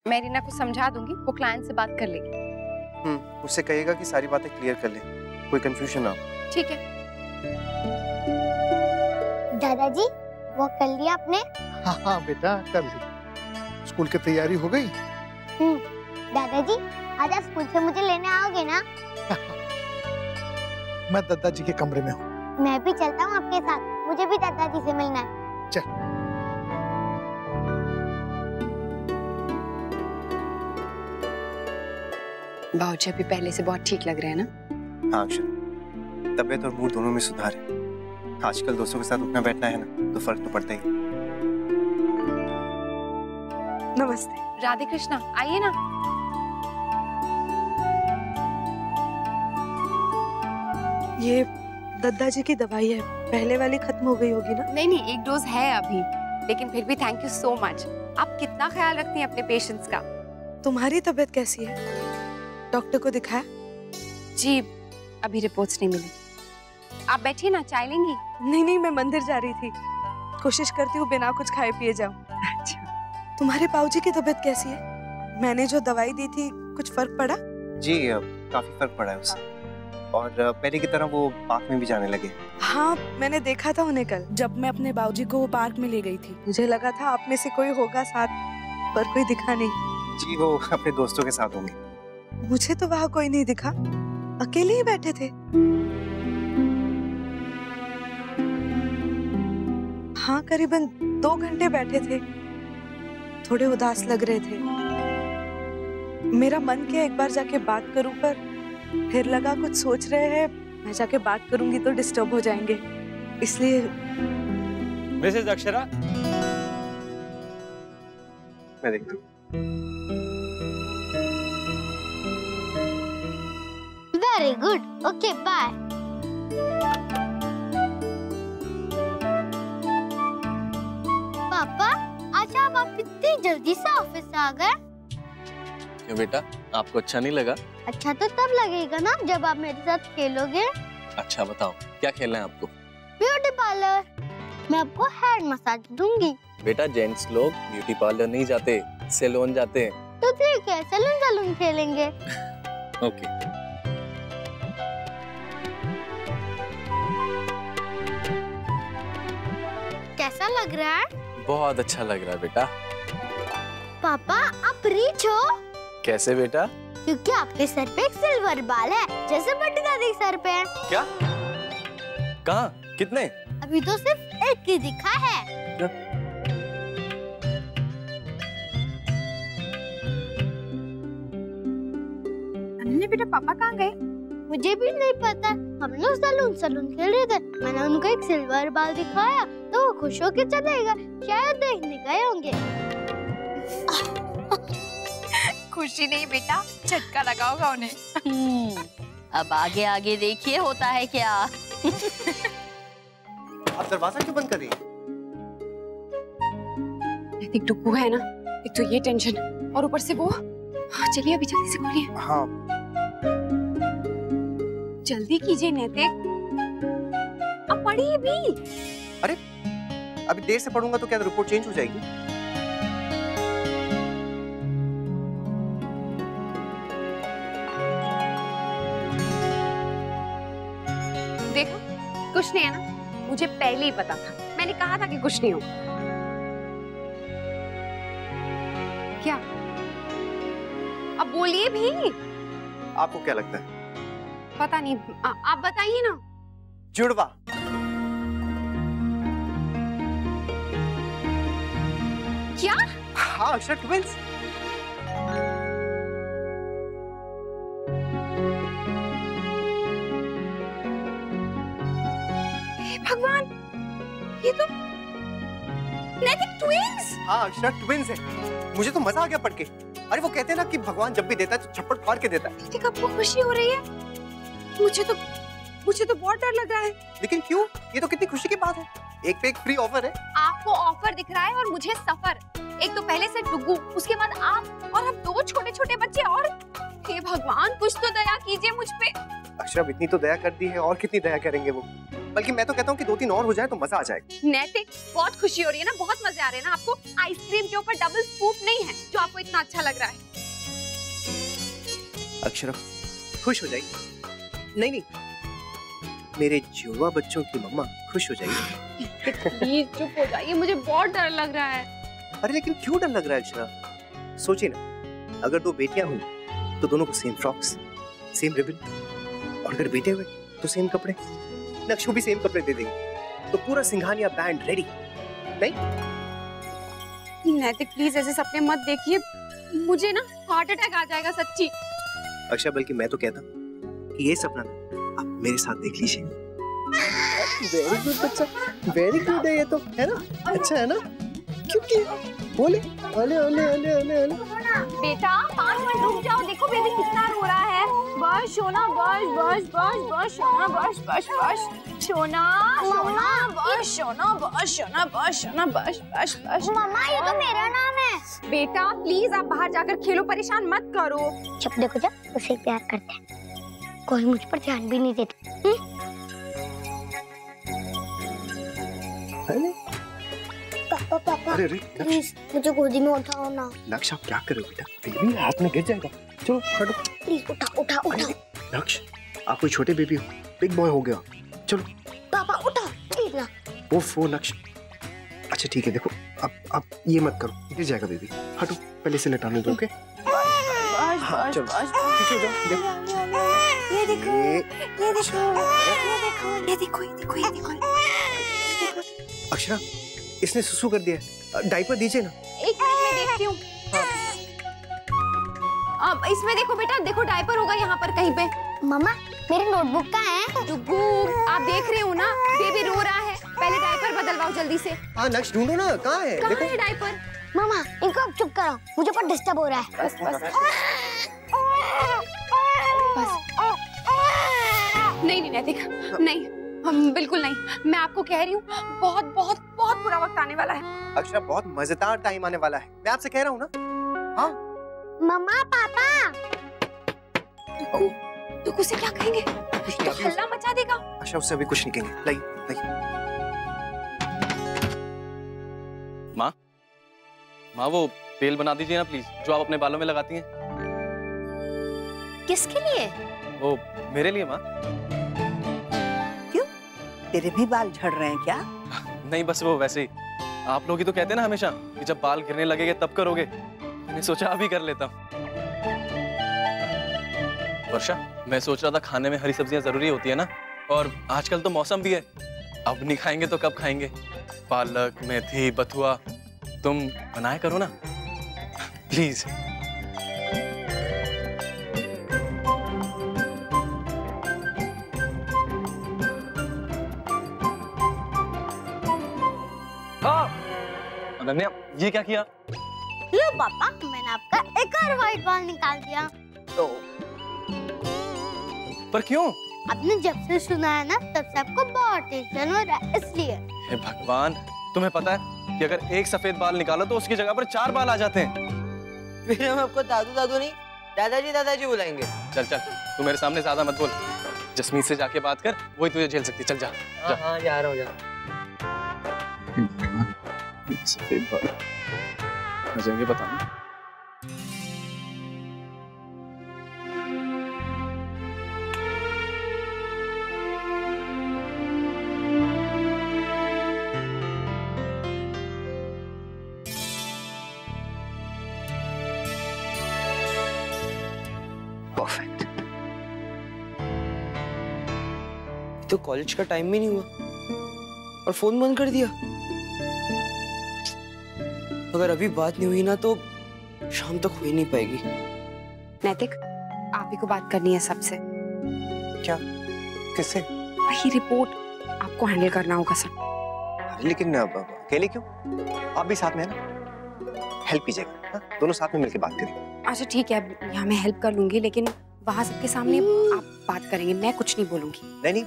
मैं रीना को समझा दूंगी, वो क्लाइंट से बात कर लेगी। उससे कहिएगा कि सारी बातें क्लियर कर ले, कोई कंफ्यूजन ना हो। ठीक है। दादाजी वो कर लिया आपने? हाँ बेटा कर ली। स्कूल की तैयारी हो गई? दादाजी आज आप स्कूल से मुझे लेने आओगे ना? मैं दादाजी के कमरे में हूँ। मैं भी चलता हूँ आपके साथ, मुझे भी दादाजी से मिलना है। चल। बाबूजी अभी पहले से बहुत ठीक लग रहे हैं ना? हाँ अक्षर, तबीयत और मूड दोनों में सुधार है। आजकल दोस्तों के साथ उठना बैठना है ना, तो फर्क तो पड़ता ही। नमस्ते। राधे कृष्णा, आइए ना। ये दादाजी की दवाई है, पहले वाली खत्म हो गई होगी ना? नहीं, एक डोज है अभी, लेकिन फिर भी थैंक यू सो मच। आप कितना ख्याल रखती हैं अपने पेशेंट्स का। तुम्हारी तबीयत कैसी है? डॉक्टर को दिखाया? जी अभी रिपोर्ट्स नहीं मिली। आप बैठिए ना, चाय लेंगी? नहीं, मैं मंदिर जा रही थी, कोशिश करती हूँ बिना कुछ खाए पिए जाऊं। अच्छा। तुम्हारे बाबूजी की तबीयत कैसी है? मैंने जो दवाई दी थी कुछ फर्क पड़ा? जी काफी फर्क पड़ा है उससे, और पहले की तरह वो पार्क में भी जाने लगे। हाँ मैंने देखा था उन्हें कल, जब मैं अपने बाबूजी को वो पार्क में ले गई थी। मुझे लगा था आप में से कोई होगा साथ, पर कोई दिखा नहीं। जी वो अपने दोस्तों के साथ होंगे। मुझे तो वहाँ कोई नहीं दिखा, अकेले ही बैठे थे। हाँ करीबन 2 घंटे बैठे थे, थोड़े उदास लग रहे थे। मेरा मन किया एक बार जाके बात करूं, पर फिर लगा कुछ सोच रहे हैं, मैं जाके बात करूंगी तो डिस्टर्ब हो जाएंगे, इसलिए। मिसेज अक्षरा, मैं देखता हूँ। Very good, okay bye. पापा आज आप इतनी जल्दी से ऑफिस आ गए? क्यों बेटा, आपको अच्छा नहीं लगा? अच्छा तो तब लगेगा ना जब आप मेरे साथ खेलोगे। अच्छा बताओ क्या खेलना है आपको? ब्यूटी पार्लर, मैं आपको हेड मसाज दूंगी। बेटा जेंट्स लोग ब्यूटी पार्लर नहीं जाते, सैलून जाते हैं। तो ठीक है, सैलून खेलेंगे। ओके। कैसा लग रहा है? बहुत अच्छा लग रहा है बेटा। पापा आप रिच हो? कैसे बेटा? क्योंकि आपके सर पे एक सिल्वर बाल है, जैसे बड़ी दादी के सर पे है। क्या? कहाँ? कितने? अभी तो सिर्फ एक ही दिखा है। क्या? अनन्या बेटा पापा कहाँ गए? मुझे भी नहीं पता, हम लोग सैलून खेल रहे थे, मैंने उनको एक सिल्वर बाल दिखाया तो वो खुश होके चले गए, शायद देखने गए होंगे। खुशी नहीं बेटा, झटका लगा होगा उन्हें। अब आगे आगे देखिए होता है क्या। आप दरवाजा क्यों बंद कर रही हैं? एक टुक्कू है ना, एक तो ये टेंशन और ऊपर से वो। चलिए अभी जल्दी से खोलिए। हाँ जल्दी कीजिए नैतिक, अब पढ़िए भी। अरे अभी देर से पढ़ूंगा तो क्या रिपोर्ट चेंज हो जाएगी? देखो कुछ नहीं है ना, मुझे पहले ही पता था, मैंने कहा था कि कुछ नहीं होगा। क्या? अब बोलिए भी। आपको क्या लगता है? पता नहीं, आप बताइए ना। जुड़वा। क्या? हाँ अक्षर, ट्विंस। भगवान, ये तो नैतिक ट्विंस। हाँ अक्षर, ट्विंस है। मुझे तो मजा आ गया पढ़ के। अरे वो कहते हैं ना कि भगवान जब भी देता है तो छप्पड़ फाड़ के देता है। ठीक, आपको खुशी हो रही है? मुझे तो बहुत डर लग रहा है। लेकिन क्यों? ये तो कितनी खुशी की बात है, एक पे एक फ्री ऑफर है। आपको ऑफर दिख रहा है और मुझे सफर। एक तो पहले से डुगू, उसके बाद आप, और अब 2 छोटे छोटे बच्चे। और हे भगवान कुछ तो दया कीजिए मुझ पे। अक्षर इतनी तो दया कर दी है, और कितनी दया करेंगे वो? बल्कि मैं तो कहता हूँ कि 2-3 और हो जाए तो मजा आ जाएगा। नैतिक, बहुत खुशी हो रही है ना, बहुत मजे आ रहे हैं ना आपको। आइसक्रीम के ऊपर डबल स्कूप नहीं है जो आपको इतना अच्छा लग रहा है। अक्षरा खुश हो जाइए। नहीं, मेरे जुड़वा बच्चों की मम्मा खुश हो जाइए। प्लीज चुप हो जाइए, मुझे बहुत डर लग रहा है। अरे लेकिन क्यों डर लग रहा है अक्षरा? सोचिए ना, अगर 2 बेटियां हुई तो दोनों को सेम फ्रॉक्स, सेम रिबन, और अगर बेटे हुए तो सेम कपड़े। नक्शू भी सेम कपड़े दे देंगे तो पूरा सिंघानिया बैंड रेडी। नहीं नैतिक प्लीज ऐसे सपने मत देखिए, मुझे ना हार्ट अटैक आ जाएगा सच्ची। अक्षरा बल्कि मैं तो कहता कि ये सपना आप मेरे साथ देख लीजिए। वेरी गुड बच्चा, वेरी गुड है ये तो, है ना? अच्छा है ना? क्योंकि बोले ओले ओले ओले ओले ओले। बेटा 5 मिनट रुक जाओ, देखो बेबी कितना रो रहा है। बस सोना, बस बस बस बस सोना, बस बस बस सोना सोना, बस सोना, बस सोना, बस सोना, बस बस बस। मम्मा ये तो मेरा नाम है। बेटा प्लीज आप बाहर जाकर खेलो, परेशान मत करो। जब देखो जब उसे प्यार करते हैं, कोई मुझ पर ध्यान भी नहीं देता। पापा अरे अरे प्लीज मुझे गोदी में उठाओ ना। नक्श आप क्या कर रहे हो बेटा? बेबी हाथ में गिर जाएगा। चलो हटो। प्लीज उठा उठा उठा। नक्श आप कोई छोटे बेबी हो, बिग बॉय हो गया। चलो पापा उठा प्लीज ना। वो नक्श। अच्छा ठीक है, देखो अब ये मत करो, गिर जाएगा बेबी। हटो, पहले से लेटाने दो। ओके बस हाँ, बस चलो। बस पीछे हो जाओ, देखो। ये देखो ये ये देखो ये देखो ये देखो ये देखो ये देखो। अक्षरा इसने सुसु कर दिया है, डायपर दीजिए ना। एक मिनट में देखती हूँ। अब इसमें देखो बेटा, देखो डायपर होगा यहाँ पर कहीं पे। मम्मा मेरी नोटबुक कहाँ है? जुग्गू आप देख रहे हो ना, बेबी रो रहा है, पहले डायपर बदलवाओ जल्दी से। हाँ नक्श ढूंढो ना, कहाँ है? कहाँ देखो है डायपर? मम्मा इनको अब चुप करो, मुझे बहुत डिस्टर्ब हो रहा है। बस बस बस। नहीं नैतिक, नहीं बिल्कुल नहीं, मैं आपको कह रही हूँ बहुत बहुत बहुत बुरा वक्त आने वाला है। अक्षरा बहुत मजेदार टाइम आने वाला है, मैं आपसे कह रहा हूँ ना। हाँ मम्मा पापा दुगु से क्या कहेंगे? कुछ तो नहीं, अभी हल्ला मचा देगा। अक्षरा उससे अभी कुछ नहीं कहेंगे। लाइए माँ वो तेल बना दीजिए ना प्लीज, जो आप अपने बालों में लगाती हैं। किसके लिए? वो मेरे लिए माँ। तेरे भी बाल झड़ रहे हैं क्या? नहीं बस वो वैसे ही, आप लोग ही तो कहते हैं ना हमेशा कि जब बाल गिरने लगेंगे तब करोगे। मैंने सोचा अभी कर लेता हूँ। वर्षा मैं सोच रहा था खाने में हरी सब्जियां जरूरी होती है ना, और आजकल तो मौसम भी है, अब नहीं खाएंगे तो कब खाएंगे? पालक, मेथी, बथुआ, तुम बनाया करो ना प्लीज। अनन्या ये क्या किया? लो पापा मैंने आपका एक और व्हाइट बाल निकाल दिया। तो पर क्यों? आपने जब से सुना है ना तब से आपको बहुत टेंशन हो रहा है, इसलिए। हे भगवान, तुम्हें पता है कि अगर एक सफेद बाल निकालो तो उसकी जगह पर 4 बाल आ जाते हैं। फिर हम आपको दादू नहीं दादाजी बुलाएंगे। चल तू मेरे सामने ज्यादा मत बोल। जसमीत से जाके बात कर, वही तुझे झेल सकती है। चल जा। हाँ जा रहा हूँ। सफेद बाल आ जाएंगे बताना। परफेक्ट। तो कॉलेज का टाइम भी नहीं हुआ और फोन बंद कर दिया। अगर अभी बात नहीं हुई ना तो शाम तक हो ही नहीं पाएगी। नैतिक आप ही को बात करनी है सबसे। क्या? किससे? वही रिपोर्ट आपको हैंडल करना होगा सर। लेकिन अकेले क्यों? आप भी साथ में है ना, हेल्प कीजिएगा। हाँ? दोनों साथ में मिलकर बात करेंगे। अच्छा ठीक है, यहाँ मैं हेल्प कर लूंगी, लेकिन वहाँ सबके सामने आप बात करेंगे, मैं कुछ नहीं बोलूंगी। नहीं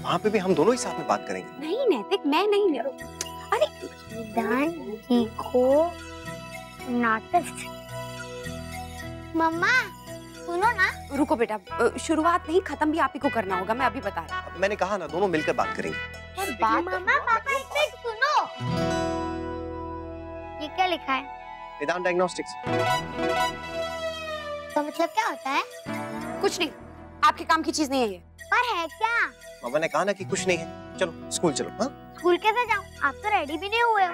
वहाँ पे भी हम दोनों ही साथ में बात करेंगे। नहीं नैतिक मैं नहीं। अरे दादी को नाटक। मम्मा सुनो ना। रुको बेटा, शुरुआत नहीं खत्म भी आप ही को करना होगा, मैं अभी बता रहा हूँ। मैंने कहा ना, दोनों मिलकर बात करेंगे। बात मामा पापा एक मिनट सुनो। ये क्या लिखा है? निदान डायग्नोस्टिक्स। तो मतलब क्या होता है? कुछ नहीं, आपके काम की चीज नहीं है ये। पर है क्या? मामा ने कहा ना कि कुछ नहीं है। चलो स्कूल चलो। हाँ, स्कूल कैसे जाऊँ? आप तो रेडी भी नहीं हुए हो।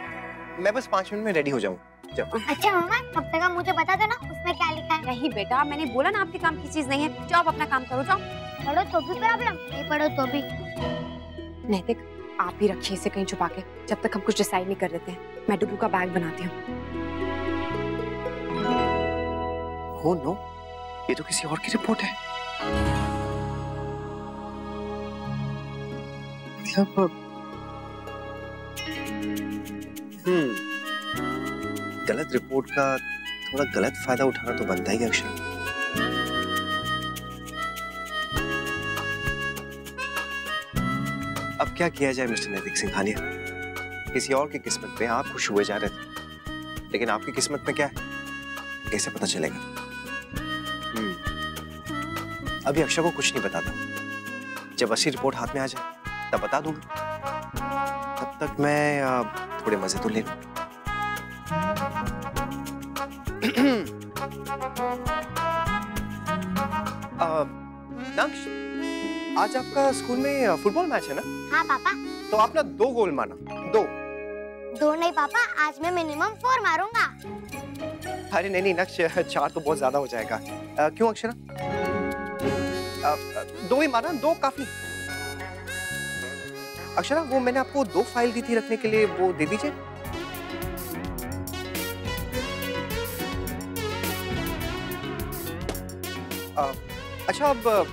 मैं बस 5 मिनट में रेडी हो जाऊँ। चलो। अच्छा मामा, कब तक आप मुझे बता देना उसमें क्या लिखा है। नहीं बेटा, मैंने बोला ना आपके काम की चीज नहीं है। जाओ आप अपना काम करो, जाओ। पढ़ो तो भी प्रॉब्लम, नहीं पढ़ो तो भी। नैतिक, आप ही रखिए इसे कहीं छुपा के, जब तक हम कुछ डिसाइड नहीं कर लेते हैं। मैं डुबू का बैग बनाती हूँ। हो नो, ये तो किसी और की रिपोर्ट है। मतलब गलत रिपोर्ट का थोड़ा गलत फायदा उठाना तो बनता ही है अक्षर। अब क्या किया जाए मिस्टर नैतिक सिंघानिया? किसी और की किस्मत में आप खुश हुए जा रहे थे, लेकिन आपकी किस्मत में क्या है कैसे पता चलेगा? अभी अक्षर को कुछ नहीं बताता। जब असली रिपोर्ट हाथ में आ जाए तब बता दूंगा। तब तक मैं थोड़े मजे तो ले लूं। नक्श, आज आपका स्कूल में फुटबॉल मैच है ना? हाँ पापा। तो आप ना 2 गोल मारना। 2 नहीं पापा, आज मैं मिनिमम 4 मारूंगा। अरे नहीं नक्श, 4 तो बहुत ज्यादा हो जाएगा। क्यों अक्षरा? 2 ही मारना, 2 काफी। अक्षरा, वो मैंने आपको 2 फाइल दी थी रखने के लिए, वो दे दीजिए। अच्छा, अब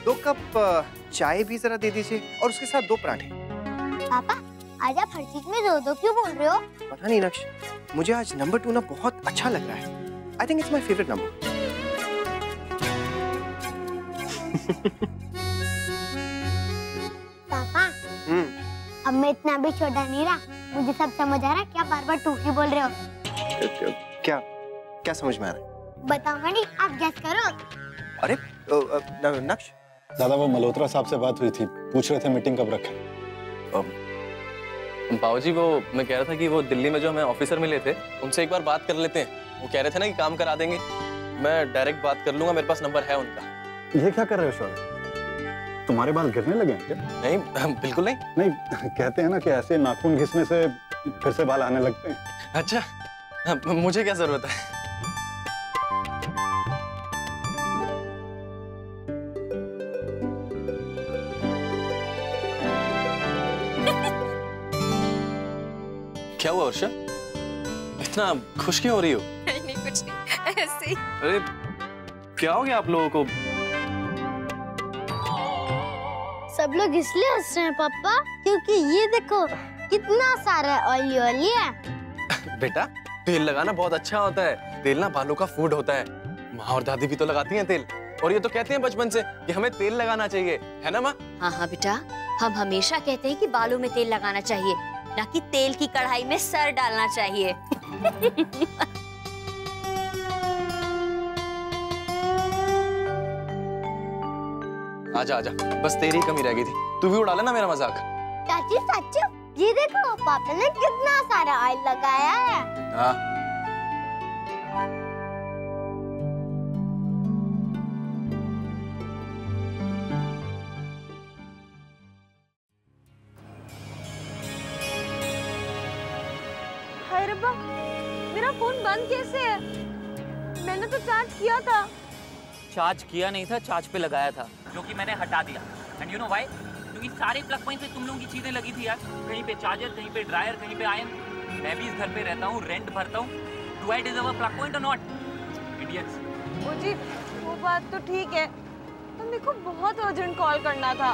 2 कप चाय भी जरा दे दीजिए और उसके साथ 2 पराठे। पापा, आज आप हर चीज में 2-2 क्यों बोल रहे हो? पता नहीं नक्श, मुझे आज नंबर 2 ना बहुत अच्छा लग रहा है। I think it's my favourite number. पापा, अब मैं इतना भी छोटा नहीं रहा, मुझे सब समझ आ रहा है। क्या बार-बार 2 क्यों बोल रहे हो? क्या समझ में आ रहा है? बताऊंगा नहीं, आप गेस करो। अरे नक्श, दादा वो मल्होत्रा साहब से बात हुई थी, पूछ रहे थे मीटिंग कब रखें। बाबूजी, वो मैं कह रहा था कि वो दिल्ली में जो हमें ऑफिसर मिले थे उनसे एक बार बात कर लेते हैं। वो कह रहे थे ना कि काम करा देंगे। मैं डायरेक्ट बात कर लूंगा, मेरे पास नंबर है उनका। ये क्या कर रहे हो शौर्य? तुम्हारे बाल गिरने लगे हैं क्या? नहीं, बिल्कुल नहीं। नहीं, कहते हैं ना कि ऐसे नाखून घिसने से फिर से बाल आने लगते हैं। अच्छा, मुझे क्या जरूरत है? क्या हुआ वर्षा? इतना खुश क्यों हो रही हो? नहीं कुछ नहीं, ऐसे ही। अरे क्या हो गया आप लोगों को? सब लोग इसलिए हंस रहे हैं पापा क्योंकि ये देखो कितना सारा ऑयली ऑयली है। बेटा, तेल लगाना बहुत अच्छा होता है। तेल ना बालों का फूड होता है। माँ और दादी भी तो लगाती हैं तेल, और ये तो कहते हैं बचपन से कि हमें तेल लगाना चाहिए, है ना माँ? हाँ हाँ बेटा, हम हमेशा कहते हैं कि बालों में तेल लगाना चाहिए, ना कि तेल की कढ़ाई में सर डालना चाहिए। आजा आजा, बस तेरी ही कमी रह गई थी। तू भी उड़ा लेना मेरा मजाक। चाची सच, ये देखो पापा ने कितना सारा ऑयल लगाया है। हाँ। हाय रब्बा, मेरा फोन बंद कैसे है? मैंने तो चार्ज किया था। चार्ज किया नहीं था, चार्ज पे लगाया था, जो कि मैंने हटा दिया। And you know why? क्योंकि सारे प्लग पॉइंट पे तुम लोगों की चीजें लगी थी यार। कहीं पे चार्जर, कहीं पे ड्रायर, कहीं पे आयरन। मैं भी इस घर पे रहता हूँ, रेंट भरता हूँ। Do I deserve a plug point और नॉट? इडियट्स। ओ जी, वो बात तो ठीक है, तो मेरे को बहुत अर्जेंट कॉल करना था।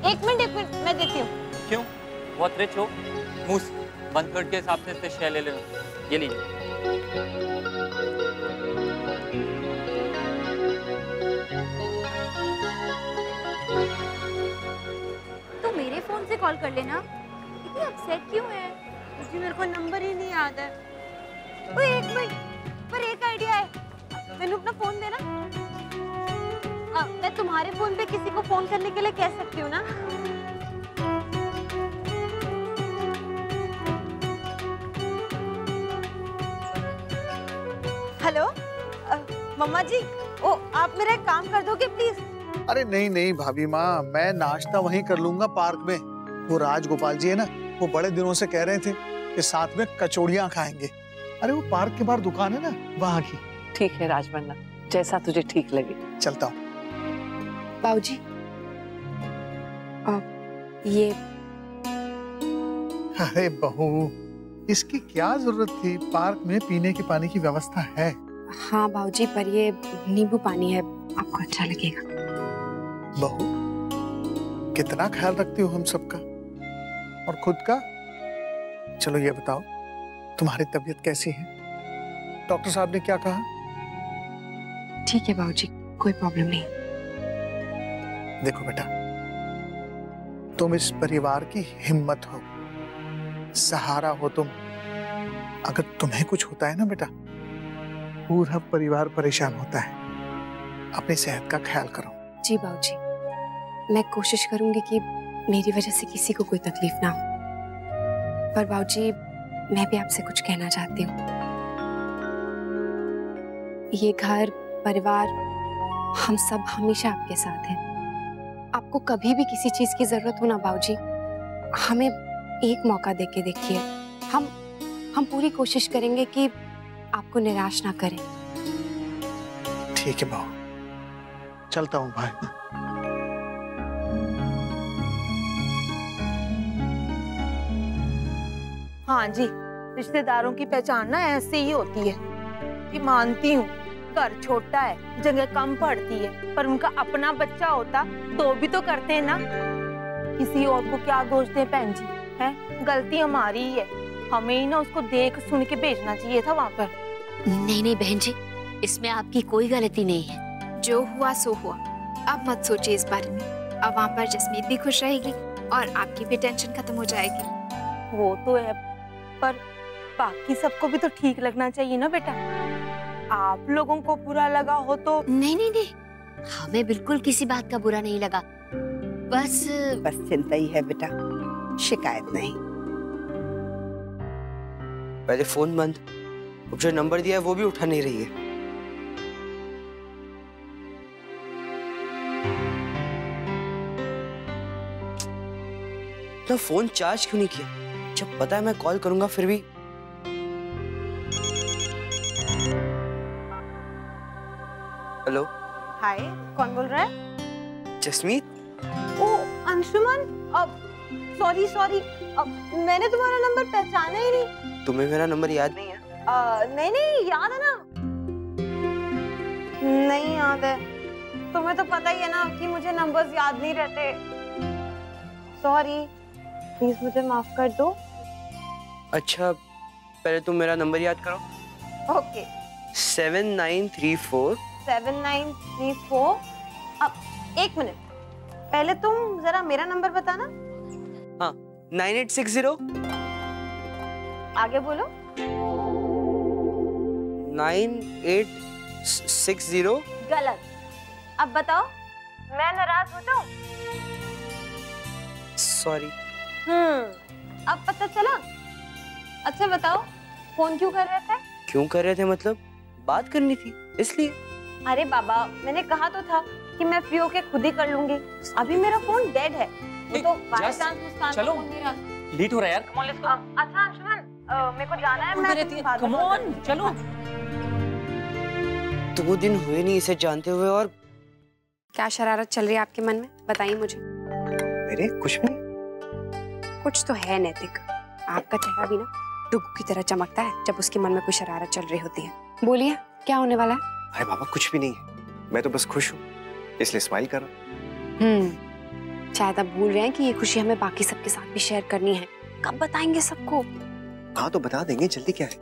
एक मिनट, मैं देती हूँ। क्यों? बहुत रिच हो? मूस बंद पेट के हिसाब से शेयर ले लेना। ये लीजिए। तो मेरे फोन से कॉल कर लेना, इतनी अपसेट क्यों है? मुझे मेरे को नंबर ही नहीं याद है। ओए एक मिनट, पर एक आइडिया है। मैंने अपना फोन देना। मैं तुम्हारे फोन पे किसी को फोन करने के लिए कह सकती हूँ ना? हेलो मम्मा जी, ओ आप मेरा एक काम कर दोगे प्लीज? अरे नहीं नहीं भाभी माँ, मैं नाश्ता वहीं कर लूंगा पार्क में। वो राजगोपाल जी है ना, वो बड़े दिनों से कह रहे थे कि साथ में कचौड़ियाँ खाएंगे। अरे वो पार्क के बाहर दुकान है ना, वहाँ की। ठीक है राजबन्ना, जैसा तुझे ठीक लगे। चलता हूँ। बाबूजी, ये। अरे बहू, इसकी क्या जरूरत थी? पार्क में पीने के पानी की व्यवस्था है। हाँ बाबूजी, पर ये नींबू पानी है, आपको अच्छा लगेगा। बहू, कितना ख्याल रखती हो हम सबका और खुद का। चलो ये बताओ, तुम्हारी तबीयत कैसी है? डॉक्टर साहब ने क्या कहा? ठीक है बाबूजी, कोई प्रॉब्लम नहीं। देखो बेटा, तुम इस परिवार की हिम्मत हो, सहारा हो तुम। अगर तुम्हें कुछ होता है ना बेटा, पूरा परिवार परेशान होता है। अपनी सेहत का ख्याल करो। जी बाबूजी, मैं कोशिश करूंगी कि मेरी वजह से किसी को कोई तकलीफ ना हो। पर बाबूजी, मैं भी आपसे कुछ कहना चाहती हूँ। ये घर, परिवार, हम सब हमेशा आपके साथ हैं। आपको कभी भी किसी चीज की जरूरत हो ना बाबूजी, हमें एक मौका देके देखिए। हम पूरी कोशिश करेंगे कि आपको निराश ना करें। ठीक है बहू, चलता हूँ भाई। हाँ जी, रिश्तेदारों की पहचान ना ऐसे ही होती है कि मानती हूँ घर छोटा है, जगह कम पड़ती है, पर उनका अपना बच्चा होता तो भी तो करते हैं ना। किसी और को क्या दोष दें बहन जी, है गलती हमारी ही है। हमें ही ना उसको देख सुन के भेजना चाहिए था वहाँ पर। नहीं नहीं बहन जी, इसमें आपकी कोई गलती नहीं है। जो हुआ सो हुआ, अब मत सोचिए इस बारे में। अब वहाँ पर जसमीत भी खुश रहेगी और आपकी भी टेंशन खत्म हो जाएगी। वो तो है, पर बाकी सबको भी तो ठीक लगना चाहिए ना बेटा। आप लोगों को बुरा लगा हो तो? नहीं नहीं नहीं, हमें बिल्कुल किसी बात का बुरा नहीं लगा। बस चिंता ही है बेटा, शिकायत नहीं। पहले फोन बंद, अब जो नंबर दिया है वो भी उठा नहीं रही है। तो फोन चार्ज क्यों नहीं किया? जब पता है मैं कॉल करूंगा फिर भी। हेलो। हाय, कौन बोल रहा है? जसमीत। ओ अंशुमन, अब सॉरी, अब मैंने तुम्हारा नंबर पहचाना ही नहीं। तुम्हें मेरा नंबर याद नहीं है? नहीं याद है ना। नहीं याद है। तुम्हें तो पता ही है ना कि मुझे नंबर्स याद नहीं रहते। सॉरी, प्लीज मुझे माफ कर दो। अच्छा, पहले तुम मेरा नंबर याद करो। ओके। 7934 7934। अब एक मिनट, पहले तुम जरा मेरा नंबर बताना। हाँ, 9860। आगे बोलो। 9860। गलत। अब बताओ, मैं नाराज हो जाऊं? सॉरी। अब पता चला। अच्छा बताओ, फोन क्यों कर रहे थे? क्यों कर रहे थे मतलब? बात करनी थी इसलिए। अरे बाबा, मैंने कहा तो था कि मैं फ्री होके खुद ही कर लूंगी। अभी मेरा फोन डेड है। वो तो बाय चांस मुस्कान चलो, लेट हो रहा है यार। Come on, let's go. अच्छा अंशुमन, मेरे को जाना है। मैं कम ऑन, चलो। 2 दिन हुए नहीं इसे जानते हुए और क्या शरारत चल रही है आपके मन में, बताइए मुझे। मेरे कुछ भी। कुछ तो है नैतिक, आपका चेहरा भी ना डुगू की तरह चमकता है जब उसके मन में कोई शरारत चल रही होती है। बोलिए, क्या होने वाला है? अरे बाबा, कुछ भी नहीं है, मैं तो बस खुश हूँ इसलिए स्माइल कर रहा हूँ। शायद आप भूल रहे हैं कि ये खुशी हमें बाकी सबके साथ भी शेयर करनी है। कब बताएंगे सबको? हाँ तो बता देंगे, जल्दी क्या है।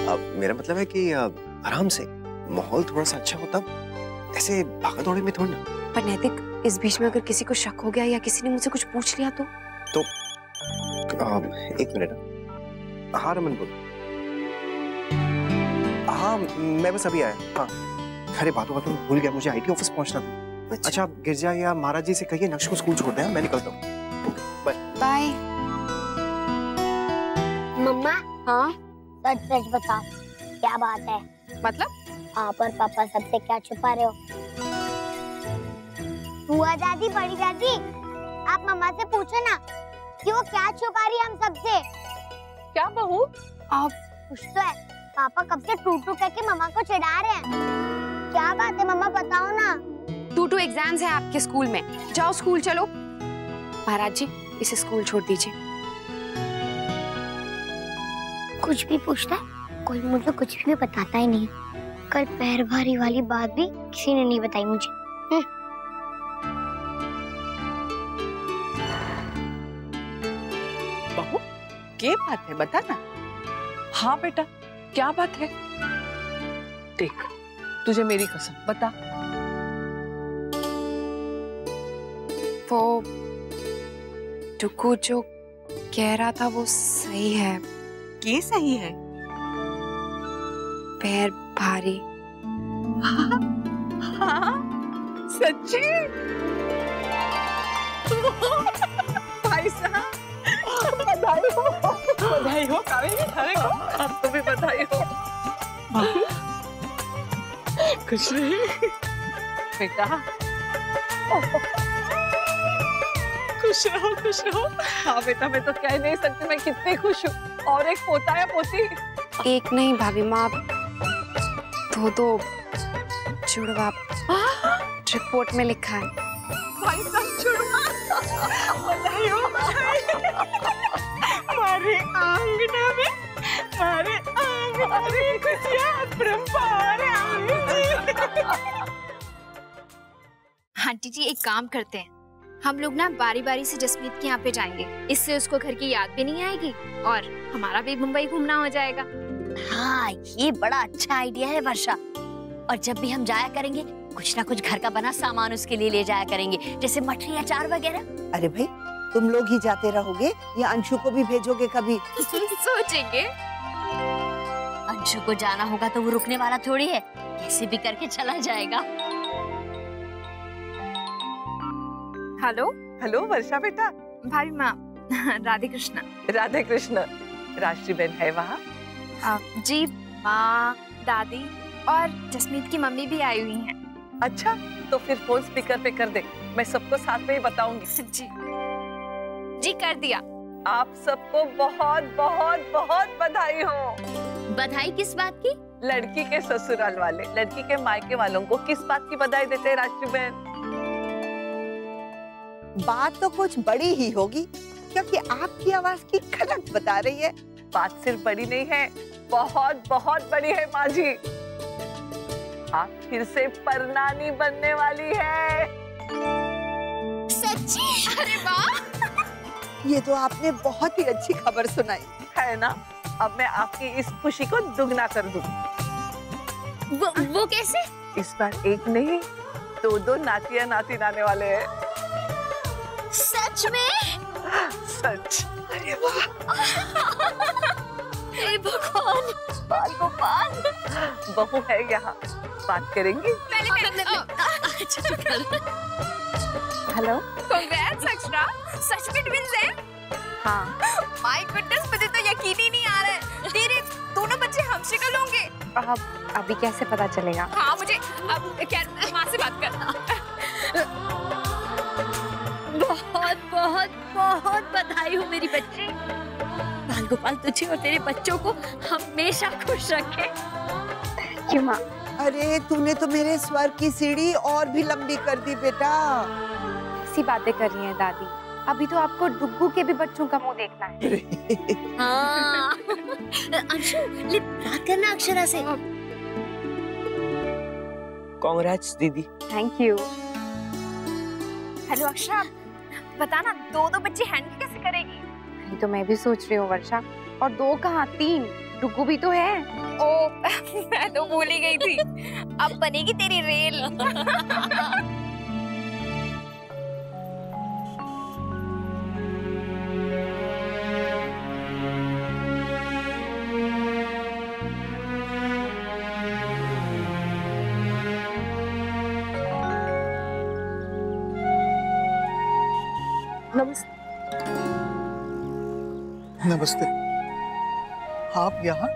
अब मेरा मतलब है कि आराम से, माहौल थोड़ा सा अच्छा हो तब, ऐसे भागा दौड़े में थोड़ी ना। पर नैतिक, इस बीच में अगर किसी को शक हो गया या किसी ने मुझसे कुछ पूछ लिया तो एक मिनट। हाँ रमन बोल। हाँ मैं बस अभी आया। हाँ अरे बातों बातों में भूल गया, मुझे आईटी ऑफिस पहुंचना था। अच्छा आप गिरजा या महाराज जी से कहिए नक्श को स्कूल छोड़ दें, मैं निकलता हूँ। Bye bye. मम्मा हाँ सच सच बताओ क्या बात है? मतलब आप और पापा सबसे क्या छुपा रहे हो? बुआ दादी, बड़ी दादी, आप मम्मा से पूछो ना कि वो क्या छुपा रही है हम सबसे। क्या बहू? आप कुछ तो है, पापा कब से टूटू करके मम्मा को चिढ़ा रहे हैं। क्या बात है मम्मा बताओ ना। 2 एग्जाम्स हैं आपके स्कूल में, जाओ स्कूल चलो। महाराज जी इसे स्कूल छोड़ दीजिए। कुछ भी पूछता है, कोई मुझे कुछ भी बताता ही नहीं। कल पैर भारी वाली बात भी किसी ने नहीं बताई मुझे। बहू क्या बात है बता ना। हाँ बेटा क्या बात है? देख तुझे मेरी कसम बता। वो टुकू जो कह रहा था वो सही है। ये सही है? पैर भारी। हाँ सच्ची? भाई साहब बधाई हो। बधाई हो कावेरी, अरे आपको भी बधाई हो। खुश रही बेटा। खुश रहो खुश रहो। हाँ बेटा मैं तो कह नहीं सकती मैं कितनी खुश हूँ। और एक पोता या पोती? एक नहीं भाभी माँ, दो जुड़वा रिपोर्ट में लिखा है। भाई साहब जुड़वा, बधाई हो हमारे आंगना में, हमारे आंगना में खुशियाँ अपरंपार आएंगी। आंटी जी एक काम करते हैं, हम लोग ना बारी बारी से जसमीत के यहाँ पे जाएंगे, इससे उसको घर की याद भी नहीं आएगी और हमारा भी मुंबई घूमना हो जाएगा। हाँ ये बड़ा अच्छा आइडिया है वर्षा। और जब भी हम जाया करेंगे कुछ ना कुछ घर का बना सामान उसके लिए ले जाया करेंगे, जैसे मठरी अचार वगैरह। अरे भाई तुम लोग ही जाते रहोगे या अंशु को भी भेजोगे कभी? सोचेंगे। अंशु को जाना होगा तो वो रुकने वाला थोड़ी है, कैसे भी करके चला जाएगा। हेलो हेलो वर्षा बेटा। भाभी माँ राधे कृष्णा। राधे कृष्ण। राष्ट्रीय बहन है वहाँ? जी माँ, दादी और जसमीत की मम्मी भी आई हुई हैं। अच्छा तो फिर फोन स्पीकर पे कर दे, मैं सबको साथ में ही बताऊंगी। जी कर दिया। आप सबको बहुत बहुत बहुत बधाई हो। बधाई किस बात की? लड़की के ससुराल वाले लड़की के मायके वालों को किस बात की बधाई देते हैं राष्ट्रीय बहन? बात तो कुछ बड़ी ही होगी क्योंकि आपकी आवाज की खनक बता रही है। बात सिर्फ बड़ी नहीं है, बहुत बहुत बड़ी है माँ जी। आप फिर से परनानी बनने वाली है। सच्ची? अरे वाह! ये तो आपने बहुत ही अच्छी खबर सुनाई है ना। अब मैं आपकी इस खुशी को दुगना कर दूं। वो कैसे? इस बार एक नहीं 2 नातिया नाती आने वाले हैं। सच में? सच। अरे वाह! हे भगवान, बाल गोपाल। बहू है यहाँ, बात करेंगी? हेलो। कांग्रेट्स अक्षरा, सच में ट्विंस हैं? हाँ। माय गुडनेस, मुझे तो यकीन ही नहीं आ रहा है। तेरे दोनों बच्चे हम शक्ल होंगे। अब अभी कैसे पता चलेगा? हाँ मुझे अब क्या माँ से बात करना। बहुत बहुत बहुत बधाई हो मेरी बच्ची। बाल गोपाल तुझे और तेरे बच्चों को हमेशा खुश रखे। क्यों माँ? अरे तूने तो मेरे स्वर की सीढ़ी और भी लंबी कर दी बेटा। ऐसी बातें कर रही हैं दादी, अभी तो आपको डुग्गू के भी बच्चों का मुंह देखना है। हाँ। अंशु ले बात करना अक्षरा से। कांग्रेट्स दीदी। Thank you. हेलो अक्षरा, बताना 2 बच्चे हैंडल कैसे करेगी? ये तो मैं भी सोच रही हूँ वर्षा, और 2 कहाँ 3, डुग्गू भी तो है। ओ मैं तो भूल ही गई थी। अब बनेगी तेरी रेल। नमस्ते। आप यहाँ?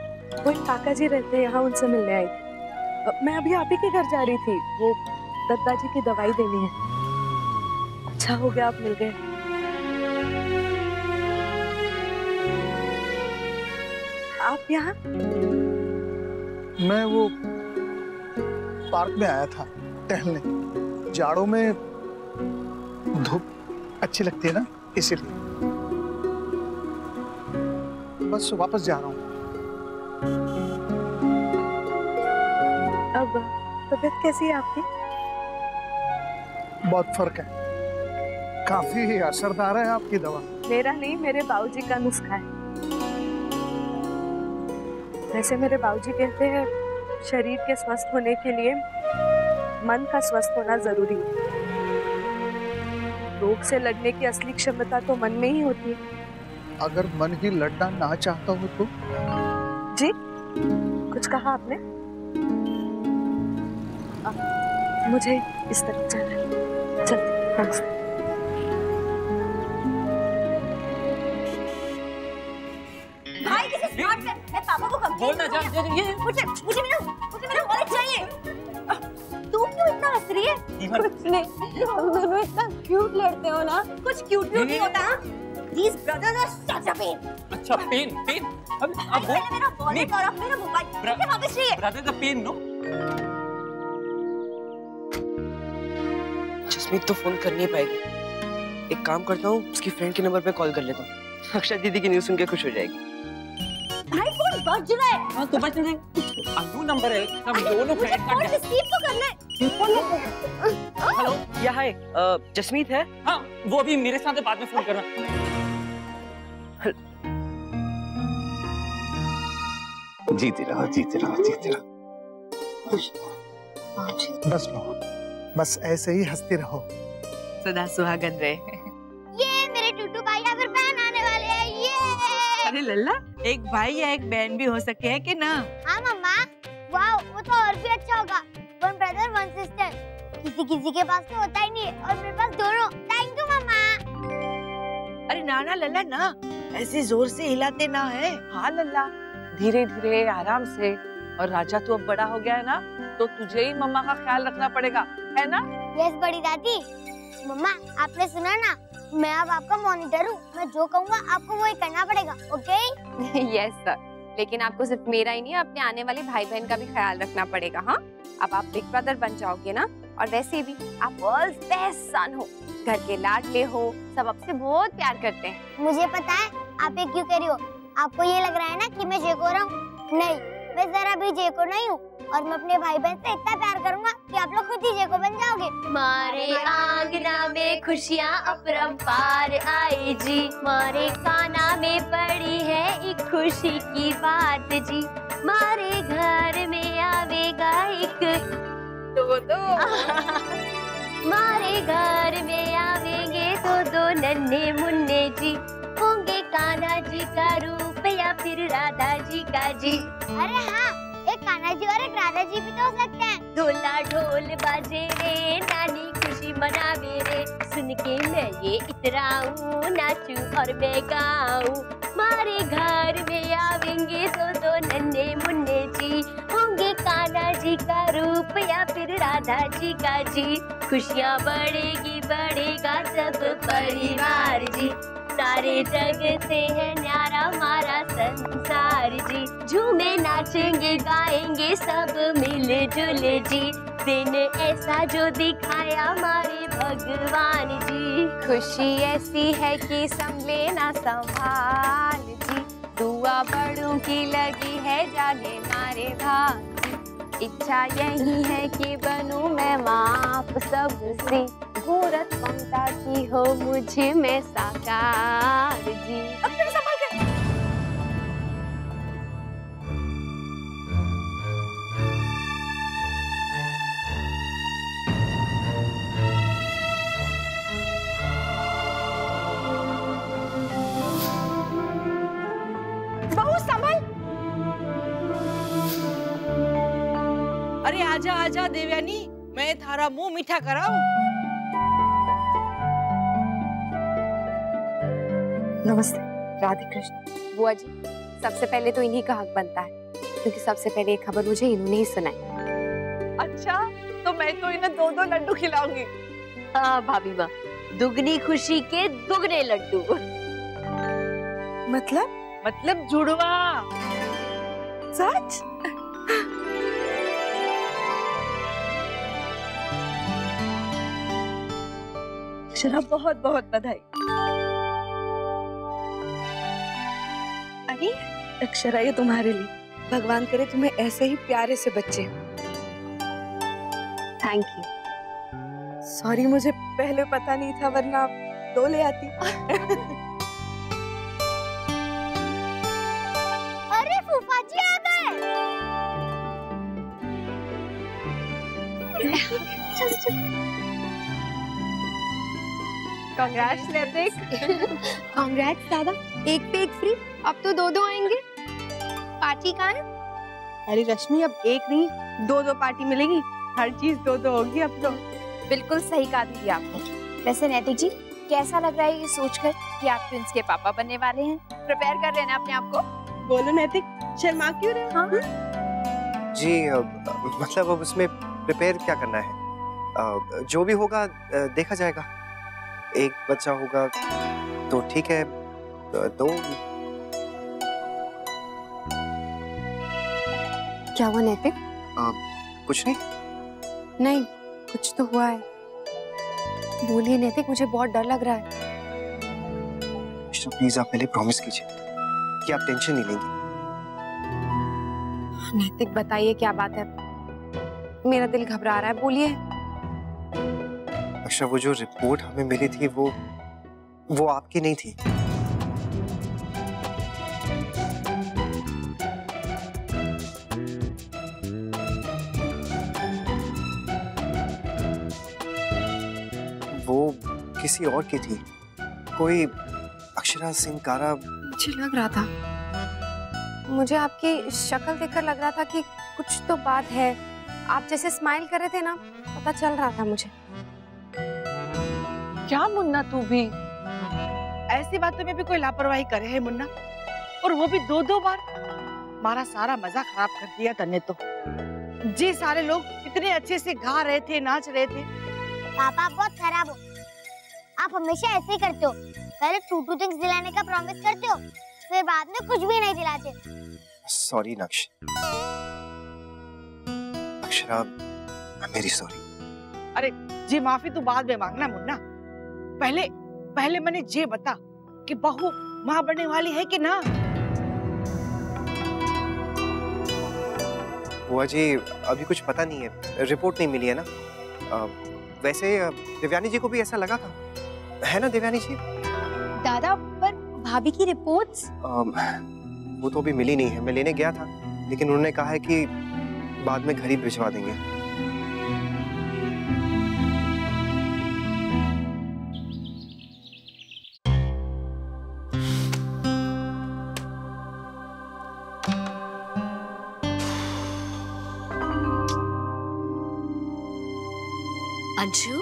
वो एक काका जी रहते हैं यहाँ, उनसे मिलने आई थी। मैं अभी आप ही के घर जा रही थी, वो दत्ता जी की दवाई देनी है। अच्छा हो गया आप मिल गए। आप यहाँ? मैं वो पार्क में आया था टहलने। जाड़ों में धूप अच्छी लगती है ना, इसीलिए बस वापस जा रहा हूँ। अब तबीयत कैसी है आपकी? बहुत फर्क है, काफी असरदार है आपकी दवा। मेरा नहीं, मेरे बाबूजी का नुस्खा है। वैसे मेरे बाबूजी कहते हैं शरीर के स्वस्थ होने के लिए मन का स्वस्थ होना जरूरी है। रोग से लड़ने की असली क्षमता तो मन में ही होती है। अगर मन ही लड़ना ना चाहता हो तो? जी कुछ कहा आपने? मुझे इस तरफ जाना है, चलते। भाई दिस इज नॉट फेयर। मैं पापा को कंप्लेंट बोलना जा, ये मुझे मेरा वॉलेट चाहिए। तू क्यों इतना हंस रही है? कुछ नहीं, तुम दोनों इतना क्यूट लड़ते हो ना। कुछ क्यूट नहीं होता। These brothers are such a pain. अच्छा पेन अब वो मेरा वॉलेट और अब मेरा मोबाइल मुझे वापस चाहिए। Brother the pen no. Jasmeet तो फोन कर नहीं पाएगी। एक काम करता हूँ, उसकी फ्रेंड के नंबर पे कॉल कर लेता हूँ। अक्षय दीदी की न्यूज़ सुन के खुश हो जाएगी। भाई फोन बज रहा है। हाँ तो बज रहा है। अननोन नंबर है, हम दोनों फ्रेंड फोन रिसीव तो कर ले। हेलो, या हाय, जसमीत है? हाँ वो अभी मेरे साथ बाद में फोन करना। जीते रहो, जीते रहो, जीते रहो। बस रहो, बस ऐसे ही हंसते रहो। सदा सुहागन रहे। ये मेरे टूटू भाई या फिर बहन आने वाले हैं। ये अरे लल्ला, एक भाई या एक बहन भी हो सके है कि ना? हाँ मम्मा, वाओ वो तो और भी अच्छा होगा। One brother one sister. किसी के पास तो होता ही नहीं है और मेरे पास दोनों। थैंक यू मम्मा। अरे ना लल्ला ना, ऐसे जोर से हिलाते ना है। हाँ लल्ला, धीरे धीरे आराम से। और राजा तू अब बड़ा हो गया है ना, तो तुझे ही मम्मा का ख्याल रखना पड़ेगा, है ना? यस बड़ी दादी। मम्मा आपने सुना ना, मैं अब आपका मॉनिटर हूँ। मैं जो कहूँगा आपको वही करना पड़ेगा, ओके? यस सर, लेकिन आपको सिर्फ मेरा ही नहीं, अपने आने वाले भाई बहन का भी ख्याल रखना पड़ेगा। हाँ, अब आप बिग ब्रदर बन जाओगे ना, और वैसे भी आप वर्ल्ड्स बेस्ट सन हो, घर के लाडले हो, सब आपसे बहुत प्यार करते हैं। मुझे पता है आप ये क्यों कह रही हो। आपको ये लग रहा है ना कि मैं जेको रहा हूँ। नहीं, मैं जरा भी जेको नहीं हूँ। और मैं अपने भाई बहन से इतना प्यार करूंगा कि आप लोग खुद ही जेको बन जाओगे। मारे आंगना में खुशियाँ अपरंपार आई जी, मारे काना में पड़ी है एक खुशी की बात जी, मारे घर में आवेगा एक मारे घर में आवेंगे तो दो नन्हे मुन्ने जी, होंगे कान्हा जी का रूप या फिर राधा जी का जी। अरे हाँ, एक कान्हा जी और एक राधा जी भी तो हो सकते हैं। ढोला ढोल बाजे रे, नानी खुशी मनावे रे, सुन के मैं ये इतराऊं, नाचूं और मैं गाऊं, मारे घर में आवेंगे तो दो नन्हे मुन्ने जी, होंगे कान्हा जी का रूप या फिर राधा जी का जी, खुशियाँ बढ़ेगी बढ़ेगा सब परिवार जी, सारे जग से है न्यारा हमारा संसार जी, झूमे नाचेंगे गाएंगे सब मिलजुल जी, दिन ऐसा जो दिखाया हमारे भगवान जी, खुशी ऐसी है कि संभले ना संभाल जी, दुआ बड़ों की लगी है जागे मारे भाग जी, इच्छा यही है कि बनूं मैं माप सबसे, मूरत ममता की हो मुझे में साकार जी। बहू संभल। अरे आजा आजा देवयानी, मैं थारा मुंह मीठा कराऊं। नमस्ते। राधे कृष्ण। बुआ जी, सबसे पहले तो इन्हीं का हक बनता है, क्योंकि सबसे पहले ये खबर मुझे इन्होंने ही सुनाई। अच्छा, तो मैं तो इन्हें 2-2 लड्डू खिलाऊंगी। हाँ भाभी माँ, दुगनी खुशी के दुगने लड्डू। मतलब जुड़वा। सच? अक्षरा, बहुत बहुत बधाई। अरे अक्षरा, ये तुम्हारे लिए। भगवान करे तुम्हें ऐसे ही प्यारे से बच्चे। Thank you. सॉरी, मुझे पहले पता नहीं था, वरना 2 ले आती। अरे फूफा जी आ गए। कांग्रेट्स लेते। कांग्रेट्स दादा, एक पे एक फ्री। अब तो 2-2 आएंगे। पार्टी कहाँ है? अरे रश्मि, अब एक नहीं 2-2 पार्टी मिलेगी। हर चीज 2-2 होगी अब तो। बिल्कुल सही कहा दीदी आपने। वैसे नैतिक जी, कैसा लग रहा है ये सोचकर कि आप प्रिंस के पापा बनने वाले हैं? प्रिपेयर कर लेना अपने आप को। बोलो नैतिक, शर्मा क्यों रहे हो? हाँ? जी मतलब अब उसमें प्रिपेयर क्या करना है? जो भी होगा देखा जाएगा। एक बच्चा होगा तो ठीक है, 2। क्या हुआ नैतिक? कुछ नहीं। नहीं, कुछ तो हुआ है। बोलिए नैतिक, मुझे बहुत डर लग रहा है। प्लीज आप पहले प्रॉमिस कीजिए कि आप टेंशन नहीं लेंगी। नैतिक बताइए क्या बात है? मेरा दिल घबरा रहा है, बोलिए। अच्छा, वो जो रिपोर्ट हमें मिली थी वो आपकी नहीं थी। वो किसी और की थी, कोई अक्षरा सिंह कारा। मुझे लग रहा था, मुझे आपकी शक्ल देखकर लग रहा था कि कुछ तो बात है। आप जैसे स्माइल कर रहे थे ना, पता चल रहा था मुझे। क्या मुन्ना, तू भी ऐसी बातों में भी कोई लापरवाही करे है मुन्ना? और वो भी 2-2 बार। हमारा सारा मजा खराब कर दिया तन्ने तो। जी सारे लोग इतने अच्छे से गा रहे थे, नाच रहे थे। पापा बहुत खराब हो। आप हमेशा ऐसे ही करते हो। पहले 2 थिंग्स दिलाने का प्रॉमिस करते हो, फिर बाद में कुछ भी नहीं दिलाते। सॉरी नक्श। अक्षरा, मेरी सॉरी। अरे जी माफी तू बाद में मांगना मुन्ना। पहले मैंने ये बता कि बहू माँ बनने वाली है कि ना? बुआ जी, अभी कुछ पता नहीं है, रिपोर्ट नहीं मिली है ना। वैसे देवयानी जी को भी ऐसा लगा था, है ना देवयानी जी? दादा, पर भाभी की रिपोर्ट्स? वो तो अभी मिली नहीं है। मैं लेने गया था, लेकिन उन्होंने कहा है कि बाद में घर ही भिजवा देंगे। अंशु,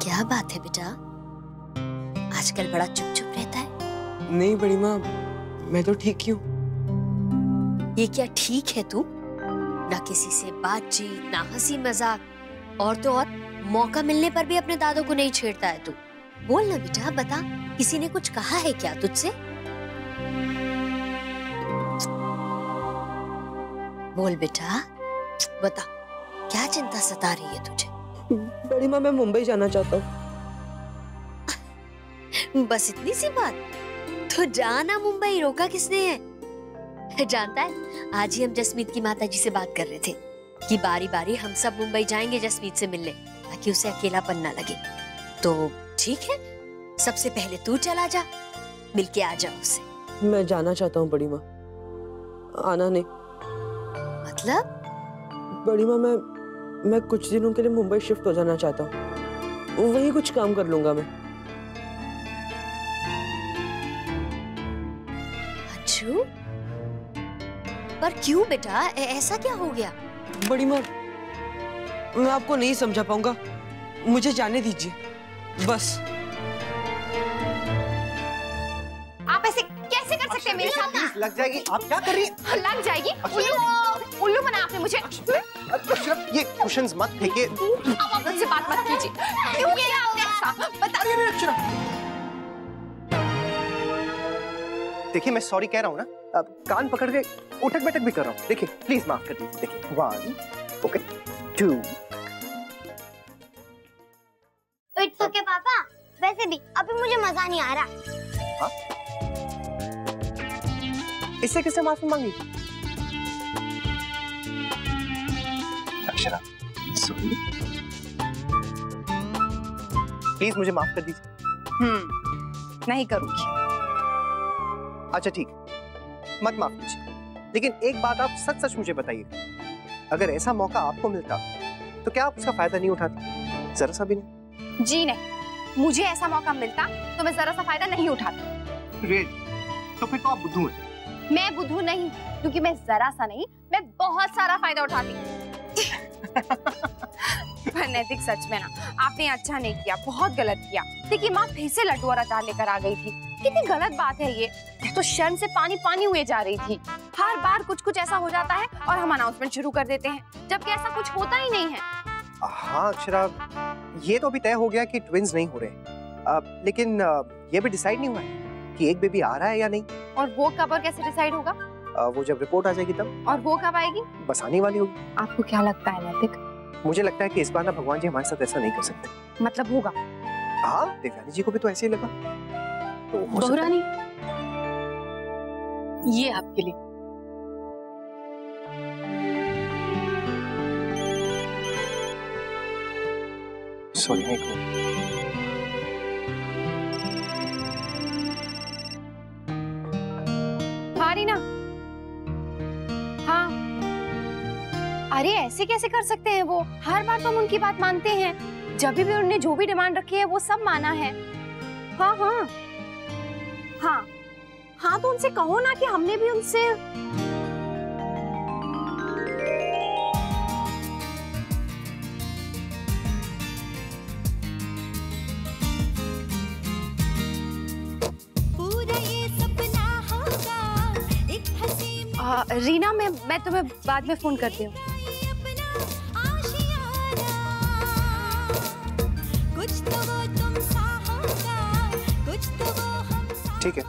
क्या बात है बेटा? आजकल बड़ा चुप चुप रहता है। नहीं बड़ी माँ, मैं तो ठीक ही हूँ। ये क्या ठीक है तू? ना किसी से बातचीत, ना हंसी मजाक, और तो और मौका मिलने पर भी अपने दादों को नहीं छेड़ता है तू। बोल ना बेटा, बता, किसी ने कुछ कहा है क्या तुझसे? बोल बेटा, बता, क्या चिंता सता रही है तुझे? बड़ी माँ, मैं मुंबई जाना चाहता हूँ। बस इतनी सी बात? तो जाना मुंबई, रोका किसने है? जानता है, आज ही हम जसमीत की माताजी से बात कर रहे थे कि बारी बारी हम सब मुंबई जाएंगे जसमीत से मिलने, ताकि उसे अकेलापन ना लगे। तो ठीक है, सबसे पहले तू चला जा, मिलके आ जा उससे। मैं जाना चाहता हूँ बड़ी माँ, आना नहीं। मतलब? बड़ी माँ, मैं कुछ दिनों के लिए मुंबई शिफ्ट हो जाना चाहता हूँ। वहीं कुछ काम कर लूंगा मैं। अंशु, पर क्यों बेटा, ऐसा क्या हो गया? बड़ी माँ, मैं आपको नहीं समझा पाऊंगा, मुझे जाने दीजिए बस। आप ऐसे कैसे कर सकते हैं मेरे साथ ना? लग जाएगी। आप क्या कर रही हैं? लग जाएगी। उल्लू बना आपने मुझे। ये कुशन्स मत फेंकिए। आप मुझसे बात मत कीजिए। क्यों किया आपने ऐसा? बता। देखिए मैं सॉरी कह रहा हूँ ना, अब कान पकड़ के उठक बैठक भी कर रहा हूँ। देखिए प्लीज माफ कर दीजिए। देखिए 1 ओके 2। इट्स ओके पापा, वैसे भी अभी मुझे मजा नहीं आ रहा। हाँ? इससे किससे माफी मांगी? अक्षरा सॉरी, प्लीज मुझे माफ कर दीजिए। नहीं करूंगी। अच्छा ठीक, मत माफ कीजिए, लेकिन एक बात आप सच सच मुझे बताइए, अगर ऐसा मौका आपको मिलता तो क्या आप उसका फायदा नहीं उठाते? जरा सा भी नहीं? जी नहीं, मुझे ऐसा मौका मिलता तो मैं जरा सा फायदा नहीं उठाती। रेड, तो फिर तो आप बुद्धू हैं। मैं बुद्धू नहीं, क्योंकि मैं जरा सा नहीं, मैं बहुत सारा फायदा उठाती। पर नैतिक सच में ना, आपने अच्छा नहीं किया, बहुत गलत किया। देखिए माँ फिर से लड्डू और अचार लेकर आ गई थी। कितनी गलत बात है ये। तो शर्म से पानी पानी हुए जा रही थी। हर बार कुछ कुछ ऐसा हो जाता है और हम अनाउंसमेंट शुरू कर देते हैं, जबकि ऐसा कुछ होता ही नहीं है। हाँ अक्षरा, ये तो अभी तय हो गया कि ट्विंस नहीं हो रहे, लेकिन ये भी डिसाइड नहीं हुआ है कि एक बेबी आ रहा है या नहीं। और वो कब और कैसे डिसाइड होगा? वो जब रिपोर्ट आ जाएगी तब। और वो कब आएगी? बस आने वाली होगी। आपको क्या लगता है नैतिक? मुझे लगता है कि इस बार ना भगवान जी हमारे साथ ऐसा नहीं कर सकते। मतलब होगा? हाँ, देवयानी जी को भी तो ऐसे ही लगा। तो बहुरानी, ये आपके लिए। सॉरी, एक मिनट। ना हाँ, अरे ऐसे कैसे कर सकते हैं वो? हर बार तो हम उनकी बात मानते हैं। जब भी उन्होंने जो भी डिमांड रखी है वो सब माना है। हाँ हाँ हाँ हाँ, तो उनसे कहो ना कि हमने भी उनसे रीना, मैं तुम्हें बाद में फोन करती हूँ। ठीक है,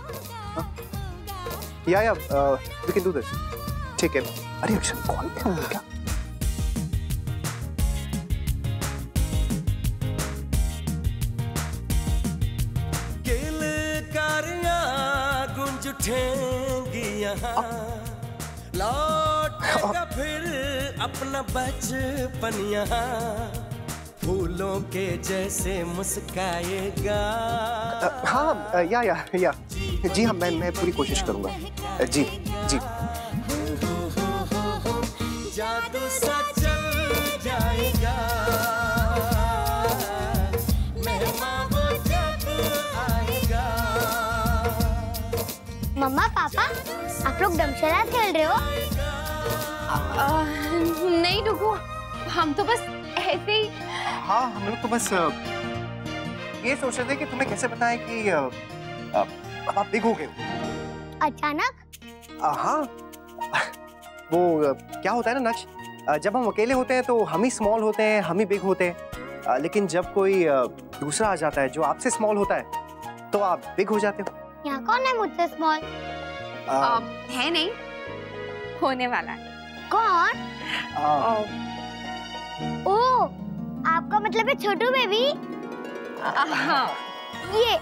या वी कैन डू दिस। ठीक है। अरे अक्षर कॉल क्या हो गया? गुंज उठेंगी यहाँ, लौटेगा फिर अपना बचपन यहाँ, फूलों के जैसे मुस्काएगा। हाँ या जी हाँ, मैं पूरी कोशिश करूंगा। जी जी। जादू सा चल जाएगा, मेहमान वो जब आएगा। मम्मा पापा, आप लोग दमशराज खेल रहे हो? नहीं डुगू, हम तो बस ऐसे ही। हाँ, हम लोग तो बस ये सोच रहे थे कि तुम्हें कैसे बताएं कि अब आप बिग हो गए हो। अचानक? हाँ, वो क्या होता है ना नक्श, जब हम अकेले होते हैं तो हम ही स्मॉल होते हैं, हम ही बिग होते हैं, लेकिन जब कोई दूसरा आ जाता है जो आपसे स्मॉल होता है तो आप बिग हो जाते हो। यहाँ कौन है मुझसे स्मॉल? है नहीं, होने वाला है। कौन? ओ, आपका मतलब है छोटू बेबी? हाँ। ये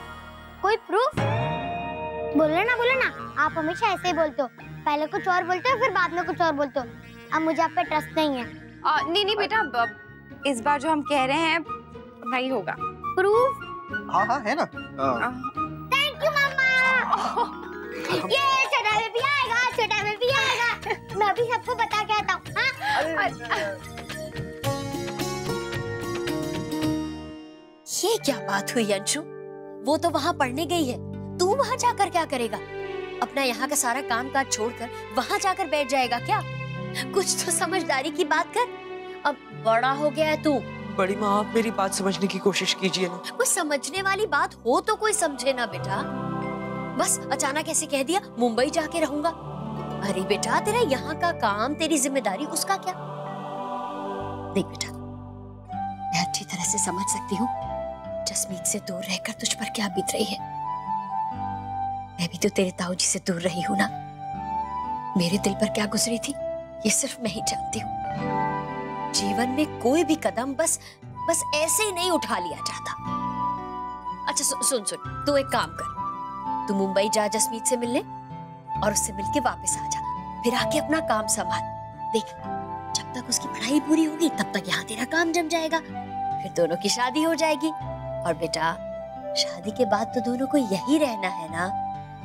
कोई प्रूफ? बोलो ना, आप हमेशा ऐसे ही बोलते हो, पहले कुछ और बोलते हो फिर बाद में कुछ और बोलते हो। अब मुझे आप पे ट्रस्ट नहीं है। नहीं बेटा, इस बार जो हम कह रहे हैं वही होगा। प्रूफ? हाँ है ना। थैंक यू मम्मा। ये छोटा बेबी आएगा। मैं अभी सबको बता के आता हूँ। ये क्या बात हुई अंशु? वो तो वहाँ पढ़ने गई है, तू वहाँ जाकर क्या करेगा? अपना यहाँ का सारा काम काज छोड़कर वहाँ जाकर बैठ जाएगा क्या? कुछ तो समझदारी की बात कर। अब बड़ा हो गया है तू। बड़ी माँ, आप मेरी बात समझने की कोशिश कीजिए ना। कोई समझने वाली बात हो तो कोई समझे ना बेटा। बस अचानक ऐसे कह दिया मुंबई जाके रहूंगा। अरे बेटा, तेरा यहाँ का काम, तेरी जिम्मेदारी, उसका क्या? देख बेटा, मैं अच्छी तरह से समझ सकती हूँ जसमीत से दूर रहकर तुझ पर क्या बीत रही है। मैं भी तो तेरे ताऊ जी से दूर रही हूँ ना। मेरे दिल पर क्या गुजरी थी ये सिर्फ मैं ही जानती हूँ। जीवन में कोई भी कदम बस ऐसे ही नहीं उठा लिया जाता। अच्छा सुन, तू एक काम कर, तू मुंबई जा जसमीत से मिलने और उससे मिलके वापस आ जा। फिर आके अपना काम संभाल। देख, जब तक उसकी पढ़ाई पूरी होगी तब तक यहाँ तेरा काम जम जाएगा, फिर दोनों की शादी हो जाएगी। और बेटा, शादी के बाद तो दोनों को यही रहना है ना।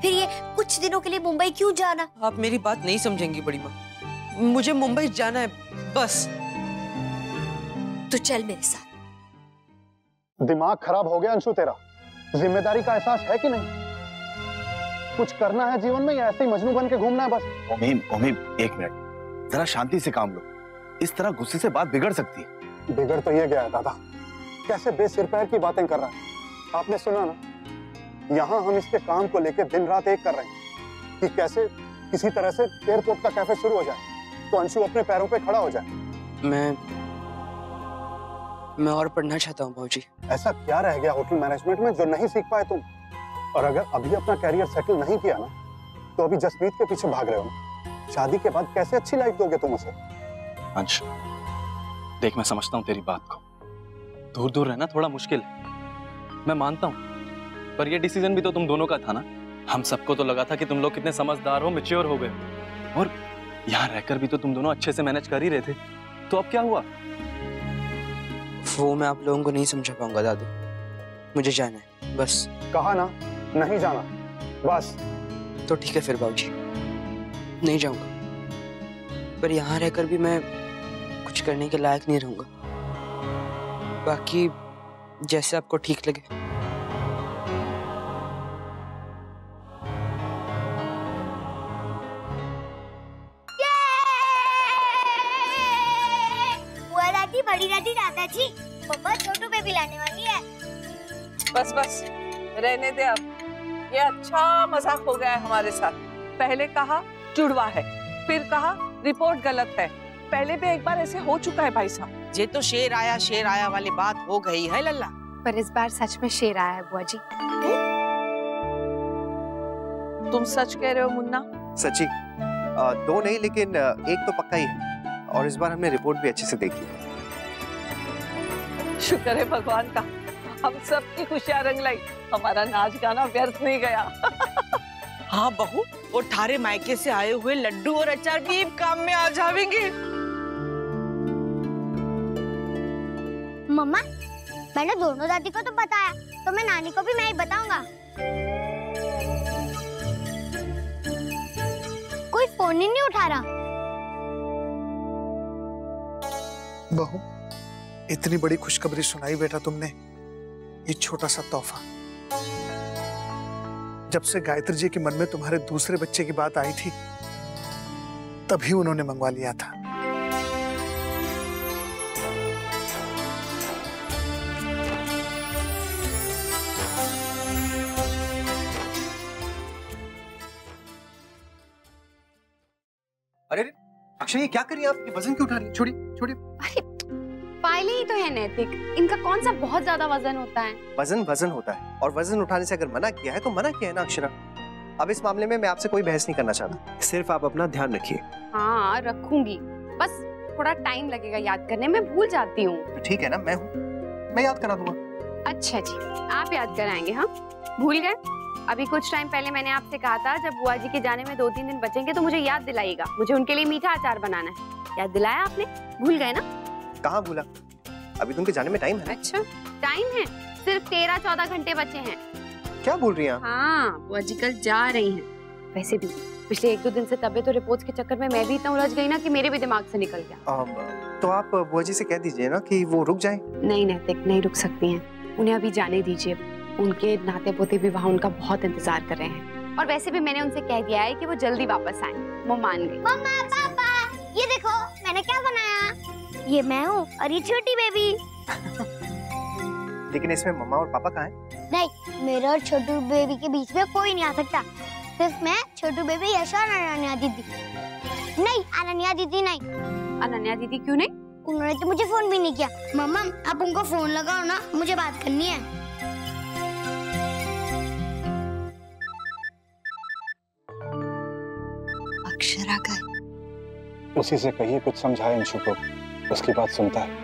फिर ये कुछ दिनों के लिए मुंबई क्यों जाना? आप मेरी बात नहीं समझेंगी बड़ी माँ, मुझे मुंबई जाना है बस। तो चल मेरे साथ। दिमाग खराब हो गया अंशु तेरा? जिम्मेदारी का एहसास है कि नहीं? कुछ करना है जीवन में या ऐसे ही मजनू बन के घूमना है बस? उम्मीद, एक मिनट, जरा शांति से काम लो। इस तरह गुस्से से बात बिगड़ सकती है। बिगड़ तो ये गया है दादा, कैसे बेसिर पैर की बातें कर रहा है। आपने सुना ना, यहाँ हम इसके काम को लेकर दिन रात एक कर रहे हैं कि कैसे किसी तरह से एयरपोर्ट का कैफे शुरू हो जाए तो अंशु अपने पैरों पे खड़ा हो जाए। मैं और पढ़ना चाहता हूँ भाऊजी। ऐसा क्या रह गया होटल मैनेजमेंट में जो नहीं सीख पाए तुम? और अगर अभी अपना कैरियर सेटल नहीं किया ना तो अभी जसमीत के पीछे भाग रहे हो ना। शादी के बाद कैसे अच्छी लाइफ दोगे तुम उसे? अंश, देख, मैं समझता हूँ तेरी बात को। दूर दूर रहना थोड़ा मुश्किल है, मैं मानता हूँ, पर ये डिसीजन भी तो तुम दोनों का था ना। हम सबको तो लगा था कि तुम लोग कितने समझदार हो, मैच्योर हो गए, और यहाँ रहकर भी तो तुम दोनों अच्छे से मैनेज कर ही रहे थे। तो अब क्या हुआ? वो मैं आप लोगों को नहीं समझा पाऊंगा दादू, मुझे जाना है बस। कहा ना नहीं जाना, बस। तो ठीक है फिर बाबूजी, नहीं जाऊंगा, पर यहाँ रहकर भी मैं कुछ करने के लायक नहीं रहूंगा। बाकी जैसे आपको ठीक लगे। बुआ दादी, बड़ी दादी, दादाजी, पापा छोटू बेबी लाने वाली है। बस रहने दे अब। ये अच्छा मजाक हो गया है हमारे साथ। पहले कहा जुड़वा है, फिर कहा रिपोर्ट गलत है। पहले भी एक बार ऐसे हो चुका है भाई साहब। ये तो शेर आया वाली बात हो गई है लल्ला। पर इस बार सच में शेर आया है बुआ जी। तुम सच कह रहे हो मुन्ना? सच्ची, दो नहीं लेकिन एक तो पक्का ही है, और इस बार हमने रिपोर्ट भी अच्छे से देखी। शुक्र है भगवान का, हम सब की खुशियां रंग लाई, हमारा नाच गाना व्यर्थ नहीं गया। हाँ बहू, वो थारे मायके से आए हुए लड्डू और अचार भी काम में आ जाएंगे। मम्मा, मैंने दोनों दादी को तो बताया, तो मैं नानी को भी मैं ही बताऊंगा। कोई फोन ही नहीं उठा रहा। बहू, इतनी बड़ी खुशखबरी सुनाई बेटा तुमने। ये छोटा सा तोहफा, जब से गायत्री जी के मन में तुम्हारे दूसरे बच्चे की बात आई थी तभी उन्होंने मंगवा लिया था। अरे अक्षय, ये क्या कर रही है आप? ये वजन क्यों उठा रही है? छोड़िए। अरे फाइलें ही तो है नैतिक, इनका कौन सा बहुत ज्यादा वजन होता है? वजन होता है, और वजन उठाने से अगर मना किया है तो मना किया है ना अक्षरा। अब इस मामले में मैं आपसे कोई बहस नहीं करना चाहता, सिर्फ आप अपना ध्यान रखिए। हाँ रखूंगी, बस थोड़ा टाइम लगेगा याद करने में, भूल जाती हूँ। तो ठीक है ना, मैं याद करा दूंगा। अच्छा जी, आप याद कराएंगे? हाँ भूल गए? अभी कुछ टाइम पहले मैंने आपसे कहा था जब बुआ जी के जाने में 2-3 दिन बचेंगे तो मुझे याद दिलाइएगा, मुझे उनके लिए मीठा अचार बनाना है। याद दिलाया आपने? भूल गए ना? कहाँ भूला, अभी तुमके जाने में टाइम है। अच्छा टाइम है, सिर्फ 13-14 घंटे बचे हैं। क्या बोल रही हैं आप? हाँ बुआ जी कल जा रही हैं। वैसे भी पिछले 1-2 दिन से तबीयत और रिपोर्ट्स के चक्कर में मैं भी इतना उलझ गई ना कि मेरे भी दिमाग से निकल गया। तो आप बुआ जी से कह दीजिए ना कि वो रुक जाएं। नहीं नैतिक, नहीं रुक सकती हैं, उन्हें अभी जाने दीजिए। उनके नाते पोते भी वहाँ उनका बहुत इंतजार कर रहे हैं। और वैसे भी मैंने उनसे कह दिया है कि वो जल्दी वापस आए। वो मान गई। मम्मा पापा ये देखो मैंने क्या बनाया। ये मैं हूँ और ये छोटी बेबी। लेकिन इसमें मम्मा और पापा कहाँ हैं? नहीं, मेरे और छोटू बेबी के बीच में कोई नहीं आ सकता। सिर्फ मैं, छोटू बेबी, यश और अनन्या दीदी। नहीं, अनन्या दीदी नहीं। अनन्या दीदी क्यों नहीं? उन्होंने तो मुझे फोन भी नहीं किया। मम्मा आप उनको फोन लगाओ ना, मुझे बात करनी है। अक्षरा का उसी से कहिए कुछ समझाए अंशु को, उसकी बात सुनता है।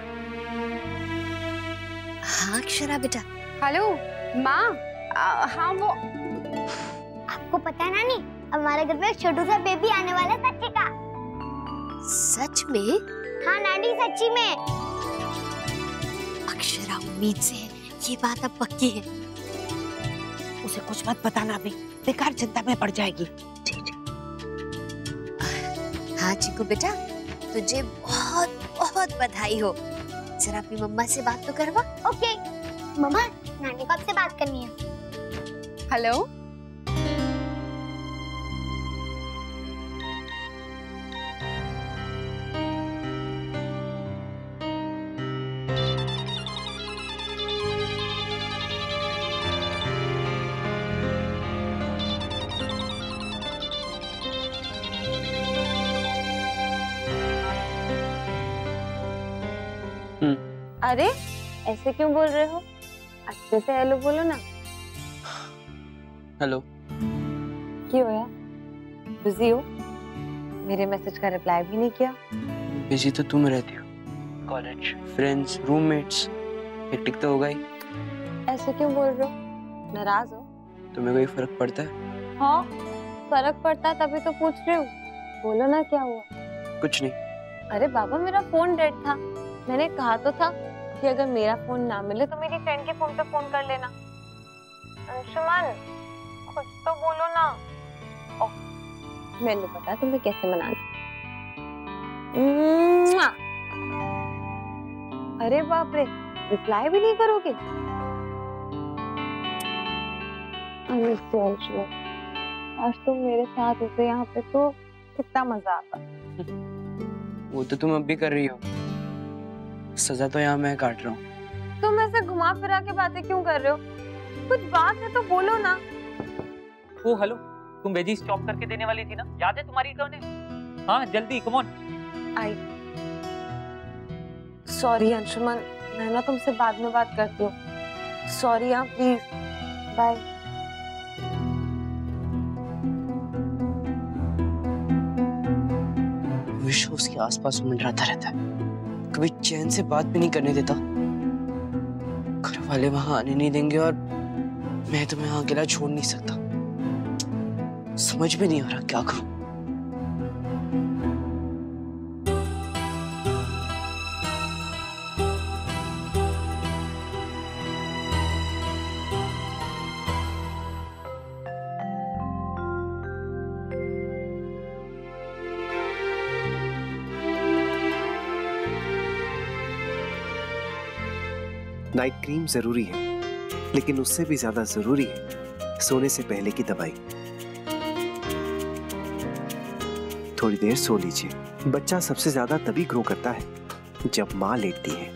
हाँ अक्षरा बेटा। हेलो माँ। हाँ वो आपको पता है नानी, हमारे घर में एक छोटू सा बेबी आने वाला है सच्ची का। सच में? हाँ नानी सच्ची में। अक्षरा उम्मीद से है ये बात अब पक्की है। उसे कुछ मत बताना भी, बेकार चिंता में पड़ जाएगी। हाँ चिकू बेटा, तुझे बहुत बहुत बधाई हो। जरा अपनी मम्मा से बात तो करवा। ओके मम्मा, नानी को आपसे बात करनी है। हेलो। अरे ऐसे क्यों बोल रहे हो? अच्छे से हेलो बोलो ना। हेलो। क्यों यार, बिजी हो? मेरे मैसेज का रिप्लाई भी नहीं किया। बिजी तो तुम रहती हो, कॉलेज, फ्रेंड्स, रूममेट्स, हेक्टिक तो होगा ही। ऐसे क्यों बोल रहे हो? नाराज हो? तुम्हें कोई फर्क पड़ता है? हाँ फर्क पड़ता है तभी तो पूछ रही हूँ। बोलो ना क्या हुआ? कुछ नहीं। अरे बाबा मेरा फोन डेड था, मैंने कहा तो था कि अगर मेरा फोन ना मिले तो मेरी फ्रेंड के फोन पे फोन कर लेना। अंशुमन कुछ तो बोलो ना। ओह मैंने पता तुम्हें कैसे मनाना। अरे बाप रे, रिप्लाई भी नहीं करोगे? अंशुमन आज तुम मेरे साथ होते यहाँ पे तो कितना मजा आता। वो तो तुम अब भी कर रही हो, सजा तो यहाँ मैं काट रहा हूँ। तुम ऐसे घुमा फिरा के बातें क्यों कर रहे हो? कुछ बात है तो बोलो ना। ओ हेलो, तुम वेजीज चॉप करके देने वाली थी ना, याद है तुम्हारी टर्न है? हाँ जल्दी come on. I sorry Anshuman, मैं ना तुमसे बाद में बात करती हूँ। सॉरी हाँ प्लीज, बाय। विश्व उसके आसपास मंडराता रहता है, कभी चैन से बात भी नहीं करने देता। घर वाले वहां आने नहीं देंगे और मैं तुम्हें यहाँ अकेला छोड़ नहीं सकता। समझ में नहीं आ रहा क्या करूं। नाइट क्रीम जरूरी है, लेकिन उससे भी ज्यादा जरूरी है सोने से पहले की दवाई। थोड़ी देर सो लीजिए। बच्चा सबसे ज्यादा तभी ग्रो करता है जब माँ लेटती है।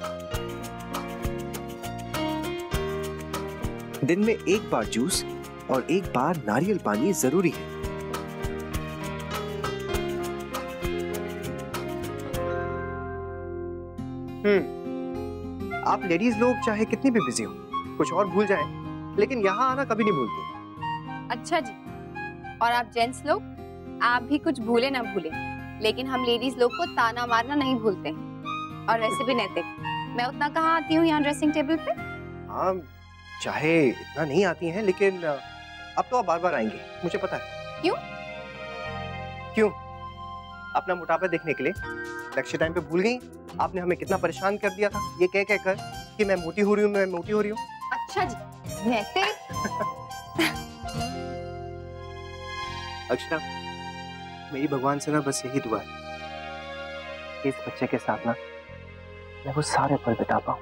दिन में एक बार जूस और एक बार नारियल पानी जरूरी है। आप लेडीज लोग चाहे कितनी भी बिजी हो, कुछ और भूल जाएं, लेकिन यहाँ आना कभी नहीं भूलती। अच्छा जी, और आप जेंट्स लोग, आप भी कुछ भूले ना भूले, लेकिन हम लेडीज लोग को ताना मारना नहीं भूलते। और वैसे भी नैतिक, मैं उतना कहाँ आती हूँ यहाँ ड्रेसिंग टेबल पे? हाँ चाहे इतना नहीं आती हैं, लेकिन अब तो आप बार बार आएंगे, मुझे पता है। क्यों? क्यों? अपना मोटापा देखने के लिए। लेक्चर टाइम पे भूल गई आपने हमें कितना परेशान कर दिया था ये कह कर कि मैं मोटी हो रही हूँ, मैं मोटी हो रही हूँ। अच्छा जी, नैतिक। अक्षरा, मेरी भगवान से ना बस यही दुआ है कि इस बच्चे के साथ ना मैं वो सारे पल बिता पाऊं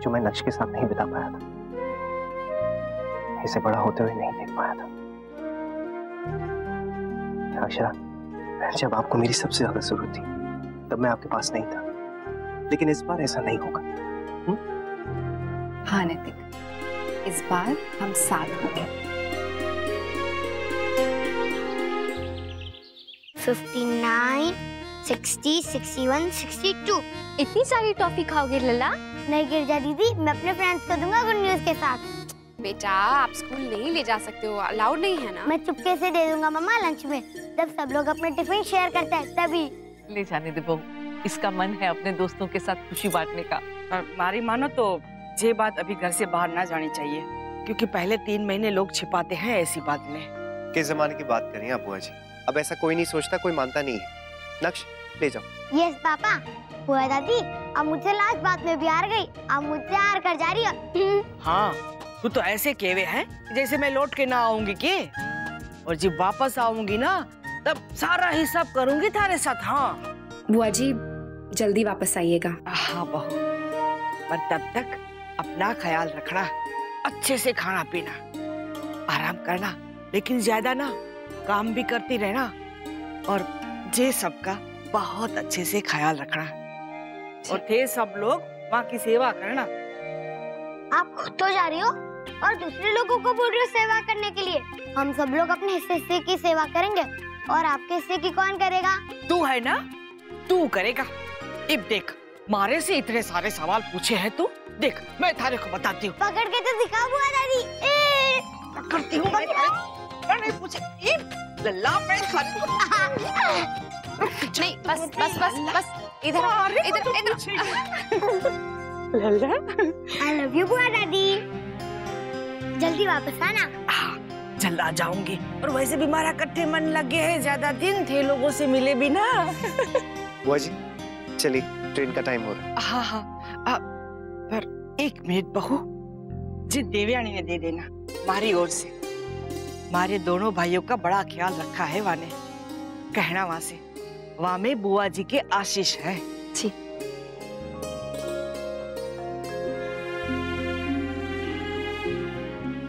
जो मैं लक्ष्य के साथ नहीं बिता पाया था, इसे बड़ा होते हुए नहीं देख पाया था। अक्षरा, जब आपको मेरी सबसे ज्यादा जरूरत थी तब मैं आपके पास नहीं था, लेकिन इस बार ऐसा नहीं होगा। हाँ नैतिक, इस बार हम साथ होंगे। 59, 60, 61, 62। इतनी सारी टॉफी खाओगे लला? नहीं गिरजा दीदी, मैं अपने फ्रेंड्स को दूंगा गुड न्यूज के साथ। बेटा आप स्कूल नहीं ले जा सकते हो, अलाउड नहीं है ना। मैं चुपके से दे दूंगा मम्मा लंच में, जब सब लोग अपने टिफिन शेयर करते हैं तभी। ले जाने दे बहू, इसका मन है अपने दोस्तों के साथ खुशी बांटने का। और मारी मानो तो ये बात अभी घर से बाहर ना जानी चाहिए, क्योंकि पहले 3 महीने लोग छिपाते हैं ऐसी बात में। किस जमाने की बात कर रही हैं आप बुआ जी? अब ऐसा कोई नहीं सोचता, कोई मानता नहीं है। नक्श ले जाओ। Yes papa. बुआ दादी अब मुझसे लास्ट बात में भी हार गई, अब मुझसे हार कर जा रही हो। हाँ तू तो ऐसे केवे हैं जैसे मैं लौट के ना आऊंगी के, और जब वापस आऊंगी ना तब सारा हिसाब करूंगी थारे साथ। हाँ बुआ जी जल्दी वापस आइएगा। हाँ बहू, पर तब तक अपना ख्याल रखना, अच्छे से खाना पीना, आराम करना, लेकिन ज्यादा ना, काम भी करती रहना, और जे सबका बहुत अच्छे से ख्याल रखना। और थे सब लोग माँ की सेवा करना। आप खुद तो जा रही हो और दूसरे लोगों को बोल रही हो सेवा करने के लिए। हम सब लोग अपने हिस्से की सेवा करेंगे, और आपके हिस्से की कौन करेगा? तू है ना, तू करेगा। अब देख, मारे से इतने सारे सवाल पूछे हैं तू, देख मैं थारे को बताती हूँ। पकड़ के तो दिखा बुआ दादी। पकड़ती हूँ मैं नहीं पूछे। लल्ला मैं नहीं, बस बस बस बस इधर इधर इधर। लल्ला I love you बुआ दादी। जल्दी वापस आना। जल्द आ जाऊंगी, और वैसे भी हमारा इकट्ठे मन लगे है, ज्यादा दिन थे लोगों से मिले भी ना। बुआ जी चलिए, ट्रेन का टाइम हो रहा है। हाँ हाँ, पर 1 मिनट बहू, जी देवयानी ने दे देना हमारी ओर से। हमारे दोनों भाइयों का बड़ा ख्याल रखा है वाने, कहना वहां से, वहां में बुआ जी के आशीष है। जी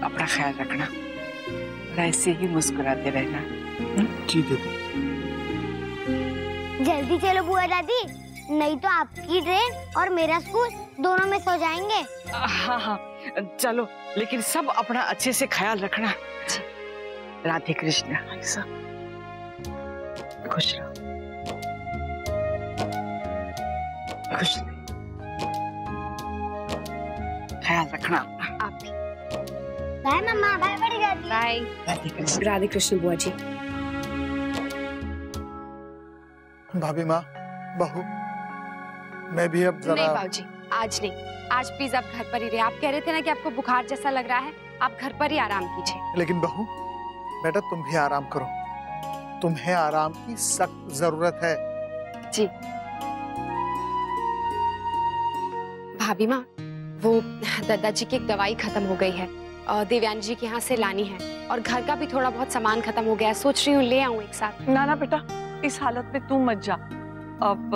अपना ख्याल रखना, और ऐसे ही मुस्कुराते रहना। जी दीदी। जल्दी चलो बुआ दादी, नहीं तो आपकी ट्रेन और मेरा स्कूल दोनों में सो जाएंगे। हाँ हाँ चलो, लेकिन सब अपना अच्छे से ख्याल रखना। राधे कृष्ण। खुश रहो, खुश रहो, ख्याल रखना अपना। आप भी। बाय मम्मा, बाय बड़ी दादी। बाय। राधे कृष्ण बुआ जी। भाभी माँ, बहू, मैं भी अब जरा। नहीं बाबूजी, आज नहीं, आज प्लीज आप घर पर ही रहे। आप कह रहे थे ना कि आपको बुखार जैसा लग रहा है, आप घर पर ही आराम कीजिए। लेकिन बहू, बेटा तुम भी आराम करो, तुम्हें आराम की सख्त जरूरत है। जी भाभी माँ, वो दादाजी की एक दवाई खत्म हो गई है, देवयानी जी के यहाँ से लानी है, और घर का भी थोड़ा बहुत सामान खत्म हो गया है, सोच रही हूँ ले आऊँ एक साथ। ना ना बेटा, इस हालत में तू मत जा, अब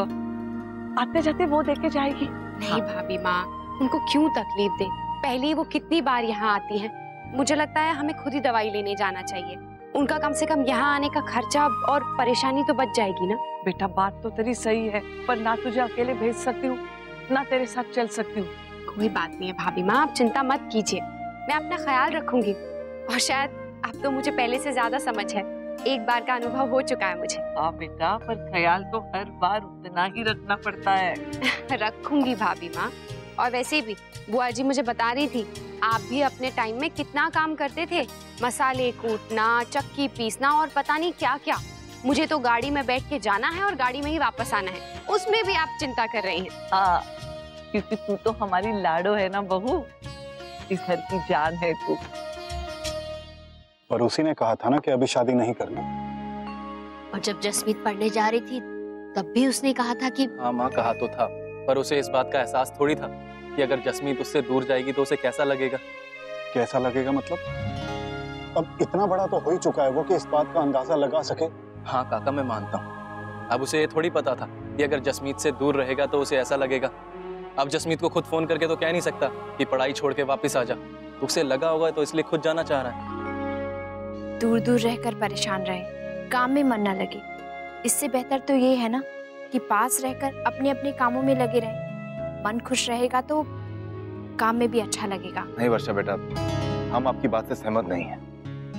आते जाते वो देके जाएगी। नहीं भाभी माँ, उनको क्यों तकलीफ दे, पहले ही वो कितनी बार यहाँ आती हैं। मुझे लगता है हमें खुद ही दवाई लेने जाना चाहिए, उनका कम से कम यहाँ आने का खर्चा और परेशानी तो बच जाएगी ना। बेटा बात तो तेरी सही है, पर ना तुझे अकेले भेज सकती हूँ, ना तेरे साथ चल सकती हूँ। कोई बात नहीं है भाभी माँ, आप चिंता मत कीजिए, मैं अपना ख्याल रखूंगी। और शायद आप तो मुझे पहले से ज्यादा समझ है, एक बार का अनुभव हो चुका है मुझे। हाँ बेटा, पर ख्याल तो हर बार उतना ही रखना पड़ता है। रखूंगी भाभी माँ। और वैसे भी बुआ जी मुझे बता रही थी, आप भी अपने टाइम में कितना काम करते थे, मसाले कूटना, चक्की पीसना और पता नहीं क्या क्या। मुझे तो गाड़ी में बैठ के जाना है और गाड़ी में ही वापस आना है, उसमें भी आप चिंता कर रही हैं। हाँ, क्योंकि तू तो हमारी लाडो है ना बहू, इस घर की जान है तू। पर उसी ने कहा था ना कि अभी शादी नहीं करनी। और जब जसमीत पढ़ने जा रही थी तब भी उसने कहा था कि। हाँ माँ, कहा तो था, पर उसे इस बात का एहसास थोड़ी था कि अगर जसमीत उससे दूर जाएगी तो उसे कैसा लगेगा। कैसा लगेगा मतलब? अब इतना बड़ा तो हो ही चुका है वो कि इस बात का अंदाजा लगा सके। हाँ काका, मैं मानता हूँ, अब उसे ये थोड़ी पता था कि अगर जसमीत से दूर रहेगा तो उसे ऐसा लगेगा। अब जसमीत को खुद फोन करके तो कह नहीं सकता कि पढ़ाई छोड़ के वापस आ जा, उसे लगा होगा तो इसलिए खुद जाना चाह रहा है। दूर दूर रहकर परेशान रहे, काम में मन ना लगे। इससे बेहतर तो ये है ना कि पास रहकर अपने अपने कामों में लगे रहें। मन खुश रहेगा तो काम में भी अच्छा लगेगा। नहीं वर्षा बेटा, हम आपकी बात से सहमत नहीं हैं।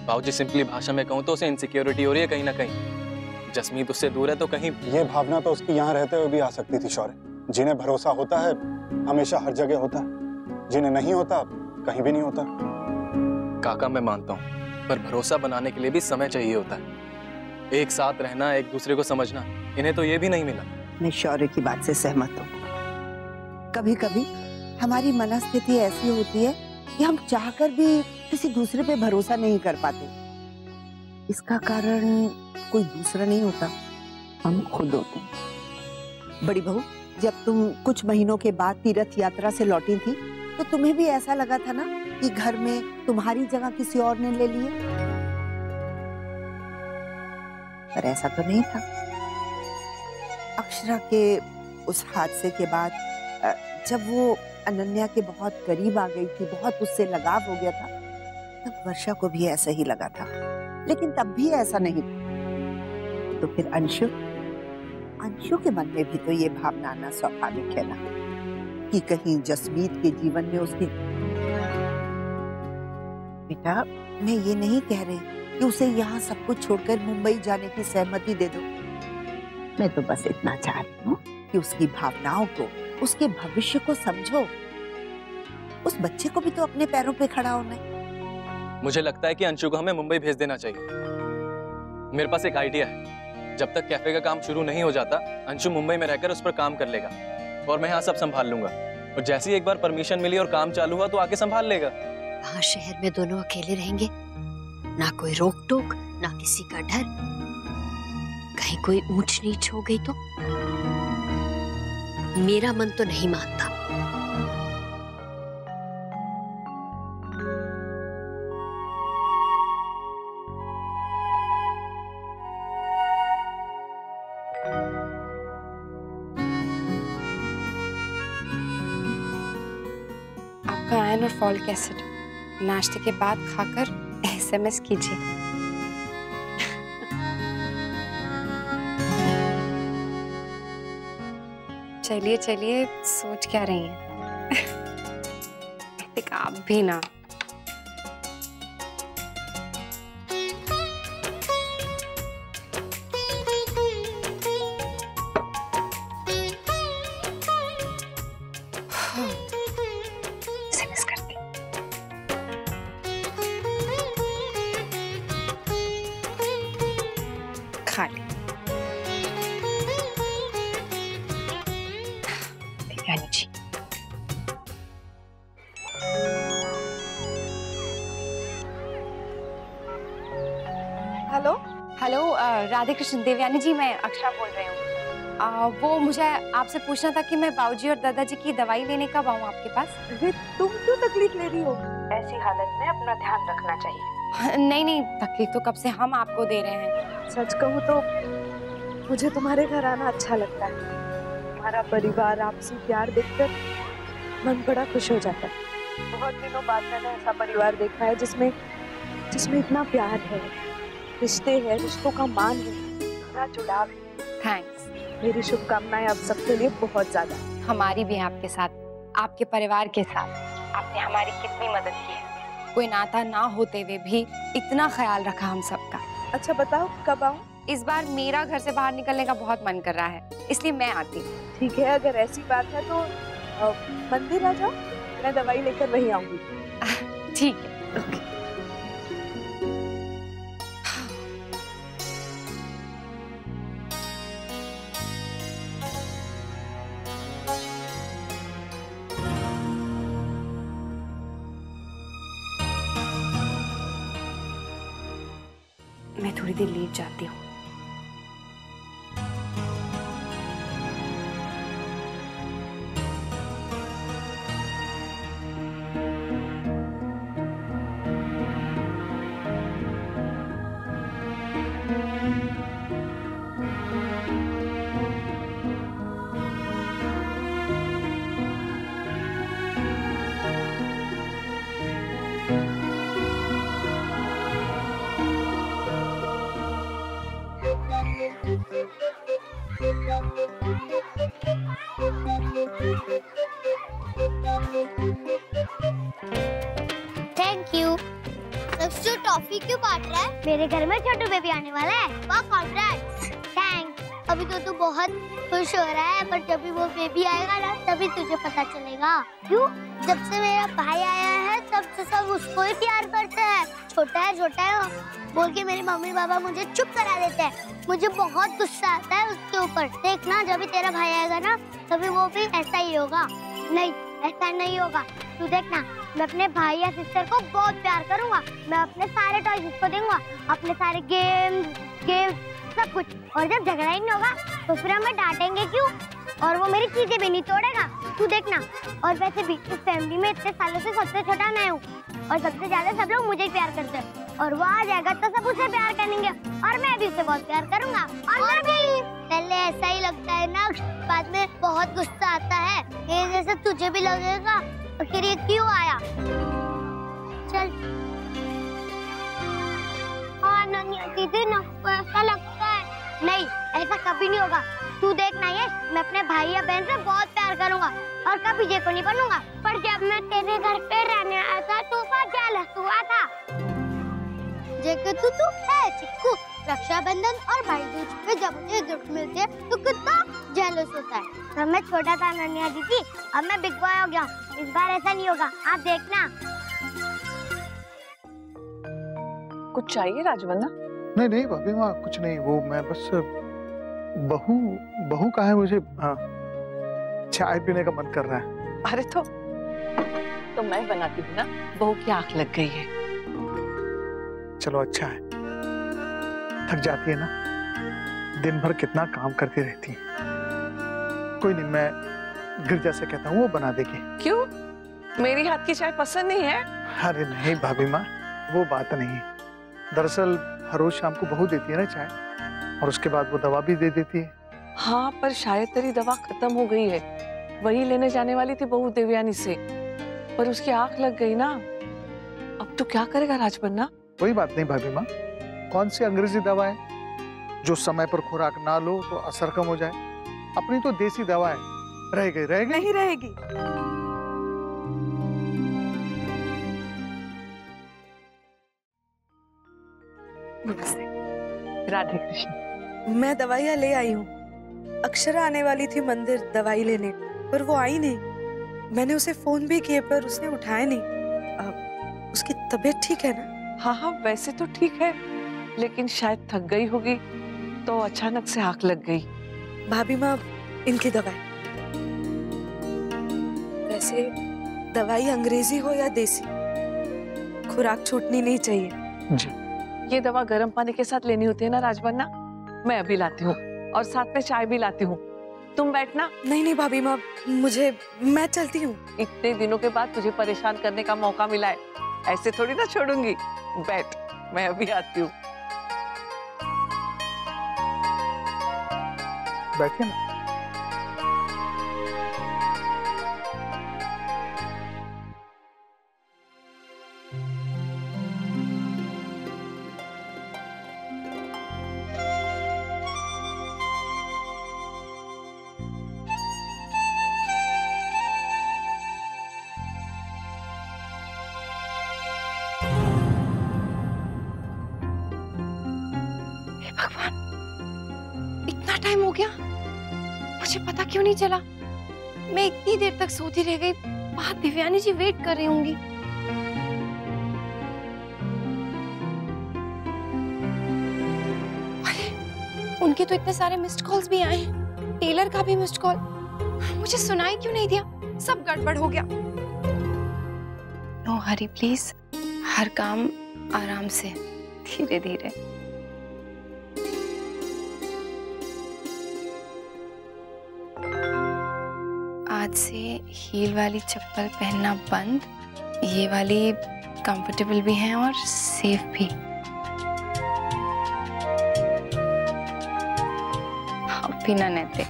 बाबूजी, सिंपली भाषा में कहूँ तो उसे इनसिक्योरिटी हो रही है कहीं ना कहीं। जसमीत उससे दूर है तो कहीं ये भावना तो उसकी यहाँ रहते हुए भी आ सकती थी शौर्य। जिन्हें भरोसा होता है हमेशा हर जगह होता है, जिन्हें नहीं होता कहीं भी नहीं होता। काका मैं मानता हूँ, पर भरोसा बनाने के लिए भी समय चाहिए होता है। एक साथ रहना, एक दूसरे को समझना, इन्हें तो ये भी नहीं मिला। मैं शौर्य की बात से सहमत हूँ। कभी कभी हमारी मनस्थिति ऐसी होती है कि हम चाहकर भी किसी दूसरे पे भरोसा नहीं कर पाते। इसका कारण कोई दूसरा नहीं होता, हम खुद होते हैं। बड़ी बहू, जब तुम कुछ महीनों के बाद तीर्थ यात्रा से लौटी थी तो तुम्हें भी ऐसा लगा था ना कि घर में तुम्हारी जगह किसी और ने ले ली है? पर ऐसा तो नहीं था। अक्षरा के उस हादसे के बाद जब वो अनन्या के बहुत करीब आ गई थी, बहुत उससे लगाव हो गया था, तब वर्षा को भी ऐसा ही लगा था। लेकिन तब भी ऐसा नहीं था। तो फिर अंशु के मन में भी तो ये भावना आना स्वाभाविक है ना कि कहीं जसमीत के जीवन में उसके। बेटा, मैं ये नहीं कह रही कि उसे यहाँ सब कुछ छोड़कर मुंबई जाने की सहमति दे दो। मैं तो बस इतना चाहती हूँ कि उसकी भावनाओं को, उसके भविष्य को समझो। उस बच्चे को भी तो अपने पैरों पे खड़ा होना है। मुझे लगता है कि अंशु को हमें मुंबई भेज देना चाहिए। मेरे पास एक आइडिया है। जब तक कैफे का काम शुरू नहीं हो जाता, अंशु मुंबई में रहकर उस पर काम कर लेगा और मैं यहाँ सब संभाल लूंगा। और जैसे ही एक बार परमिशन मिली और काम चालू हुआ तो आके संभाल लेगा। वहाँ शहर में दोनों अकेले रहेंगे, ना कोई रोक टोक, ना किसी का डर। कहीं कोई ऊंच नीच हो गई तो? मेरा मन तो नहीं मानता। आपका आयरन और फॉलिक एसिड नाश्ते के बाद खाकर SMS कीजिए। चलिए चलिए, सोच क्या रही हैं? देख आप भी ना। हेलो हेलो, राधे कृष्ण, देवयानी जी, मैं अक्षरा बोल रही हूँ। वो मुझे आपसे पूछना था कि मैं बाबूजी और दादाजी की दवाई लेने कब आऊँ आपके पास? तुम क्यों तकलीफ ले रही हो? ऐसी हालत में अपना ध्यान रखना चाहिए। नहीं नहीं, तकलीफ तो कब से हम आपको दे रहे हैं। सच कहूँ तो मुझे तुम्हारे घर आना अच्छा लगता है। तुम्हारा परिवार, आपसी प्यार देखकर मन बड़ा खुश हो जाता है। बहुत दिनों बाद मैंने ऐसा परिवार देखा है जिसमें इतना प्यार है, रिश्ते हैं, रिश्तों का मान है, इतना जुड़ाव है। थैंक्स। मेरी शुभकामनाएं आप सबके लिए बहुत ज्यादा। हमारी भी आपके साथ, आपके परिवार के साथ। आपने हमारी कितनी मदद की है। कोई नाता ना होते हुए भी इतना ख्याल रखा हम सबका। अच्छा बताओ कब आऊँ? इस बार मेरा घर से बाहर निकलने का बहुत मन कर रहा है, इसलिए मैं आती हूँ। ठीक है, अगर ऐसी बात है तो मंदिर आ जाओ, मैं दवाई लेकर वहीं आऊंगी। ठीक है। ओके। मैं थोड़ी देर लेट जाती हूँ। Thank you. लक्ष्य टॉफी क्यों बांट रहा है? मेरे घर में छोटू बेबी आने वाला है। वाह कॉन्ग्रेट्स। थैंक्स। अभी तो तू बहुत खुश हो रहा है, पर जब भी वो बेबी आएगा ना तभी तुझे पता चलेगा। क्यों? जब से मेरा भाई आया है तब से सब उसको ही प्यार करते हैं। छोटा है बोल के मेरे मम्मी पापा मुझे चुप करा देते हैं। मुझे बहुत गुस्सा आता है उसके ऊपर। देखना जब भी तेरा भाई आएगा ना तभी वो भी ऐसा ही होगा। नहीं, ऐसा नहीं होगा। तू देखना, मैं अपने भाई या सिस्टर को बहुत प्यार करूंगा। मैं अपने सारे टॉयज उसको दूंगा, अपने सारे गेम्स सब कुछ। और जब झगड़ा ही नहीं होगा तो फिर हमें डांटेंगे क्यों? और वो मेरी चीजें भी नहीं तोड़ेगा। तू देखना। और वैसे भी इस फैमिली में इतने सालों से सबसे छोटा मैं हूँ और सबसे ज्यादा सब लोग मुझे ही प्यार करते हैं। और वो आ जाएगा तो सब उसे प्यार करेंगे और मैं भी उसे बहुत प्यार करूंगा। और भी पहले ऐसा ही लगता है ना, बाद में बहुत गुस्सा आता है। ये जैसे तुझे भी लगेगा। आखिर ये क्यों आया? चल। हाँ नन्ही दीदी ना, ऐसा लगता है। नहीं, ऐसा कभी नहीं होगा। तू देखना यश, मैं अपने भाई या बहन से बहुत प्यार करूंगा और कभी जे को नहीं बनूंगा। पर जब मैं तेरे घर पे रहने आया था तो जेलस हुआ था। जेके तू है चिक्कू। रक्षाबंधन और भाई दूज पे जब मुझे गिफ्ट मिलते हैं तो कितना जेलस होता है। तब मैं छोटा था नन्ही दीदी, अब मैं बिग बॉय हो गया। इस बार ऐसा नहीं होगा, आप देखना। कुछ चाहिए राजवन्ना? नहीं भाभी माँ, कुछ नहीं। वो मैं बस बहू का है, मुझे चाय पीने का मन कर रहा है। अरे तो मैं बनाती हूँ ना, बहू की आंख लग गई है। चलो अच्छा है, थक जाती है ना, दिन भर कितना काम करती रहती है। कोई नहीं, मैं गिरजा से कहता हूँ वो बना देगी। क्यों? मेरी हाथ की चाय पसंद नहीं है? अरे नहीं भाभी माँ, वो बात नहीं है। दरअसल हर रोज शाम को बहू देती है ना चाय, और उसके बाद वो दवा भी दे देती है। हाँ, पर शायद तेरी दवा खत्म हो गई है। वही लेने जाने वाली थी बहू देवयानी से, पर उसकी आंख लग गई ना। अब तो क्या करेगा राजबन्ना? कोई बात नहीं भाभी माँ, कौन सी अंग्रेजी दवा है जो समय पर खुराक ना लो तो असर कम हो जाए। अपनी तो देसी दवा है, रहेगी नहीं रहेगी। नमस्ते। राधे कृष्ण। मैं दवाइयाँ ले आई हूँ। अक्षरा आने वाली थी मंदिर दवाई लेने, पर वो आई नहीं। मैंने उसे फोन भी किए पर उसने उठाया नहीं। उसकी तबीयत ठीक है ना? हाँ, वैसे तो ठीक है, लेकिन शायद थक गई होगी तो अचानक से आंख लग गई। भाभी माँ, इनकी दवाई। वैसे दवाई अंग्रेजी हो या देसी, खुराक छूटनी नहीं चाहिए। जी। ये दवा गर्म पानी के साथ लेनी होती है ना राजबन्ना? मैं अभी लाती हूँ और साथ में चाय भी लाती हूँ। तुम बैठना। नहीं भाभी माँ, मैं चलती हूँ। इतने दिनों के बाद तुझे परेशान करने का मौका मिला है, ऐसे थोड़ी ना छोड़ूंगी। बैठ, मैं अभी आती हूँ। बैठिए ना। इतना टाइम हो गया, मुझे पता क्यों नहीं चला? मैं इतनी देर तक सोती रह गई। बाहर दिव्यानी जी वेट कर रही होंगी। अरे, उनके तो इतने सारे मिस्ड कॉल्स भी आए हैं। टेलर का भी मिस्ड कॉल। मुझे सुनाई क्यों नहीं दिया? सब गड़बड़ हो गया। नो हरी प्लीज, हर काम आराम से, धीरे धीरे। आज से हील वाली चप्पल पहनना बंद। ये वाली कंफर्टेबल भी है और सेफ भी। बिना नैतिक।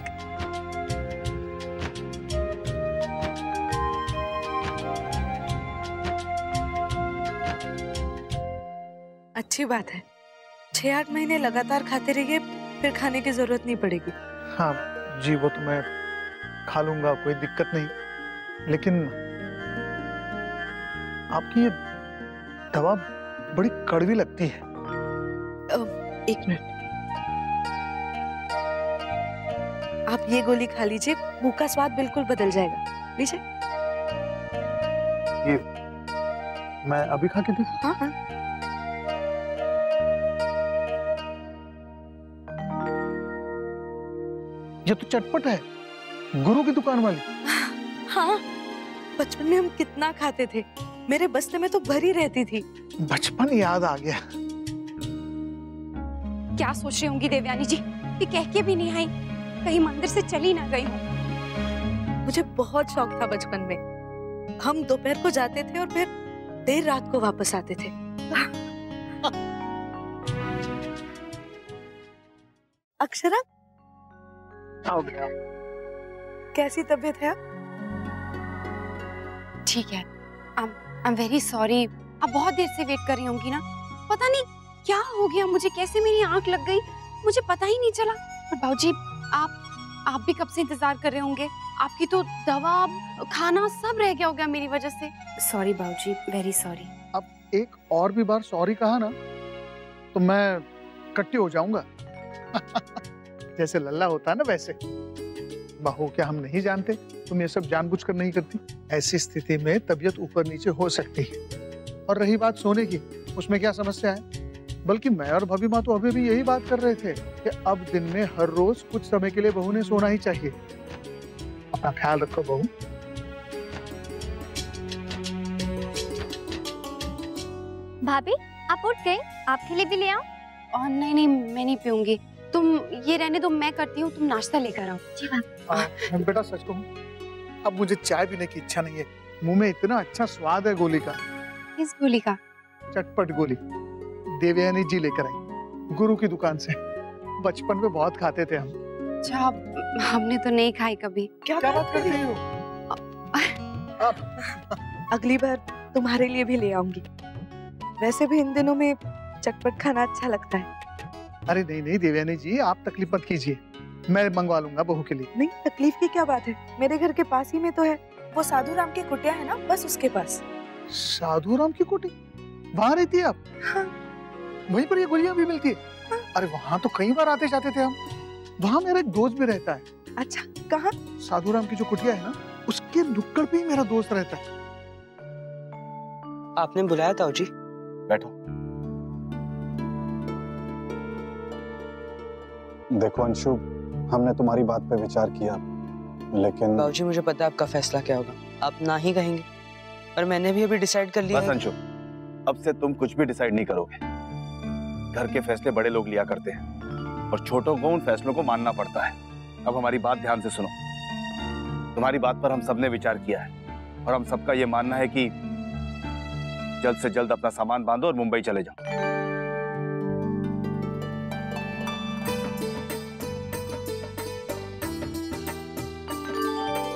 अच्छी बात है, 6-8 महीने लगातार खाते रहिए, फिर खाने की जरूरत नहीं पड़ेगी। हाँ जी, वो तो मैं खा लूंगा, कोई दिक्कत नहीं। लेकिन आपकी ये दवा बड़ी कड़वी लगती है। 1 मिनट, आप ये गोली खा लीजिए, मुंह का स्वाद बिल्कुल बदल जाएगा। लीजिए। ये मैं अभी खा के दूं? हाँ हाँ। ये तो चटपट है, गुरु की दुकान वाली। हाँ, बचपन में हम कितना खाते थे, मेरे बस्ते में तो भरी रहती थी। बचपन याद आ गया। क्या सोच रही होंगी देवयानी जी कि कह के भी नहीं आई, कहीं मंदिर से चली ना गई हो। मुझे बहुत शौक था बचपन में, हम दोपहर को जाते थे और फिर देर रात को वापस आते थे। अक्षरा, आओ बेटा। कैसी तबीयत है? ठीक है। आई एम वेरी सॉरी, आप बहुत देर से वेट कर रही होंगी ना। पता नहीं क्या हो गया मुझे, कैसे मेरी आंख लग गई, मुझे पता ही नहीं चला। और बाबूजी, आप भी कब से इंतजार कर रहे होंगे, आपकी तो दवा खाना सब रह गया होगा मेरी वजह से। सॉरी बाबूजी, वेरी सॉरी। अब एक और भी बार सॉरी कहा ना तो मैं कट्टी हो जाऊंगा। जैसे लल्ला होता है ना वैसे। बहू, क्या हम नहीं जानते तुम ये सब जानबूझकर नहीं करती? ऐसी स्थिति में तबीयत ऊपर नीचे हो सकती है। और रही बात सोने की, उसमें क्या समस्या है? बल्कि मैं और भाभी माँ तो अभी भी यही बात कर रहे थे कि अब दिन में हर रोज कुछ समय के लिए बहू ने सोना ही चाहिए। अपना ख्याल रखो बहू। भाभी, आप उठ गए? आपके लिए भी ले आओ? नहीं नहीं, मैं नहीं पीऊंगी, तुम ये रहने दो, मैं करती हूँ, तुम नाश्ता लेकर आओ। जी मैं बेटा सच कहूँ, अब मुझे चाय पीने की इच्छा नहीं है। मुंह में इतना अच्छा स्वाद है गोली का। किस गोली का? चटपट गोली देवयानी जी लेकर आई, गुरु की दुकान से। बचपन में बहुत खाते थे हम। अच्छा, हमने तो नहीं खाई कभी। क्या बात कर रही हो? अगली बार तुम्हारे लिए भी ले आऊंगी। वैसे भी इन दिनों में चटपट खाना अच्छा लगता है। अरे नहीं नहीं देवयानी जी, आप तकलीफ मत कीजिए, मैं मंगवा लूंगा बहू के लिए। नहीं, तकलीफ की क्या बात है, मेरे घर के पास ही में तो है, वो साधु राम की कुटिया है ना, बस उसके पास। साधु राम की कुटी? वहाँ रहती है आप? हाँ। वहीं पर ये गोलियां भी मिलती है? हाँ। अरे वहाँ तो कई बार आते जाते थे हम। वहाँ मेरा एक दोस्त भी रहता है। अच्छा, कहाँ? साधु राम की जो कुटिया है ना, उसके नुक्कड़ पे ही मेरा दोस्त रहता है। आपने बुलाया था जी? बैठो। देखो अंशु, हमने तुम्हारी बात पे विचार किया, लेकिन बाबूजी मुझे पता है आपका फैसला क्या होगा, आप ना ही कहेंगे, और मैंने भी अभी डिसाइड कर लिया बस है। अंशु, अब से तुम कुछ भी डिसाइड नहीं करोगे। घर के फैसले बड़े लोग लिया करते हैं और छोटों को उन फैसलों को मानना पड़ता है। अब हमारी बात ध्यान से सुनो। तुम्हारी बात पर हम सबने विचार किया है और हम सबका ये मानना है कि जल्द से जल्द अपना सामान बांधो और मुंबई चले जाओ।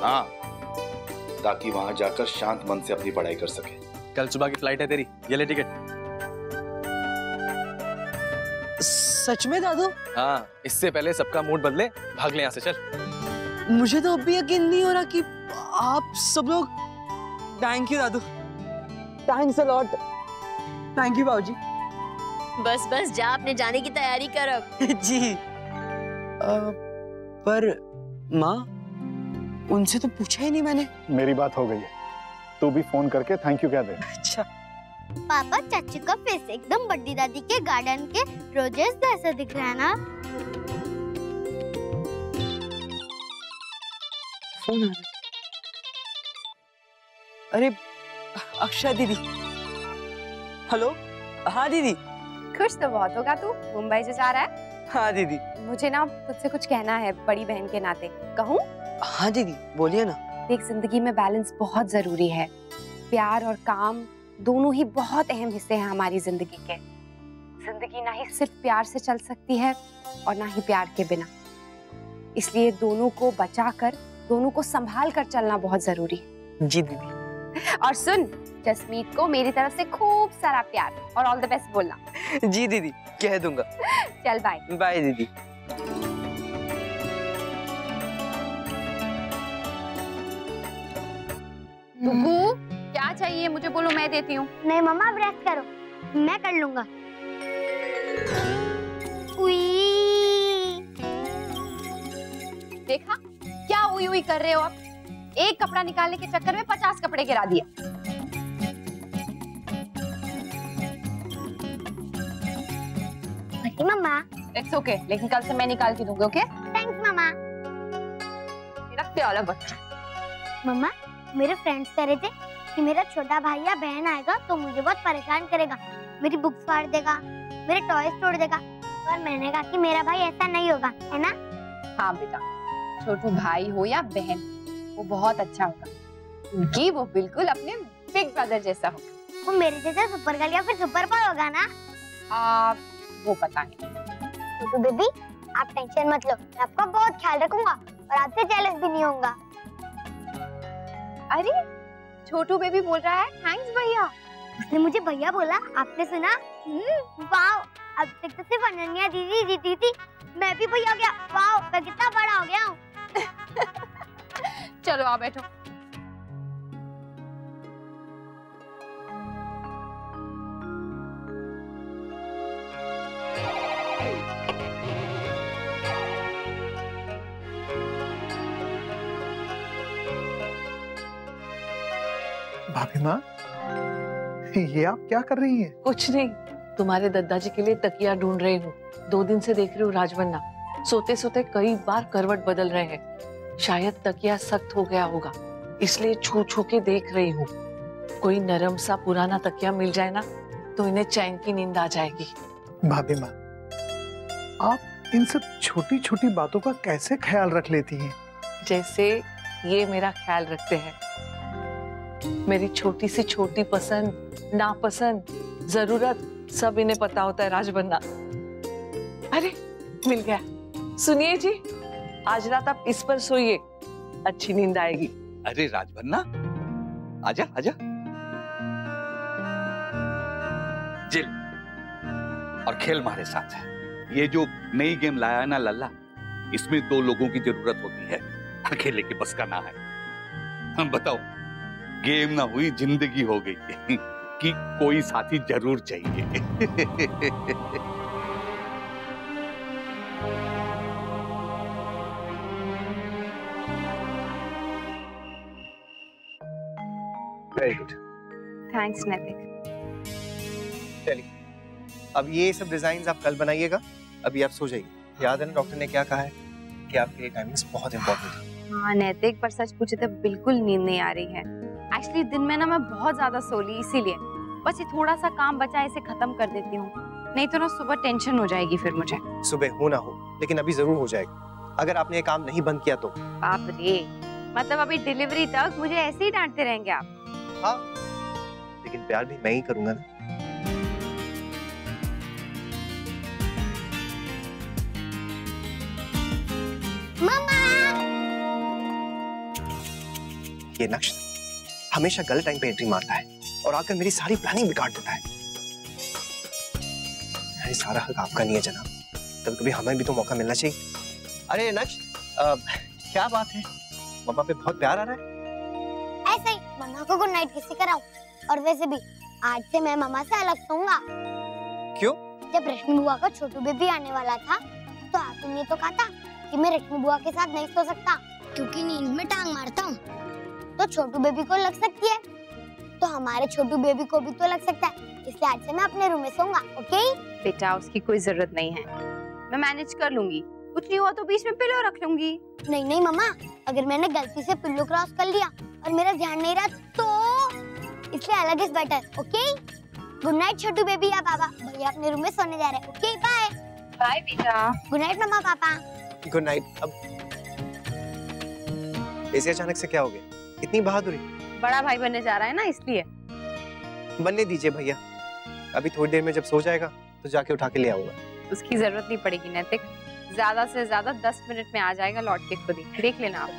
हाँ, ताकि वहां जाकर शांत मन से अपनी पढ़ाई कर सके। कल सुबह की फ्लाइट है तेरी, ये ले टिकट। सच में दादू? हाँ, इससे पहले सबका मूड बदले, भाग ले यहाँ से, चल। मुझे तो अब भी यकीन नहीं हो रहा कि आप सब लोग। Thank you Dadu, thanks a lot. Thank you बाबूजी। बस बस जा, अपने जाने की तैयारी कर अब। जी। पर माँ, उनसे तो पूछा ही नहीं मैंने। मेरी बात हो गई है, तू भी फोन करके थैंक यू कह दे। अच्छा। पापा, चाचू का फेस एकदम बड्डी दादी के गार्डन के रोजेस जैसा दिख रहा है ना? फोन आ रहा है। अरे अक्षय दीदी। हेलो। हाँ दीदी। खुश तो बहुत होगा तू, मुंबई से जा रहा है? हाँ दीदी। मुझे ना तुझसे कुछ कहना है, बड़ी बहन के नाते। कहूँ? हाँ दीदी, बोलिए ना। देख, जिंदगी में बैलेंस बहुत जरूरी है। प्यार और काम दोनों ही बहुत अहम हिस्से हैं हमारी जिंदगी के। जिंदगी ना ही सिर्फ प्यार से चल सकती है और ना ही प्यार के बिना। इसलिए दोनों को बचाकर, दोनों को संभाल कर चलना बहुत जरूरी है। जी दीदी। और सुन, जसमीत को मेरी तरफ से खूब सारा प्यार और ऑल द बेस्ट बोलना। जी दीदी, कह दूंगा। चल बाय। बाय दीदी। गुगू, क्या चाहिए मुझे बोलो, मैं देती हूँ। नहीं मम्मा, अब रेस्ट करो, मैं कर लूंगा। देखा क्या उई उई कर रहे हो आप? एक कपड़ा निकालने के चक्कर में 50 कपड़े गिरा दिए। मम्मा। इट्स ओके, लेकिन कल से मैं निकाल के दूंगी, ओके? थैंक्स मम्मा। मेरा प्याला बच्चा। मम्मा, मेरे फ्रेंड्स कह रहे थे कि मेरा छोटा भाई या बहन आएगा तो मुझे बहुत परेशान करेगा, मेरी बुक्स फाड़ देगा, मेरे टॉयज तोड़ देगा, और मैंने कहा कि मेरा भाई ऐसा नहीं होगा, है ना? हाँ बेटा, छोटू भाई हो या बहन, वो बहुत अच्छा होगा, क्योंकि वो बिल्कुल अपने बिग ब्रदर जैसा होगा। वो मेरे जैसा सुपर गर्ल या फिर सुपर बॉय होगा ना? वो पता नहीं। छोटू बेबी, आप टेंशन मत लो, मैं आपका बहुत ख्याल रखूंगा और आपसे जेलस भी नहीं होऊंगा। अरे छोटू बेबी बोल रहा है थैंक्स भैया। उसने मुझे भैया बोला, आपने सुना? वाओ, अब तक तो सिर्फ अनन्या दीदी जीती थी, मैं भी भैया हो गया। वाओ, मैं कितना बड़ा हो गया हूँ। चलो आ बैठो। भाभी माँ, ये आप क्या कर रही हैं? कुछ नहीं, तुम्हारे दादाजी के लिए तकिया ढूंढ रही हूँ। 2 दिन से देख रही हूँ राजबन्ना, सोते सोते कई बार करवट बदल रहे हैं। शायद तकिया सख्त हो गया होगा, इसलिए छू छू के देख रही हूँ। कोई नरम सा पुराना तकिया मिल जाए ना तो इन्हें चैन की नींद आ जाएगी। भाभी माँ, आप इन सब छोटी छोटी बातों का कैसे ख्याल रख लेती हैं? जैसे ये मेरा ख्याल रखते हैं। मेरी छोटी सी छोटी पसंद, नापसंद, जरूरत सब इन्हें पता होता है राजबन्ना। अरे मिल गया। सुनिए जी, आज रात आप इस पर सोइए, अच्छी नींद आएगी। अरे राजबन्ना, आजा आजा। जिल और खेल हमारे साथ है। ये जो नई गेम लाया है ना लल्ला, इसमें 2 लोगों की जरूरत होती है, अकेले के बस का ना है। हम बताओ, गेम ना हुई जिंदगी हो गई कि कोई साथी जरूर चाहिए। वेरी गुड, थैंक्स नैतिक। चलिए, अब ये सब डिजाइन आप कल बनाइएगा, अभी आप सो जाइए। याद है ना डॉक्टर ने क्या कहा है कि आपके लिए टाइमिंग्स बहुत इंपॉर्टेंट है। हाँ नैतिक, पर सच पूछे तो बिल्कुल नींद नहीं आ रही है। एक्चुअली दिन में ना मैं बहुत ज्यादा सो ली, इसीलिए बस ये थोड़ा सा काम बचा है, इसे खत्म कर देती हूँ, नहीं तो ना सुबह टेंशन हो जाएगी फिर मुझे। सुबह हो ना हो, लेकिन अभी जरूर हो जाएगा। अगर आपने ये काम नहीं बंद किया तो। बाप रे, मतलब अभी डिलीवरी तक मुझे ऐसे ही डांटते रहेंगे आप? हाँ, लेकिन प्यार भी मैं ही करूंगा ना। मम्मा! ये नक्श हमेशा गलत टाइम पे एंट्री मारता है और आकर मेरी सारी प्लानिंग बिगाड़ देता है। ये सारा हक आपका नहीं है जनाब, कभी कभी हमें भी तो मौका मिलना चाहिए। अरे नक्श, क्या बात है, मम्मा पे बहुत प्यार आ रहा है? ऐसे ही मम्मा को गुड नाइट किसी कराऊं। और वैसे भी आज से मैं मम्मा से अलग सोऊंगा। क्यों? जब रश्मि बुआ का छोटू बेबी आने वाला था तो आपने तो कहा था कि मैं रश्मि बुआ के साथ नहीं सो सकता क्योंकि नींद में टांग मारता हूँ, तो छोटू बेबी को लग सकती है, तो हमारे छोटू बेबी को भी तो लग सकता है, इसलिए आज से मैं अपने रूम में सोऊंगा। ओके बेटा, उसकी कोई जरूरत नहीं है, मैं मैनेज कर लूंगी, कुछ नहीं हुआ तो बीच में पिलो रख लूंगी। नहीं नहीं मम्मा, अगर मैंने गलती से पिल्लो क्रॉस कर लिया और मेरा ध्यान नहीं रहा तो, इसलिए अलग is better. Okay, good night Chhotu baby या बाबा, भैया अपने रूम में सोने जा रहे हैं। Okay bye. बाय बेटा। गुड नाइट मम्मा पापा। Good night. अब ऐसे अचानक से क्या हो गया, इतनी बहादुरी? बड़ा भाई बनने जा रहा है ना, इसलिए। बनने दीजिए भैया, अभी थोड़ी देर में जब सो जाएगा तो जाके उठा के ले आऊंगा। उसकी जरूरत नहीं पड़ेगी नैतिक, ज्यादा से ज्यादा 10 मिनट में आ जाएगा लौट के, खुद ही देख लेना आप।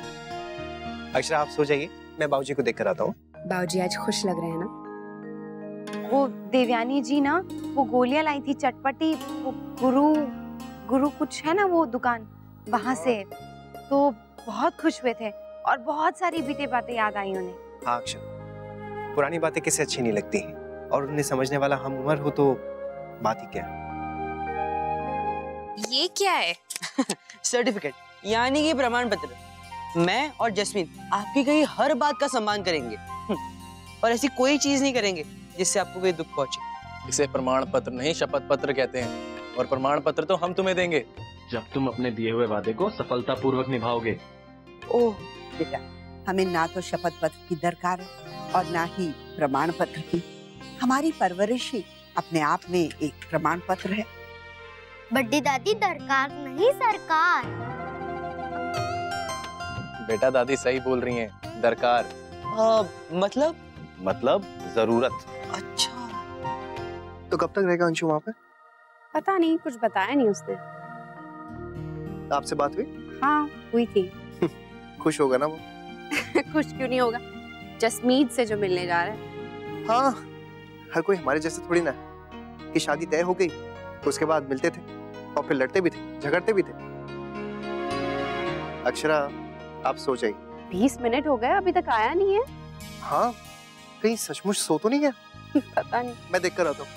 अक्षरा आप सो जाइए, मैं बाबूजी को देख कर आता हूँ। बाबूजी आज खुश लग रहे हैं ना? वो देवयानी जी ना वो गोलियां लाई थी चटपटी, वो गुरु कुछ है ना वो दुकान, वहां से, तो बहुत खुश हुए थे और बहुत सारी बीते बातें याद आई उन्हें। हाँ अक्षर, पुरानी बातें किसे अच्छी नहीं लगती और उन्हें समझने वाला हम उम्र हो तो बात ही क्या। ये क्या है? सर्टिफिकेट यानी कि प्रमाण पत्र। मैं और जस्मीन आपकी कही हर बात का सम्मान करेंगे और ऐसी कोई चीज नहीं करेंगे जिससे आपको कोई दुख पहुंचे। इसे प्रमाण पत्र नहीं शपथ पत्र कहते हैं, और प्रमाण पत्र तो हम तुम्हें देंगे जब तुम अपने दिए हुए वादे को सफलतापूर्वक निभाओगे। ओह बेटा, हमें ना तो शपथ पत्र की दरकार है और ना ही प्रमाण पत्र की। हमारी परवरिश ही अपने आप में एक प्रमाण पत्र है। बड्डी दादी दरकार नहीं सरकार। बेटा दादी सही बोल रही हैं, दरकार। मतलब जरूरत। अच्छा, तो कब तक रहेगा अंशु वहाँ पे? पता नहीं, कुछ बताया नहीं उसने। आपसे बात हुई? हाँ हुई थी। खुश होगा ना वो? खुश क्यों नहीं होगा, जसमीत से जो मिलने जा रहा है। हाँ, हर कोई हमारे जैसे थोड़ी ना कि शादी तय हो गई तो उसके बाद मिलते थे और फिर लड़ते भी थे, झगड़ते भी थे। अक्षरा, आप सो जाइए। 20 मिनट हो गए अभी तक आया नहीं है। हाँ, कहीं सचमुच सो तो नहीं गया? पता नहीं, मैं देख कर आता हूँ।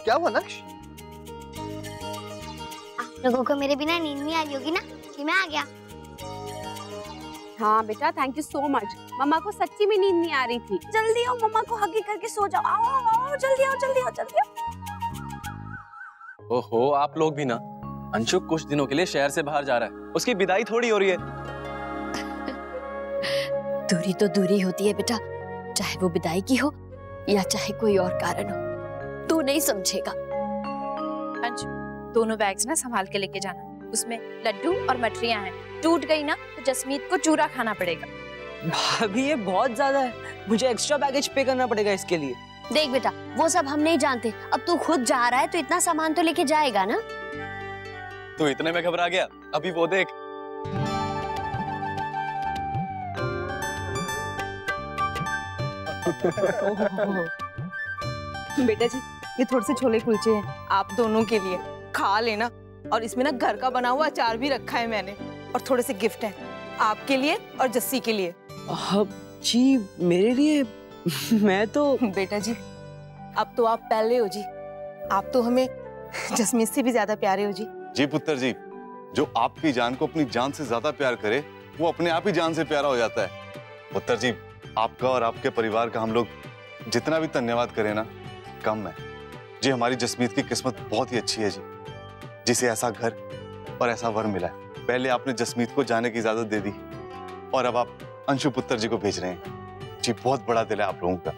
क्या हुआ नक्श? लोगों को मेरे बिना नींद नहीं आ रही होगी ना कि मैं आ गया। हाँ बेटा, थैंक यू सो मच। मम्मा को सच्ची में नींद नहीं आ रही थी। जल्दी आओ, मम्मा को हगी करके सो जाओ। आओ आओ आओ, जल्दी आओ जल्दी आओ जल्दी आओ। ओहो, आप लोग भी ना। अंशु कुछ दिनों के लिए शहर से बाहर जा रहा है, उसकी विदाई थोड़ी हो रही है। दूरी तो दूरी होती है बेटा, चाहे वो विदाई की हो या चाहे कोई और कारण हो, तू नहीं समझेगा। अंशु, दोनों बैग्स ना संभाल के लेके जाना, उसमें लड्डू और मठरियां हैं। टूट गई ना तो जसमीत को चूरा खाना पड़ेगा। भाभी ये बहुत ज्यादा है, मुझे एक्स्ट्रा बैगेज पे करना पड़ेगा इसके लिए। देख बेटा, वो सब हम नहीं जानते, अब तू खुद जा रहा है तो इतना सामान तो लेके जाएगा ना। तू इतने में घबरा गया? अभी वो देख। बेटा जी, ये थोड़े से छोले कुलचे हैं आप दोनों के लिए, खा लेना। और इसमें ना घर का बना हुआ अचार भी रखा है मैंने, और थोड़े से गिफ्ट हैं आपके लिए और जस्सी के लिए। जी मेरे लिए? मैं तो बेटा जी, अब तो आप पहले हो जी, आप तो हमें जसमीत से भी ज्यादा प्यारे हो जी। जी पुत्र जी, जो आपकी जान को अपनी जान से ज्यादा प्यार करे वो अपने आप ही जान से प्यारा हो जाता है। पुत्र जी, आपका और आपके परिवार का हम लोग जितना भी धन्यवाद करें ना कम है जी। हमारी जसमीत की किस्मत बहुत ही अच्छी है जी, जिसे ऐसा घर और ऐसा वर मिला है। पहले आपने जसमीत को जाने की इजाजत दे दी और अब आप अंशु पुत्र जी को भेज रहे हैं जी। बहुत बड़ा दिल है आप लोगों का।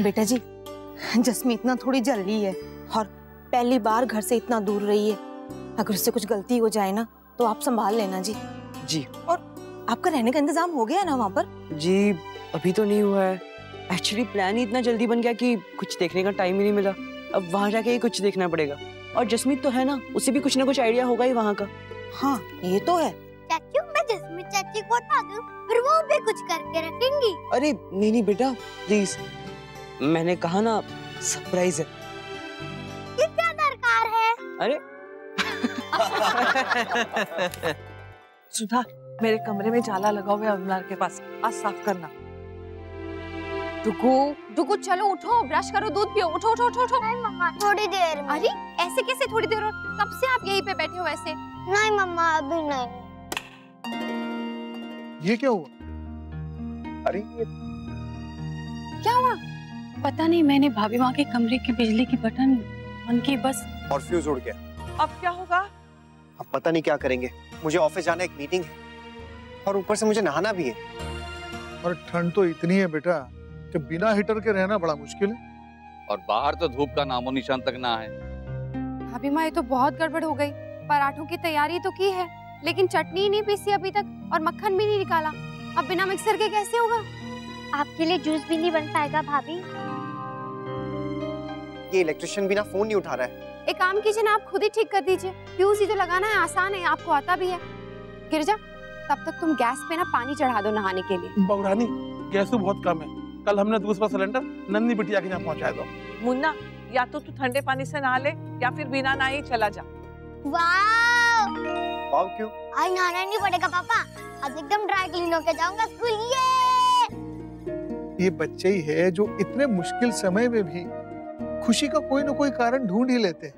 बेटा जी, जसमीत ना थोड़ी जल्दी है और पहली बार घर से इतना दूर रही है, अगर उससे कुछ गलती हो जाए ना तो आप संभाल लेना जी। जी। और आपका रहने का इंतजाम हो गया ना वहाँ पर? जी अभी तो नहीं हुआ है, एक्चुअली प्लान ही इतना जल्दी बन गया कि कुछ देखने का टाइम ही नहीं मिला। अब वहाँ जाके ही कुछ देखना पड़ेगा। और जसमीत तो है ना, उसे भी कुछ ना कुछ आइडिया होगा ही वहाँ का। हाँ ये तो है। चाचू, मैं जसमीत चाची को बता दूं, फिर वो भी कुछ करके रखेंगी। अरे नहीं बेटा प्लीज, मैंने कहा ना सरप्राइज है। ये क्या दरकार है? अरे सुधा, मेरे कमरे में जाला लगा हुआ है अलमार के पास, आज साफ करना। डुगू चलो उठो, ब्रश करो, दूध पियो, उठो उठो उठो उठो। नहीं मम्मा, थोड़ी देर में। अरे ऐसे कैसे थोड़ी देर? कब से आप यहीं पे बैठे हो ऐसे? नहीं मम्मा, अभी नहीं। ये क्या हुआ? अरे क्या हुआ? पता नहीं, मैंने भाभी माँ के कमरे के बिजली की बटन ऑन की बस और फ्यूज उड़ गया। अब क्या होगा? अब पता नहीं क्या करेंगे। मुझे ऑफिस जाना, एक मीटिंग है और ऊपर से मुझे नहाना भी है। और ठंड तो इतनी है बेटा कि बिना हीटर के रहना बड़ा मुश्किल है। और बाहर तो धूप का नामो निशान तक ना है। भाभी माँ, ये तो बहुत गड़बड़ हो गई। पराठों की तैयारी तो की है, लेकिन चटनी नहीं पीसी अभी तक और मक्खन भी नहीं निकाला। अब बिना मिक्सर के कैसे होगा? आपके लिए जूस भी नहीं बन पाएगा भाभी। ये इलेक्ट्रिशियन भी ना फोन नहीं उठा रहा है। एक काम कीजिए ना, आप खुद ही ठीक कर दीजिए। फ्यूज ही तो लगाना है, आसान है, आपको आता भी है। गिरिजा, तब तक तुम गैस पे ना पानी चढ़ा दो नहाने के लिए। बहुरानी, गैस तो बहुत कम है। कल हमने दूसरा सिलेंडर नन्ही बिटिया के यहाँ पहुँचाया दो। मुन्ना, या तो तू ठंडे पानी से नहा ले या फिर बिना नहाए चला जा। वाव! वाव क्यों? आज नहाना नहीं पड़ेगा पापा, आज एकदम ड्राई क्लीन होके जाऊंगा स्कूल। ये बच्चे ही है जो इतने मुश्किल समय में भी खुशी का कोई ना कोई कारण ढूंढ ही लेते हैं।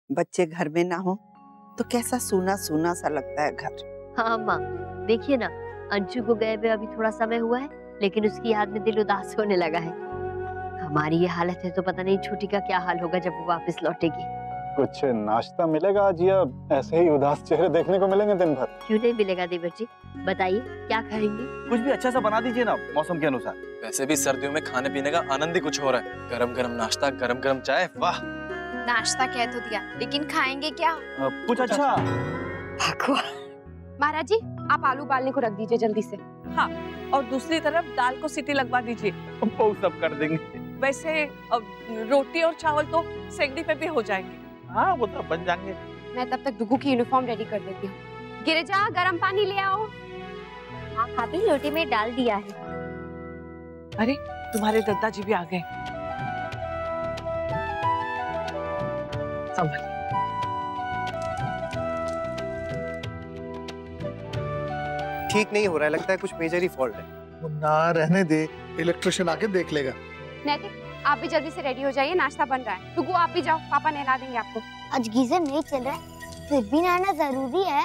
बच्चे घर में ना हो तो कैसा सूना सूना सा लगता है घर। हाँ माँ, देखिए ना, अंशु को गए हुए अभी थोड़ा समय हुआ है, लेकिन उसकी याद में दिल उदास होने लगा है। हमारी ये हालत है तो पता नहीं छोटी का क्या हाल होगा जब वो वापस लौटेगी। कुछ नाश्ता मिलेगा आज या ऐसे ही उदास चेहरे देखने को मिलेंगे दिन भर? क्यों नहीं मिलेगा देवर जी, बताइए क्या खाएंगे? कुछ भी अच्छा सा बना दीजिए ना मौसम के अनुसार। वैसे भी सर्दियों में खाने पीने का आनंद ही कुछ हो रहा है। गरम गरम नाश्ता, गरम गरम चाय, वाह। नाश्ता कह तो दिया, लेकिन खाएंगे क्या? कुछ अच्छा। महाराज जी, आप आलू उबालने को रख दीजिए जल्दी से। हाँ, और दूसरी तरफ दाल को सीटी लगवा दीजिए। वो सब कर देंगे। वैसे रोटी और चावल तो सेकड़ी पे भी हो जाएंगे। हाँ, वो तो बन जाएंगे। मैं तब तक डुगू की यूनिफॉर्म रेडी कर देती हूँ। गिरिजा, गरम पानी ले आओ। हाँ भाभी, लोटे में डाल दिया है। अरे, तुम्हारे दादाजी भी आ गए। संभल। ठीक नहीं हो रहा है, लगता है कुछ मेजर ही फॉल्ट है। मुन्ना रहने दे, इलेक्ट्रिशियन आके देख लेगा। नैतिक, आप भी जल्दी से रेडी हो जाइए, नाश्ता बन रहा है। डुगू, आप भी जाओ, पापा नहला देंगे आपको। आज गीजर नहीं चल रहा है, फिर भी नहाना जरूरी है।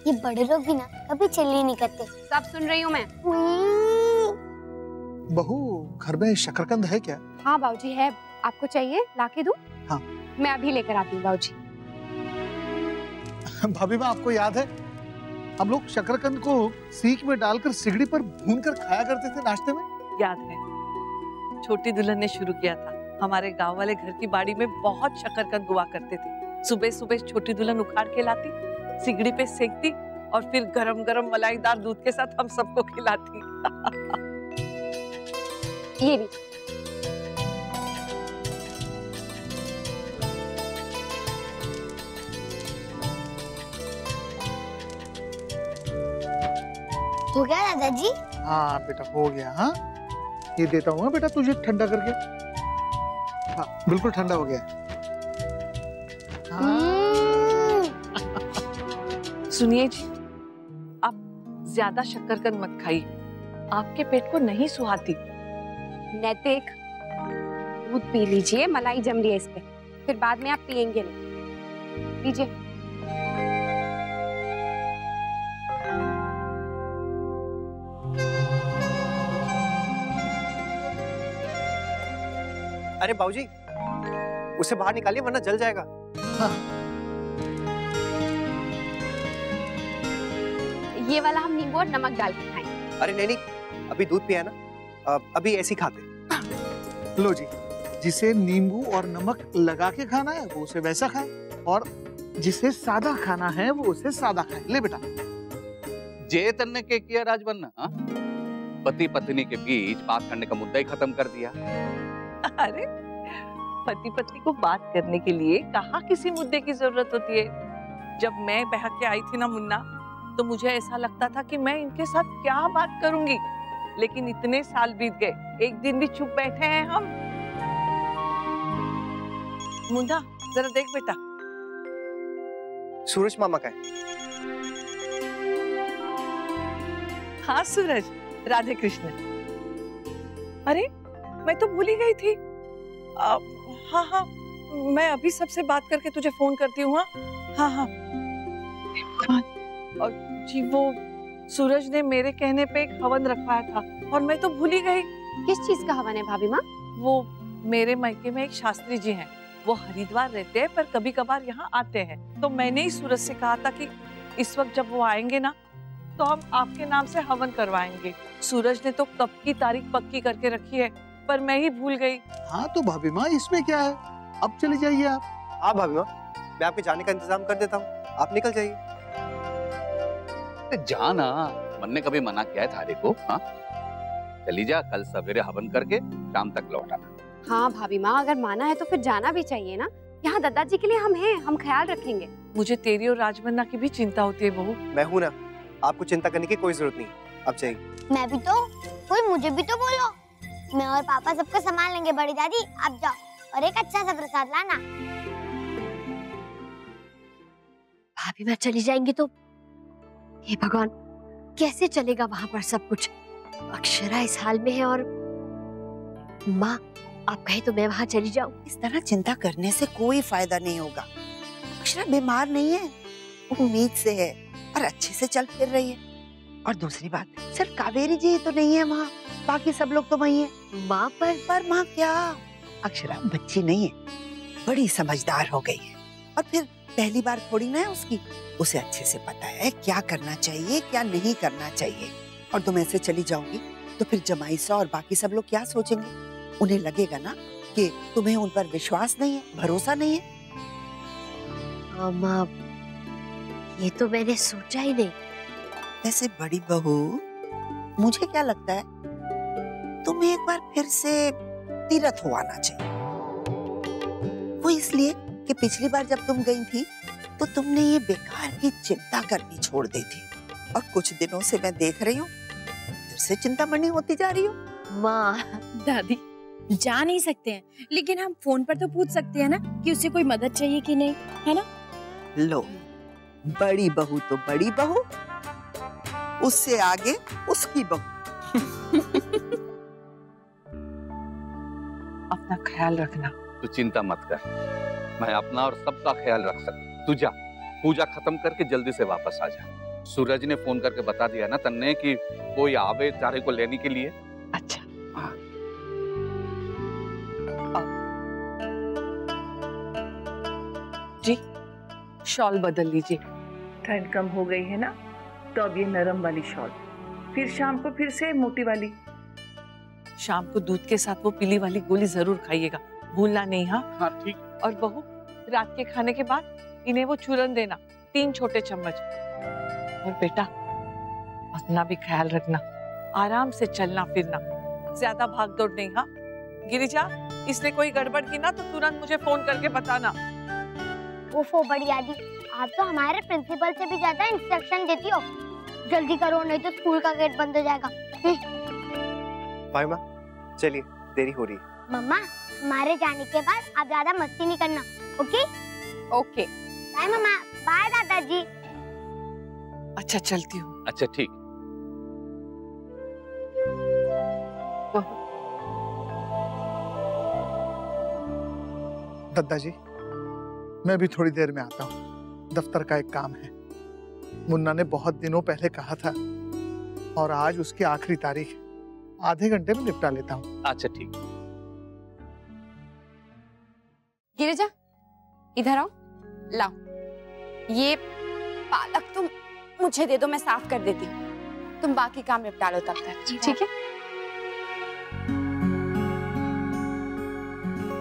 ये बड़े लोग भी ना कभी चिल ही नहीं करते। सब सुन रही हूँ मैं। बहू, घर में शकरकंद है क्या? हाँ बाबूजी है, आपको चाहिए लाके दूं? हाँ। मैं अभी लेकर आती हूँ बाबूजी। भाभी माँ, आपको याद है हम लोग शकरकंद को सीख में डालकर सिगड़ी पर भूनकर खाया करते थे नाश्ते में? याद है, छोटी दुल्हन ने शुरू किया था। हमारे गांव वाले घर की बाड़ी में बहुत शकरकंद हुआ करते थे। सुबह सुबह छोटी दुल्हन उखाड़ के लाती, सिगड़ी पे सेकती और फिर गरम गरम मलाईदार दूध के साथ हम सबको खिलाती। ये भी। हो गया दादाजी? हाँ बेटा, हो गया। हाँ, ये देता हूँ बेटा तुझे ठंडा करके। हाँ, बिल्कुल ठंडा हो गया। सुनिए जी, आप ज्यादा शक्करकंद मत खाइए, आपके पेट को नहीं सुहाती। नैतिक, दूध पी लीजिए, मलाई जम रही है इस पे, फिर बाद में आप पियेंगे नहीं। लीजिए। अरे बाबूजी, उसे बाहर निकालिए वरना जल जाएगा। हाँ। ये वाला हम नींबू और नमक डाल के खाएंगे। अरे नहीं, अभी दूध पिया ना, अभी ऐसे खाते। लो जी, जिसे नींबू और नमक लगा के खाना है वो उसे वैसा खाए, और जिसे सादा खाना है वो उसे सादा खाए। ले बेटा। जे तन्ने के किया राजबन्ना, पति पत्नी के बीच बात करने का मुद्दा ही खत्म कर दिया। अरे, पति पत्नी को बात करने के लिए कहाँ किसी मुद्दे की जरूरत होती है। जब मैं बह के आई थी ना मुन्ना, तो मुझे ऐसा लगता था कि मैं इनके साथ क्या बात करूंगी, लेकिन इतने साल बीत गए, एक दिन भी चुप बैठे हैं हम। मुन्ना, जरा देख बेटा। सूरज मामा का है। हाँ सूरज, राधे कृष्ण। अरे, मैं तो भूल ही गई थी। हाँ हाँ, मैं अभी सबसे बात करके तुझे फोन करती हूँ। हाँ हाँ। और जी, वो सूरज ने मेरे कहने पे एक हवन रखवाया था और मैं तो भूल ही गई। किस चीज का हवन है भाभी माँ? वो मेरे मायके में एक शास्त्री जी हैं, वो हरिद्वार रहते हैं पर कभी कभार यहाँ आते हैं। तो मैंने ही सूरज से कहा था कि इस वक्त जब वो आएंगे ना, तो हम आपके नाम से हवन करवाएंगे। सूरज ने तो कब की तारीख पक्की करके रखी है, पर मैं ही भूल गई। हाँ तो भाभी माँ, इसमें क्या है, अब चली जाइए आप। हाँ भाभी माँ, मैं आपके जाने का इंतजाम कर देता हूँ, आप निकल जाइए। जाना, मन ने कभी मना किया है थारे को? हाँ, चली जा, कल सवेरे हवन करके शाम तक लौट आना। हाँ भाभी माँ, अगर माना है तो फिर जाना भी चाहिए ना। यहाँ दादाजी के लिए हम हैं, हम ख्याल रखेंगे। मुझे तेरी और राजमन्ना की भी चिंता होती है बहू। मैं हूं ना, आपको चिंता करने की कोई जरूरत नहीं। अब चाहिए मैं भी तो, कोई मुझे भी तो बोलो। मैं और पापा सबको संभाल लेंगे। बड़ी दादी आप जाओ और एक अच्छा सा प्रसाद लाना। भाभी माँ चली जाएंगी तो हे भगवान, कैसे चलेगा वहां पर सब कुछ। अक्षरा इस हाल में है और माँ आप कहे तो मैं वहां चली जाऊं। इस तरह चिंता करने से कोई फायदा नहीं होगा। अक्षरा बीमार नहीं है, उम्मीद से है और अच्छे से चल फिर रही है। और दूसरी बात, सिर्फ कावेरी जी तो नहीं है वहाँ, बाकी सब लोग तो वही है। माँ पर माँ क्या, अक्षरा बच्ची नहीं है, बड़ी समझदार हो गई है। और फिर पहली बार थोड़ी ना है उसकी, उसे अच्छे से पता है क्या करना चाहिए क्या नहीं करना चाहिए। और तुम ऐसे चली जाओगी तो फिर जमाई सा और बाकी सब लोग क्या सोचेंगे? उन्हें लगेगा ना कि तुम्हें उन पर विश्वास नहीं है, भरोसा नहीं है। माँ ये तो मैंने सोचा ही नहीं। वैसे बड़ी बहू, मुझे क्या लगता है तुम्हें एक बार फिर से तीरथ हो आना चाहिए। वो इसलिए कि पिछली बार जब तुम गई थी तो तुमने ये बेकार की चिंता करनी छोड़ दी थी, और कुछ दिनों से मैं देख रही हूँ फिर से चिंतामणि होती जा रही हो। माँ दादी जा नहीं सकते हैं, लेकिन हम फोन पर तो पूछ सकते हैं ना कि उसे कोई मदद चाहिए कि नहीं, है ना? लो, बड़ी बहू तो बड़ी बहू, उससे आगे उसकी बहू। अपना ख्याल रखना। तू चिंता मत कर, मैं अपना और सबका ख्याल रख सकता। तू जा, पूजा खत्म करके जल्दी से वापस आ जा। सूरज ने फोन करके बता दिया ना तन्ने कि कोई आवे तारे को लेने के लिए। अच्छा हाँ। जी शॉल बदल लीजिए, ठंड कम हो गई है ना, तो अब ये नरम वाली शॉल, फिर शाम को फिर से मोटी वाली। शाम को दूध के साथ वो पीली वाली गोली जरूर खाइएगा, भूलना नहीं। हाँ हाँ ठीक। और बहू, रात के खाने के बाद इन्हें वो चूरन देना, 3 छोटे चम्मच। और बेटा अपना भी ख्याल रखना, आराम से चलना फिरना, ज्यादा भाग दौड़ नहीं। हाँ गिरिजा, इसने कोई गड़बड़ की ना तो तुरंत मुझे फोन करके बताना। ओफो बड़ी दादी, आप तो हमारे प्रिंसिपल से भी ज्यादा इंस्ट्रक्शन देती हो। जल्दी करो नहीं तो स्कूल का गेट बंद हो जाएगा। भाई माँ चलिए, देरी हो रही है। मम्मा हमारे जाने के बाद आप ज्यादा मस्ती नहीं करना, ओके? ओके। बाय मम्मा, बाय दादाजी। अच्छा चलती हूँ। अच्छा ठीक। दादाजी मैं भी थोड़ी देर में आता हूँ, दफ्तर का एक काम है। मुन्ना ने बहुत दिनों पहले कहा था और आज उसकी आखिरी तारीख है, आधे घंटे में निपटा लेता हूँ। अच्छा ठीक। गिरिजा इधर आओ, लाओ ये पालक तुम मुझे दे दो, मैं साफ कर देती हूँ, तुम बाकी काम निपटा लो तब तक, ठीक है?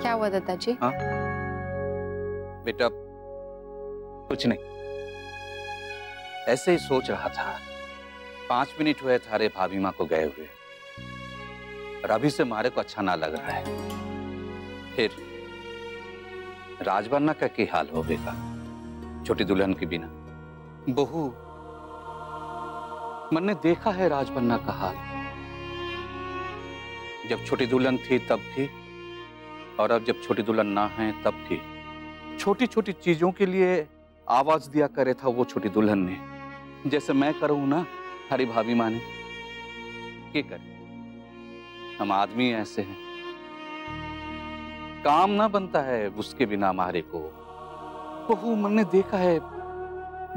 क्या हुआ दादाजी? हाँ बेटा कुछ नहीं, ऐसे ही सोच रहा था। 5 मिनट हुए थारे भाभी माँ को गए हुए, और अभी से मारे को अच्छा ना लग रहा है। फिर राजबन्ना का क्या हाल होगा छोटी दुल्हन के बिना? बहू, मैंने देखा है राजबन्ना का हाल, जब छोटी दुल्हन थी तब भी, और अब जब छोटी दुल्हन ना है तब भी। छोटी छोटी चीजों के लिए आवाज दिया करे था वो छोटी दुल्हन ने, जैसे मैं करूं ना हरी भाभी माँ ने। क्या करे, हम आदमी ऐसे हैं, काम ना बनता है उसके बिना हमारे को। बहू मैंने देखा है,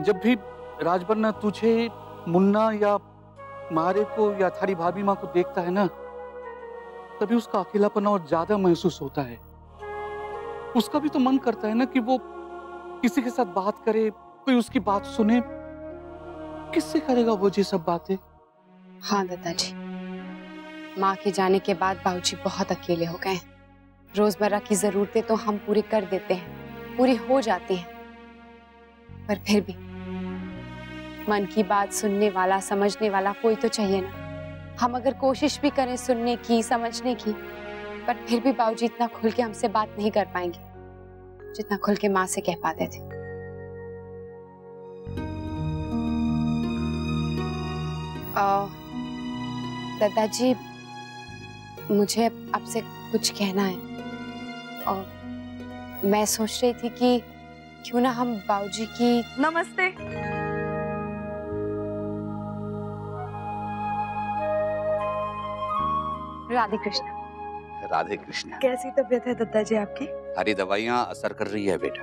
जब भी राजबन्ना तुझे, मुन्ना या मारे को या थारी भाभी माँ को देखता है ना, तभी उसका अकेलापन और ज्यादा महसूस होता है। उसका भी तो मन करता है ना कि वो किसी के साथ बात करे, कोई उसकी बात सुने। किससे करेगा वो ये सब बातें? हाँ दादाजी, माँ के जाने के बाद बाबूजी बहुत अकेले हो गए। रोजमर्रा की जरूरतें तो हम पूरी कर देते हैं, पूरी हो जाती हैं, पर फिर भी मन की बात सुनने वाला, समझने वाला कोई तो चाहिए ना। हम अगर कोशिश भी करें सुनने की, समझने की, पर फिर भी बाबूजी इतना खुल के हमसे बात नहीं कर पाएंगे जितना खुल के माँ से कह पाते थे। दादाजी, मुझे आपसे कुछ कहना है और मैं सोच रही थी कि क्यों ना हम बाबूजी की। नमस्ते। राधे कृष्ण। राधे कृष्ण। कैसी तबीयत है दादाजी आपकी? सारी दवाइयाँ असर कर रही है बेटा।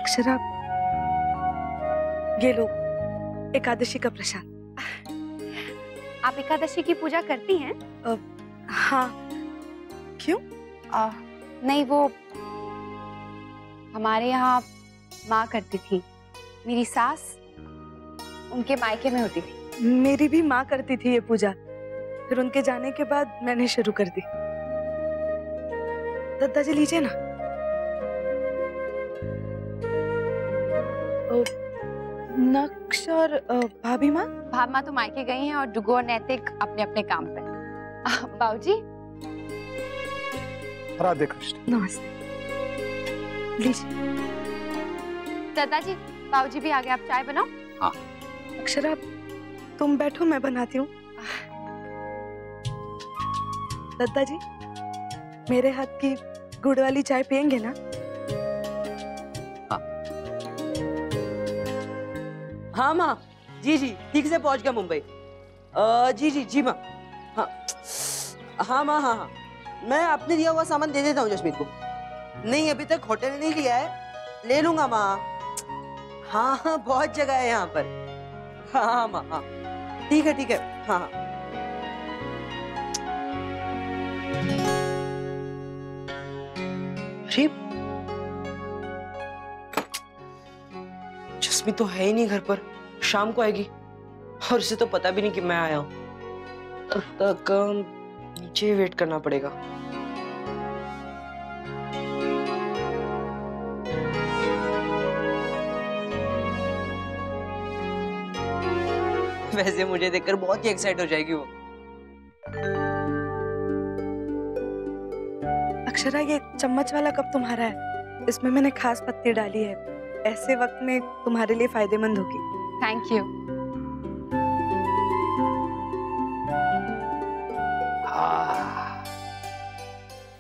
अक्षरा, ये लो एकादशी का प्रसाद। आप एकादशी की पूजा करती हैं? हाँ। क्यों? नहीं, वो हमारे यहाँ माँ करती थी। मेरी सास उनके मायके में होती थी। मेरी भी माँ करती थी ये पूजा, फिर उनके जाने के बाद मैंने शुरू कर दी। दादाजी लीजिए ना। नक्श और भाभी माँ? भाभी माँ तो मायके गई हैं और डुगो और नैतिक अपने अपने काम पे। बाबूजी। राधे कृष्ण। नमस्ते। लीजिए। दादाजी, बाबूजी भी आ गए, आप चाय बनाओ। हाँ। अक्षरा, तुम बैठो, मैं बनाती हूँ। दादाजी, मेरे हाथ की गुड़ वाली चाय पियेंगे ना? हाँ माँ, जी जी ठीक से पहुंच गया मुंबई। जी जी जी माँ। हाँ हाँ माँ, हाँ हाँ, मैं आपने दिया हुआ सामान दे देता हूँ जसमीत को। नहीं, अभी तक होटल नहीं लिया है, ले लूंगा माँ। हाँ हाँ, बहुत जगह है यहाँ पर। हाँ हाँ माँ, हाँ ठीक है ठीक है। हाँ हाँ। अरे जस्मीत तो है ही नहीं घर पर, शाम को आएगी और उसे तो पता भी नहीं कि मैं आया हूँ। तब तक नीचे वेट करना पड़ेगा। वैसे मुझे देखकर बहुत ही एक्साइट हो जाएगी वो। अक्षरा, ये चम्मच वाला कप तुम्हारा है, इसमें मैंने खास पत्ती डाली है, ऐसे वक्त में तुम्हारे लिए फायदेमंद होगी। Thank you.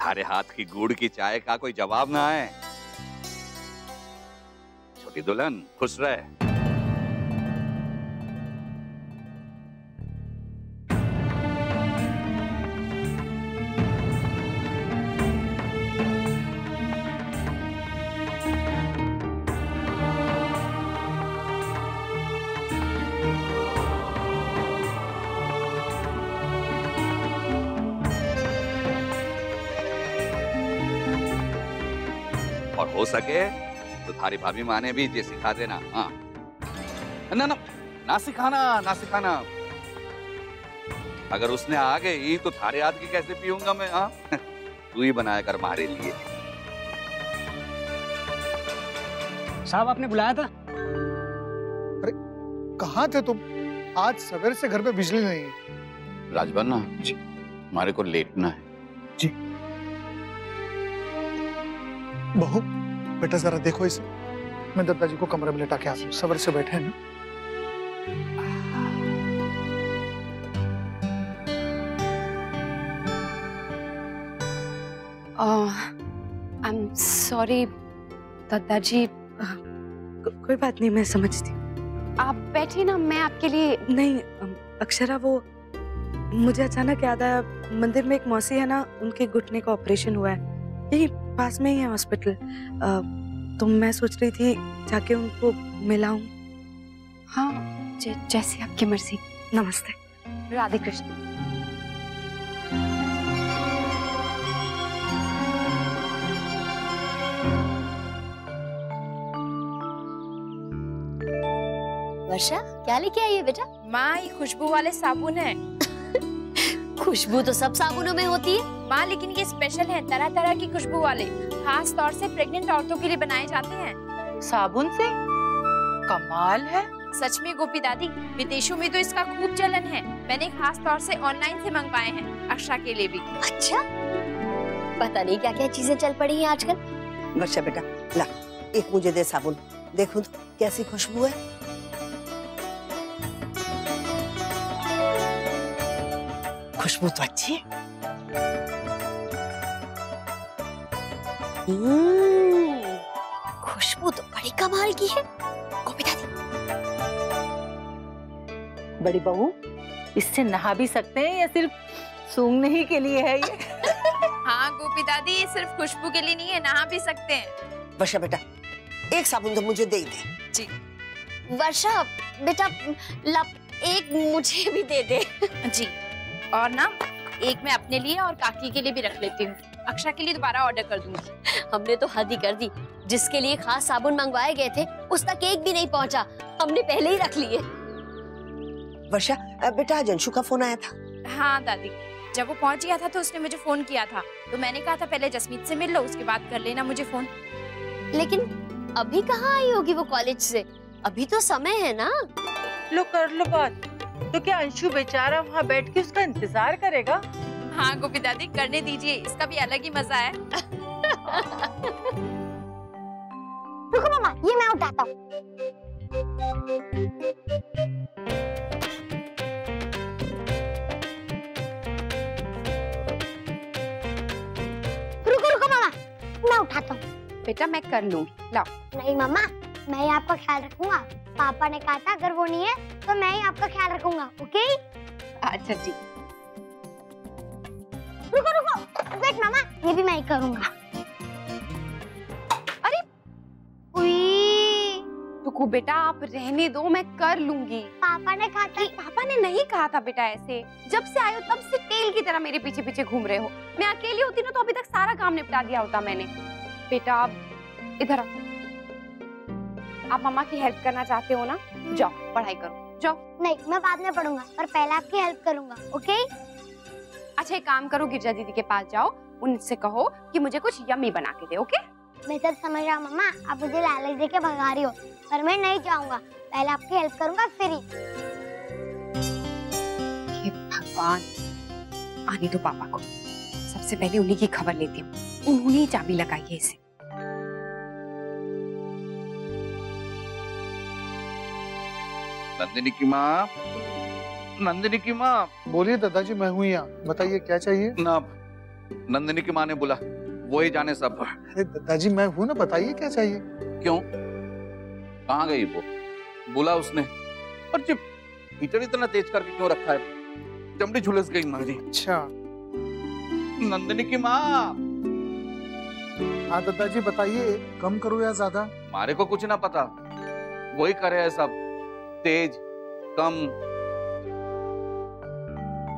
थारे हाथ की गुड़ की चाय का कोई जवाब ना है। छोटी दुल्हन खुश रहे। और हो सके तो थारी भाभी माँ ने भी ये सिखा देना। हाँ ना ना ना सिखाना, ना सिखाना। अगर उसने आ गई तो थारे हाथ की कैसे पीऊंगा मैं? हाँ तू ही बनाया कर हमारे लिए। साहब, आपने बुलाया था? अरे कहाँ थे तुम? आज सवेरे से घर पे बिजली नहीं है। राजबन्ना जी, हमारे को लेटना है। जी। बहू, बेटा जरा देखो इसे। मैं दादाजी को कमरे में लेटा के आता हूँ, सवेरे से बैठे हैं ना। आई एम सॉरी दादाजी। कोई बात नहीं, मैं समझती हूँ। आप बैठिए ना, मैं आपके लिए। नहीं अक्षरा, वो मुझे अचानक याद आया, मंदिर में एक मौसी है ना, उनके घुटने का ऑपरेशन हुआ है, यही पास में ही है हॉस्पिटल। तो मैं सोच रही थी जाके उनको मिलाऊं। हाँ, जैसे आपकी मर्जी। नमस्ते। राधे कृष्ण। वर्षा, क्या लेके आई है बेटा? माँ, ये खुशबू वाले साबुन है। खुशबू तो सब साबुनों में होती है माँ, लेकिन ये स्पेशल है, तरह तरह की खुशबू वाले, खास तौर से प्रेग्नेंट औरतों के लिए बनाए जाते हैं। साबुन से? कमाल है। सच में गोपी दादी, विदेशों में तो इसका खूब चलन है। मैंने खास तौर से ऑनलाइन से मंगवाए हैं, अक्षा के लिए भी। अच्छा, पता नहीं क्या क्या चीजें चल पड़ी हैं आजकल। वर्षा बेटा ला, एक मुझे दे साबुन, देखो तो कैसी खुशबू है। खुशबू तो अच्छी है। खुशबू तो बड़ी कमाल की है गोपी दादी। बड़ी बहू, इससे नहा भी सकते हैं या सिर्फ सूंघने ही के लिए है ये? हाँ गोपी दादी, ये सिर्फ खुशबू के लिए नहीं है, नहा भी सकते हैं। वर्षा बेटा, एक साबुन तो मुझे दे ही दे। जी वर्षा बेटा, एक मुझे भी दे दे। जी, और ना एक मैं अपने लिए और काकी के लिए भी रख लेती हूँ। अक्षा के लिए दोबारा ऑर्डर कर दूंगी। हमने तो हद ही कर दी, जिसके लिए खास साबुन मंगवाए गए थे उस तक एक भी नहीं पहुंचा, हमने पहले ही रख लिए। वर्षा बेटा, आज अंशु का फोन आया था। हाँ दादी, जब वो पहुंच गया था तो उसने मुझे फोन किया था, तो मैंने कहा था पहले जसमीत से मिल लो, उसके बाद कर लेना मुझे फोन। लेकिन अभी कहाँ आई होगी वो कॉलेज से? अभी तो समय है ना। लो कर लो बात। तो क्या अंशु बेचारा वहाँ बैठ के उसका इंतजार करेगा? हाँ गोपी दादी, करने दीजिए, इसका भी अलग ही मजा है। रुको मामा, ये मैं उठाता हूँ। रुको मामा, मैं उठाता हूँ। बेटा मैं कर लूंगी, लाओ। नहीं मामा, मैं ही आपका ख्याल रखूंगा। पापा ने कहा था अगर वो नहीं है तो मैं ही आपका ख्याल रखूंगा, ओके? अच्छा जी। रुको, वेट मामा, ये भी मैं ही करूंगा। अरे रुको बेटा, आप रहने दो, मैं कर लूंगी। पापा ने कहा था। पापा ने नहीं कहा था बेटा ऐसे। जब से आए हो तब से टेल की तरह मेरे पीछे पीछे घूम रहे हो। मैं अकेली होती ना तो अभी तक सारा काम निपटा दिया होता मैंने। बेटा आप इधर आओ। आप मम्मा की हेल्प करना चाहते हो ना, जाओ पढ़ाई करो, जाओ। नहीं, मैं बाद में पढ़ूंगा, पर पहले आपकी हेल्प करूंगा, ओके? अच्छा एक काम करो, गिरजा दीदी के पास जाओ, उनसे कहो कि मुझे कुछ यम्मी बना के दे, ओके? मैं सब समझ रहा हूँ मम्मा, आप मुझे लालच देके भगा रही हो, पर मैं नहीं जाऊंगा। पहले आपकी हेल्प करूंगा फिर ही। हे भगवान, आने दो पापा को, सबसे पहले उन्हीं की खबर लेती हूँ। उन्होंने ही चाबी लगाई है इसे। नंदिनी की माँ, नंदिनी की माँ। बोलिए दादाजी, मैं हूँ यहाँ, बताइए क्या चाहिए? ना, नंदिनी की माँ ने बोला, वो ही जाने सब। अरे दादाजी मैं हूँ ना, बताइए क्या चाहिए? क्यों, कहाँ गई वो? बोला उसने, और जब हीटर इतना तेज करके क्यों रखा है? चमड़ी झुलस गई माँ जी। अच्छा नंदिनी की माँ। हाँ दादाजी बताइए, कम करो या ज्यादा? हमारे को कुछ ना पता, वही करे है सब, तेज कम।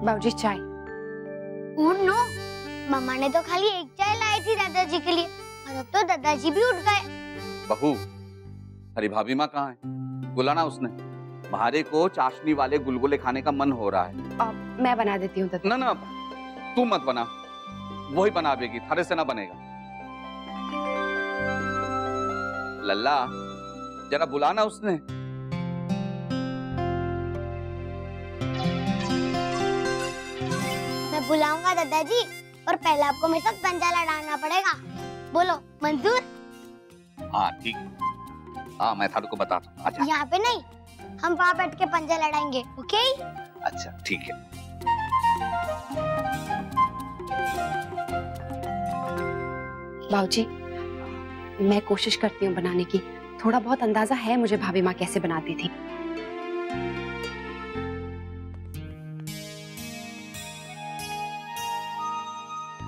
बाबूजी चाय। नो, मम्मा ने तो खाली एक चाय लाई थी दादाजी के लिए, और अब तो दादाजी भी उठ गए। बहू, अरे भाभी माँ कहाँ है? बुलाना उसने। हमारे को चाशनी वाले गुलगुले खाने का मन हो रहा है। मैं बना देती हूँ। ना ना, तू मत बना, वही बनावेगी, थारे से ना बनेगा। लल्ला, जरा बुलाना उसने। मैं बुलाऊंगा दादाजी, और पहले आपको मेरे साथ पंजा लड़ाना पड़ेगा। बोलो मंजूर? हाँ ठीक, हाँ मैं थारू को बताता हूँ। अच्छा यहाँ पे नहीं, हम वहाँ बैठ के पंजा लड़ाएंगे, ओके? अच्छा ठीक है। बाबूजी, मैं कोशिश करती हूँ बनाने की, थोड़ा बहुत अंदाजा है मुझे भाभी माँ कैसे बनाती थी।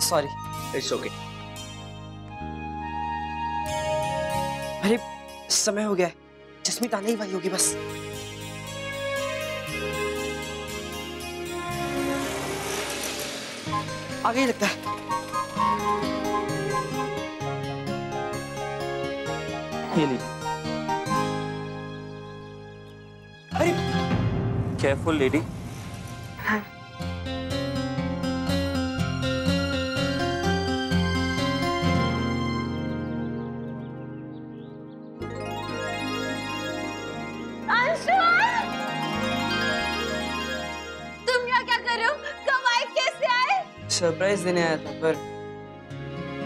Sorry, it's okay. अरे समय हो गया है, जसमीत आने ही वाली होगी बस। आ गई लगता है। ये लीजिए। अरे केयरफुल लेडी। हाँ। अंशु, सरप्राइज देने आया था पर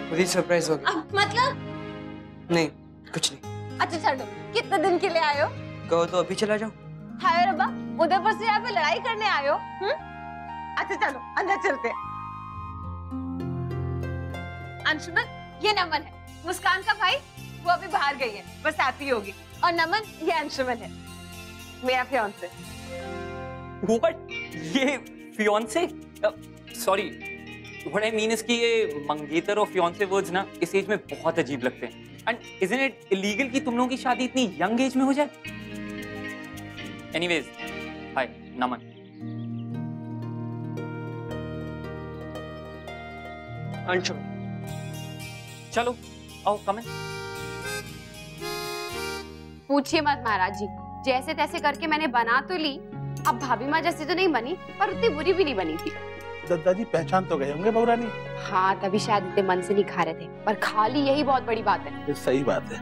खुद ही सरप्राइज हो गया। मतलब नहीं, कुछ नहीं। अच्छा छोड़ो, कितने दिन के लिए आए हो? कहो तो अभी चला जाओ। हाय रब्बा, उदयपुर से यहाँ पे लड़ाई करने आए हो? अच्छा चलो अंदर चलते हैं। अंशुमन, ये नमन है, मुस्कान का भाई। वो अभी बाहर गई है, बस आती होगी। और नमन, ये अंशुमन है, मेरा फियांसे। What? ये fiance? Sorry, what I mean is कि ये मंगेतर और फियांसे वर्ड्स ना इस एज में बहुत अजीब लगते हैं। एंड इजंट इट इलीगल कि तुम लोगों की शादी इतनी यंग एज में हो जाए? एनीवेज, हाय नमन। अंशुमन, चलो आओ, कम इन। पूछिए मत महाराज जी, जैसे तैसे करके मैंने बना तो ली। अब भाभी माँ जैसी तो नहीं बनी, पर उतनी बुरी भी नहीं बनी थी। दादाजी पहचान तो गए होंगे बहुरानी। हाँ, तभी शायद इतने मन से नहीं खा रहे थे, पर खा ली, यही बहुत बड़ी बात है। ये सही बात है।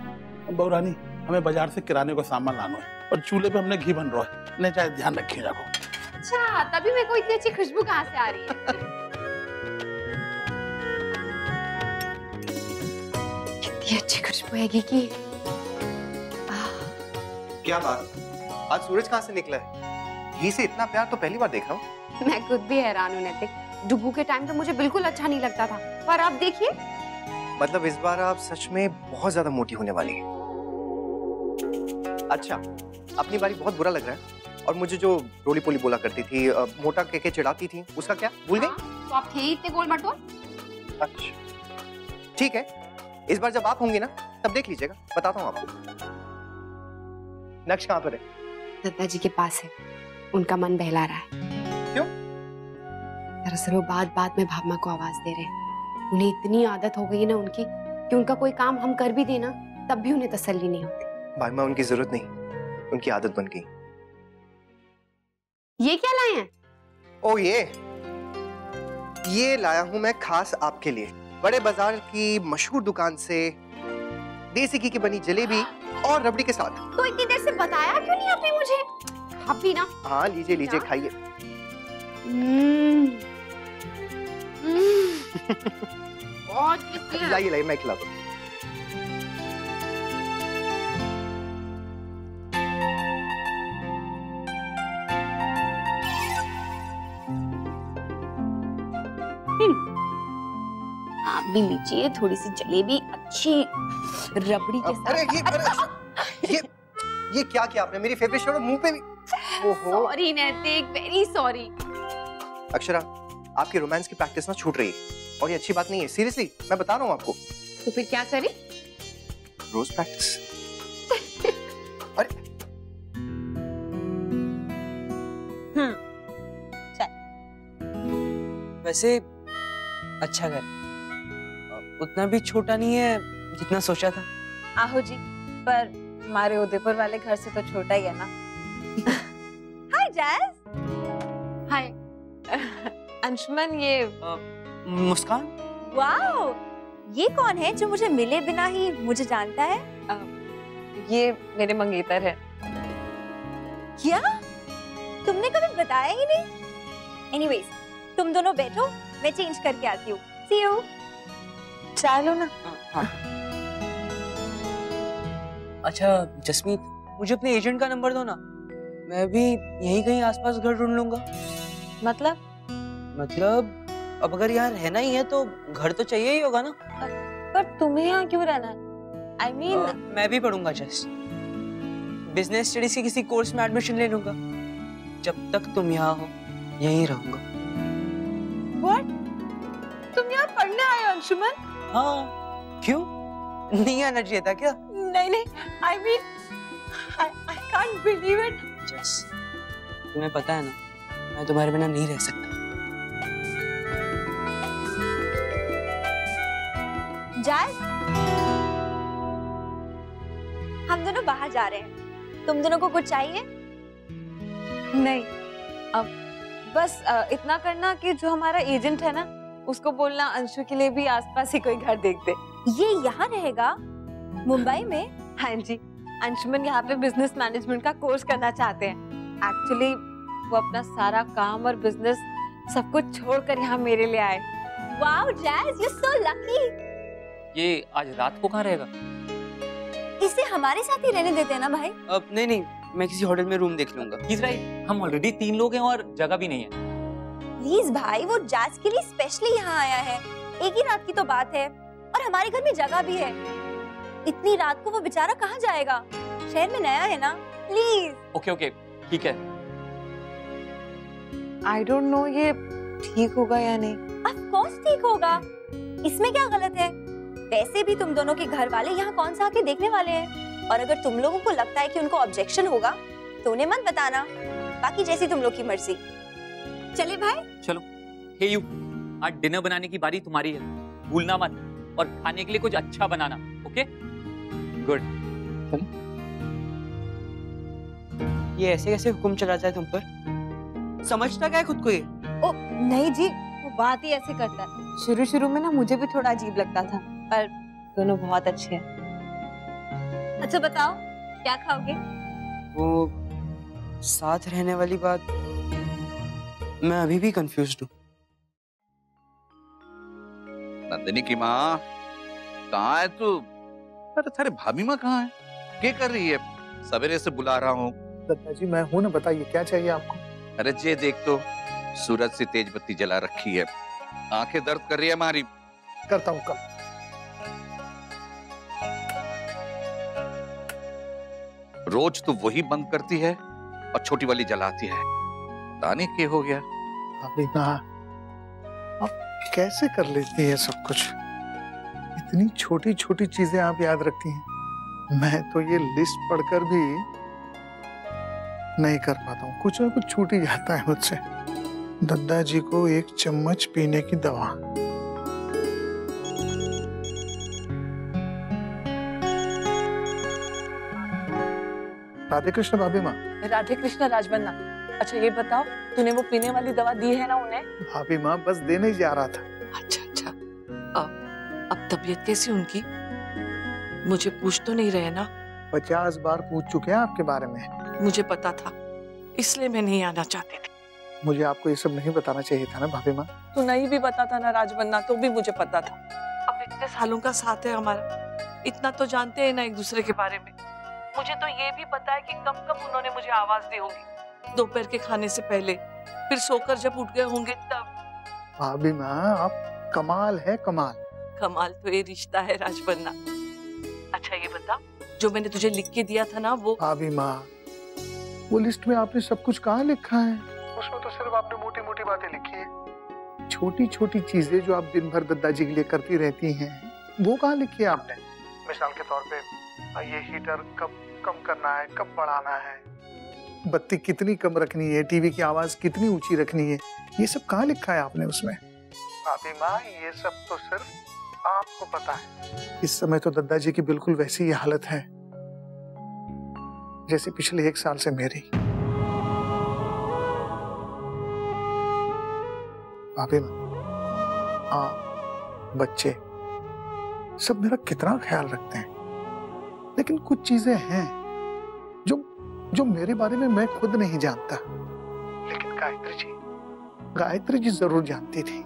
बहुरानी, हमें बाजार से किराने को सामान लाना है और चूल्हे पे हमने घी बन रहा है, नहीं चाहे ध्यान रखिए जाको। अच्छा, तभी मेरे को इतनी अच्छी खुशबू कहाँ से आ रही है? कितनी अच्छी खुशबू है घी की। क्या बात, आज सूरज कहाँ से निकला है? घी से इतना प्यार तो पहली बार देख रहा हूँ। मैं खुद भी हैरान हूँ नैतिक। डुगू के टाइम तो मुझे बिल्कुल अच्छा नहीं लगता था, पर अब देखिए। मतलब इस बार आप सच में बहुत ज्यादा मोटी होने वाली हैं। अच्छा, अपनी बारी बहुत बुरा लग रहा है। और मुझे जो रोली पोली बोला करती थी, मोटा के चिढ़ाती थी, उसका क्या भूल गई? तो आप थे इतने गोल मटोल। अच्छा ठीक है, इस बार जब आप होंगी ना तब देख लीजिएगा, बताता हूँ आपको। नक्श कहाँ पर है? दादाजी के पास है, उनका मन बहला रहा है। क्यों? दरअसल वो बात बात में भावना को आवाज दे रहे हैं। उन्हें इतनी आदत हो गई है ना उनकी, कि उनका कोई काम हम कर भी देना तब भी उन्हें तसल्ली नहीं होती। भाई माँ, उनकी जरूरत नहीं, उनकी आदत बन गई। ये क्या लाए हैं? ओ ये लाया हूँ मैं खास आपके लिए, बड़े बाजार की मशहूर दुकान से देसी घी की बनी जलेबी और रबड़ी के साथ। तो इतनी देर से बताया क्यों नहीं आपने मुझे? आप भी ना। हाँ लीजिए लीजिए, खाइए। लाइए लाइए, मैं खिला दूँ। आप भी लीजिए थोड़ी सी जलेबी अच्छी रबड़ी के साथ। अरे ये क्या किया आपने? मेरी फेवरेट शोर मुंह पे भी। ओहो सॉरी नैतिक, वेरी सॉरी। अक्षरा, आपकी रोमांस की प्रैक्टिस ना छूट रही है और ये अच्छी बात नहीं है, सीरियसली मैं बता रहा हूँ आपको। तो फिर क्या करें? रोज प्रैक्टिस। वैसे अच्छा घर, उतना भी छोटा नहीं है जितना सोचा था। आहो जी, पर हमारे उदयपुर वाले घर से तो छोटा ही है ना। हाय जैस। हाय अंशुमन, ये मुस्कान। वाओ, ये कौन है जो मुझे मिले बिना ही मुझे जानता है? ये मेरे मंगेतर है। क्या? तुमने कभी बताया ही नहीं? एनीवेज, तुम दोनों बैठो, मैं चेंज करके आती हूँ। सी यू। चाय लो ना। हाँ। अच्छा जसमीत, मुझे अपने एजेंट का नंबर दो ना, मैं भी यहीं कहीं आसपास घर ढूंढ लूंगा। मतलब अब अगर यहाँ रहना ही है तो घर तो चाहिए ही होगा ना। पर तुम्हें यहाँ क्यों रहना है? I mean, मैं भी पढ़ूंगा जस, बिजनेस स्टडीज के किसी कोर्स में एडमिशन ले लूंगा। जब तक तुम यहाँ हो यहीं रहूंगा। What? तुम यहाँ पढ़ने आए हो अंशुमन? हाँ, क्यों नहीं आना चाहिए था क्या? नहीं, I mean, I can't believe it. जस, तुम्हें पता है ना, मैं तुम्हारे बिना नहीं रह सकता। जस, हम दोनों बाहर जा रहे हैं, तुम दोनों को कुछ चाहिए? नहीं, अब बस इतना करना कि जो हमारा एजेंट है ना, उसको बोलना अंशु के लिए भी आसपास ही कोई घर देख दे। ये यहाँ रहेगा मुंबई में? हाँ जी, अंशुमन यहाँ पे बिजनेस मैनेजमेंट का कोर्स करना चाहते हैं। एक्चुअली वो अपना सारा काम और बिजनेस सब कुछ छोड़कर यहाँ मेरे लिए आए। Wow jazz, you so lucky. ये आज रात को कहाँ रहेगा? इसे हमारे साथ ही रहने देते हैं ना भाई। अब नहीं, मैं किसी होटल में रूम देख लूंगा। He's right, हम ऑलरेडी 3 लोग हैं और जगह भी नहीं है। प्लीज भाई, वो जैज के लिए स्पेशली यहाँ आया है। एक ही रात की तो बात है और हमारे घर में जगह भी है। इतनी रात को वो बेचारा कहाँ जाएगा? शहर में नया है ना, प्लीज। ओके ठीक है। आई डोंट नो ये ठीक होगा या नहीं। ऑफ कोर्स ठीक होगा, इसमें क्या गलत है? वैसे भी तुम दोनों के घर वाले यहाँ कौन सा आके देखने वाले हैं, और अगर तुम लोगों को लगता है कि उनको ऑब्जेक्शन होगा तो उन्हें मत बताना, बाकी जैसी तुम लोग की मर्जी। चले भाई? चलो। हे यू, आज डिनर बनाने की बारी तुम्हारी है, भूलना मत, और खाने के लिए कुछ अच्छा बनाना। Okay good. ये ऐसे कैसे हुक्म चलाता है तुम पर? समझता क्या है खुद को ये? ओ नहीं जी, वो बात ही ऐसे करता है। शुरू में ना मुझे भी थोड़ा अजीब लगता था, पर दोनों बहुत अच्छे हैं। अच्छा बताओ, क्या खाओगे? वो साथ रहने वाली बात, मैं अभी भी कंफ्यूज्ड हूँ। नंदिनी की माँ कहाँ है तू? अरे थारे भाभी माँ कहाँ है? क्या कर रही है? सवेरे से बुला रहा हूँ। दादाजी मैं हूँ ना, बताइए क्या चाहिए आपको? अरे जे देख तो, सूरज से तेज बत्ती जला रखी है, आंखें दर्द कर रही है हमारी। करता हूँ कल। रोज तो वही बंद करती है और छोटी वाली जलाती है, पता नहीं क्या हो गया। अभी ना आप कैसे कर लेती है सब कुछ? इतनी छोटी छोटी चीजें आप याद रखती हैं। मैं तो ये लिस्ट पढ़कर भी नहीं कर पाता हूँ, कुछ ना कुछ छूट ही जाता है मुझसे। दादाजी को 1 चम्मच पीने की दवा, राधे कृष्ण भाभी माँ। राधे कृष्ण राजबन्ना। अच्छा ये बताओ, तूने वो पीने वाली दवा दी है ना उन्हें? भाभी माँ बस देने ही जा रहा था। अच्छा। अब तबीयत कैसी उनकी? मुझे पूछ तो नहीं रहे ना? 50 बार पूछ चुके हैं आपके बारे में। मुझे पता था, इसलिए मैं नहीं आना चाहती थी। मुझे आपको ये सब नहीं बताना चाहिए था ना भाभी माँ। तो नहीं भी बताता ना राजबन्ना, तो भी मुझे पता था। अब इतने सालों का साथ है हमारा, इतना तो जानते हैं ना एक दूसरे के बारे में। मुझे तो ये भी पता है कि कब कब उन्होंने मुझे आवाज दी होगी, दोपहर के खाने से पहले, फिर सोकर जब उठ गए होंगे तब। भाभी माँ आप कमाल है, कमाल। कमाल तो ये रिश्ता है राजबन्ना। अच्छा ये बता, जो मैंने तुझे लिख के दिया था ना वो? भाभी माँ वो लिस्ट में आपने सब कुछ कहाँ लिखा है? उसमें तो सिर्फ आपने मोटी मोटी बातें लिखी है। छोटी छोटी चीजें जो आप दिन भर दादाजी के लिए करती रहती हैं, वो कहाँ लिखी है आपने? मिसाल के तौर पे ये हीटर कब कम करना है, कब बढ़ाना है, बत्ती कितनी कम रखनी है, टीवी की आवाज कितनी ऊंची रखनी है, ये सब कहाँ लिखा है आपने उसमें? भाभी माँ ये सब तो सिर्फ आपको पता है। इस समय तो दादाजी की बिल्कुल वैसी ही हालत है जैसे पिछले 1 साल से मेरी। भाभी आप बच्चे सब मेरा कितना ख्याल रखते हैं, लेकिन कुछ चीजें हैं जो मेरे बारे में मैं खुद नहीं जानता, लेकिन गायत्री जी जरूर जानती थी।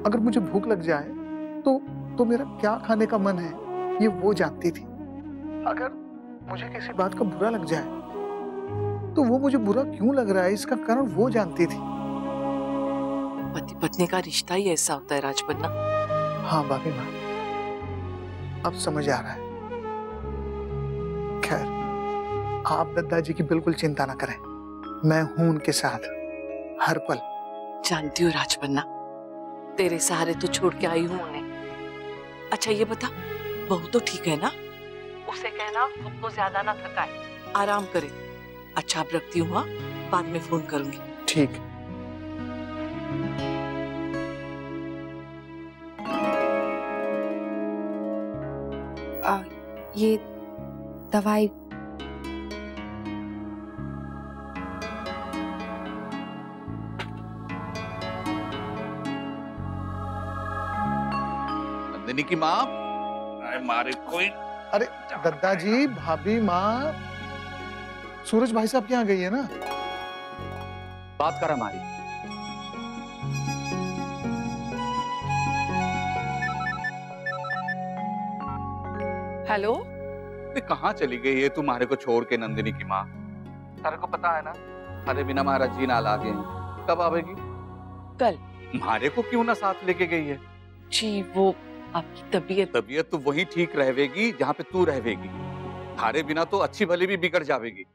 अगर मुझे भूख लग जाए तो मेरा क्या खाने का मन है ये वो जानती थी। अगर मुझे किसी बात का बुरा लग जाए तो वो मुझे बुरा क्यों लग रहा है इसका कारण वो जानती थी। पति पत्नी का रिश्ता ही ऐसा होता है राजबन्ना। हाँ भाभी माँ अब समझ आ रहा है। खैर आप दादाजी की बिल्कुल चिंता ना करें, मैं हूं उनके साथ हर पल। जानती हूँ राजबन्ना, तेरे सहारे तो छोड़ के आई हूँ उन्हें। अच्छा ये बता, बहू तो ठीक है ना? उसे कहना खुद को ज्यादा ना थकाए, आराम करे। अच्छा अब रखती हूँ, हाँ बाद में फोन करूंगी। ठीक। ये दवाई नंदिनी की माँ, मारे कोई। अरे दादाजी भाभी माँ, सूरज भाई साहब यहाँ गई है ना? बात कर हमारी। हेलो, कहाँ चली गई है तुम्हारे को छोड़ के नंदिनी की माँ? तारे को पता है ना, अरे बिना महाराज जी नाल आ गए हैं। कब आवेगी? कल। हमारे को क्यों ना साथ लेके गई है? जी वो आपकी तबीयत तो वही ठीक रहेगी जहाँ पे तू रहेगी। थारे बिना तो अच्छी भली भी बिगड़ जावेगी।